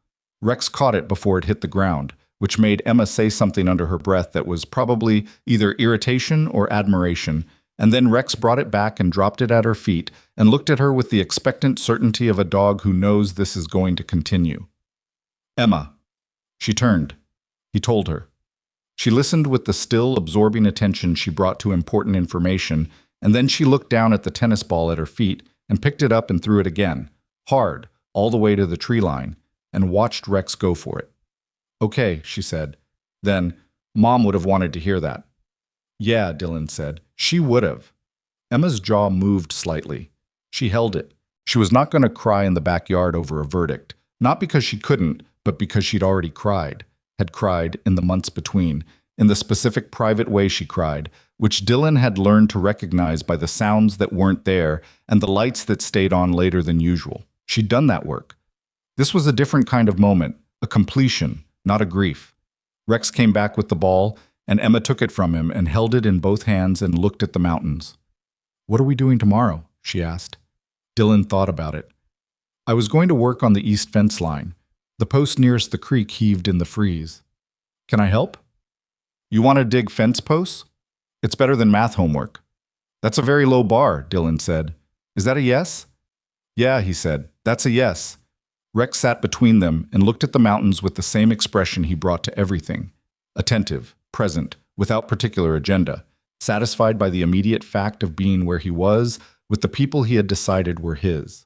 Rex caught it before it hit the ground, which made Emma say something under her breath that was probably either irritation or admiration, and then Rex brought it back and dropped it at her feet and looked at her with the expectant certainty of a dog who knows this is going to continue. Emma. She turned. He told her. She listened with the still, absorbing attention she brought to important information, and then she looked down at the tennis ball at her feet and picked it up and threw it again, hard, all the way to the tree line, and watched Rex go for it. Okay, she said. Then, Mom would have wanted to hear that. Yeah, Dylan said. She would have. Emma's jaw moved slightly. She held it. She was not going to cry in the backyard over a verdict, not because she couldn't, but because she'd already cried, had cried in the months between, in the specific private way she cried, which Dylan had learned to recognize by the sounds that weren't there and the lights that stayed on later than usual. She'd done that work. This was a different kind of moment, a completion, not a grief. Rex came back with the ball, and Emma took it from him and held it in both hands and looked at the mountains. What are we doing tomorrow? She asked. Dylan thought about it. I was going to work on the east fence line. The post nearest the creek heaved in the freeze. Can I help? You want to dig fence posts? It's better than math homework. That's a very low bar, Dylan said. Is that a yes? Yeah, he said. That's a yes. Rex sat between them and looked at the mountains with the same expression he brought to everything. Attentive, present, without particular agenda, satisfied by the immediate fact of being where he was, with the people he had decided were his.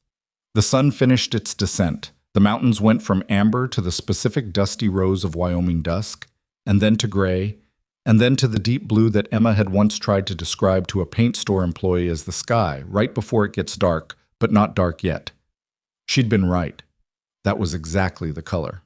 The sun finished its descent. The mountains went from amber to the specific dusty rose of Wyoming dusk, and then to gray, and then to the deep blue that Emma had once tried to describe to a paint store employee as the sky, right before it gets dark, but not dark yet. She'd been right. That was exactly the color.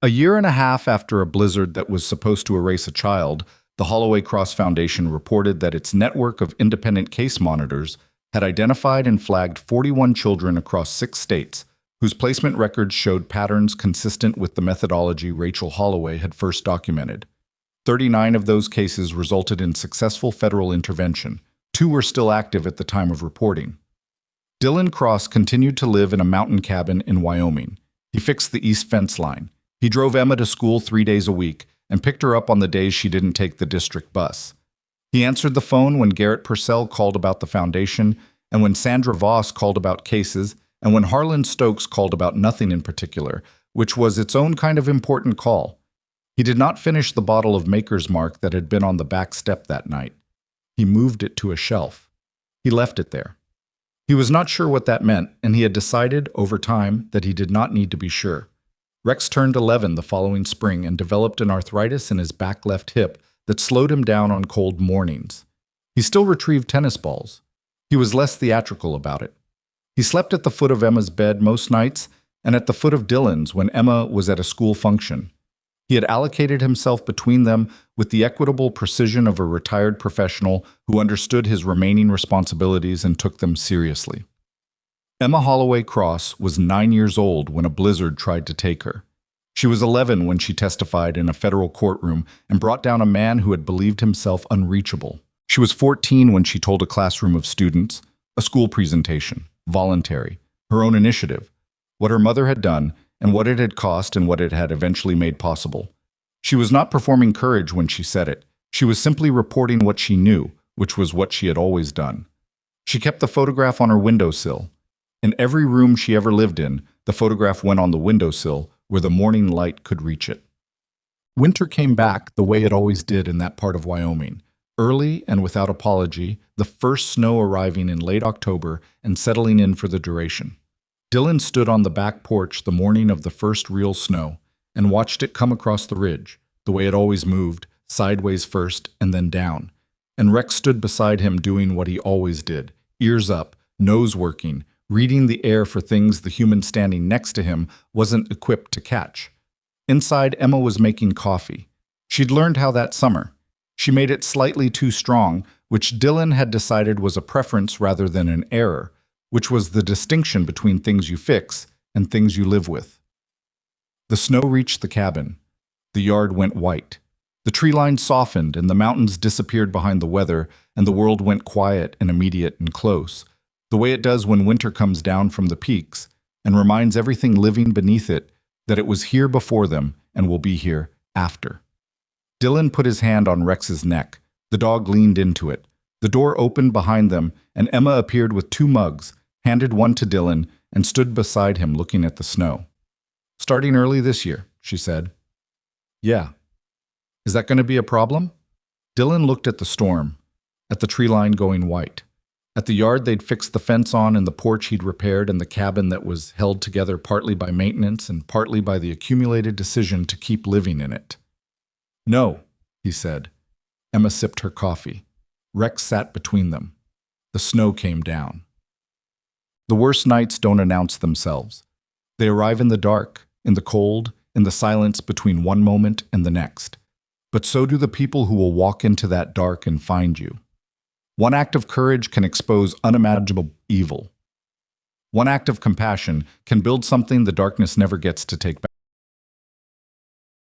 A year and a half after a blizzard that was supposed to erase a child, the Holloway Cross Foundation reported that its network of independent case monitors had identified and flagged 41 children across 6 states, whose placement records showed patterns consistent with the methodology Rachel Holloway had first documented. 39 of those cases resulted in successful federal intervention. 2 were still active at the time of reporting. Dylan Cross continued to live in a mountain cabin in Wyoming. He fixed the east fence line. He drove Emma to school 3 days a week and picked her up on the days she didn't take the district bus. He answered the phone when Garrett Purcell called about the foundation, and when Sandra Voss called about cases, and when Harlan Stokes called about nothing in particular, which was its own kind of important call. He did not finish the bottle of Maker's Mark that had been on the back step that night. He moved it to a shelf. He left it there. He was not sure what that meant, and he had decided, over time, that he did not need to be sure. Rex turned 11 the following spring and developed an arthritis in his back left hip that slowed him down on cold mornings. He still retrieved tennis balls. He was less theatrical about it. He slept at the foot of Emma's bed most nights and at the foot of Dylan's when Emma was at a school function. He had allocated himself between them with the equitable precision of a retired professional who understood his remaining responsibilities and took them seriously. Emma Holloway Cross was 9 years old when a blizzard tried to take her. She was 11 when she testified in a federal courtroom and brought down a man who had believed himself unreachable. She was 14 when she told a classroom of students, a school presentation, voluntary, her own initiative, what her mother had done and what it had cost and what it had eventually made possible. She was not performing courage when she said it. She was simply reporting what she knew, which was what she had always done. She kept the photograph on her windowsill. In every room she ever lived in, the photograph went on the windowsill where the morning light could reach it. Winter came back the way it always did in that part of Wyoming, early and without apology, the first snow arriving in late October and settling in for the duration. Dylan stood on the back porch the morning of the first real snow and watched it come across the ridge, the way it always moved, sideways first and then down. And Rex stood beside him doing what he always did, ears up, nose working, reading the air for things the human standing next to him wasn't equipped to catch. Inside, Emma was making coffee. She'd learned how that summer. She made it slightly too strong, which Dylan had decided was a preference rather than an error, which was the distinction between things you fix and things you live with. The snow reached the cabin. The yard went white. The tree line softened and the mountains disappeared behind the weather, and the world went quiet and immediate and close, the way it does when winter comes down from the peaks and reminds everything living beneath it that it was here before them and will be here after. Dylan put his hand on Rex's neck. The dog leaned into it. The door opened behind them, and Emma appeared with 2 mugs, handed one to Dylan, and stood beside him looking at the snow. "Starting early this year," she said. "Yeah. Is that going to be a problem?" Dylan looked at the storm, at the tree line going white, at the yard they'd fixed the fence on and the porch he'd repaired and the cabin that was held together partly by maintenance and partly by the accumulated decision to keep living in it. "No," he said. Emma sipped her coffee. Rex sat between them. The snow came down. The worst nights don't announce themselves. They arrive in the dark, in the cold, in the silence between one moment and the next. But so do the people who will walk into that dark and find you. One act of courage can expose unimaginable evil. One act of compassion can build something the darkness never gets to take back.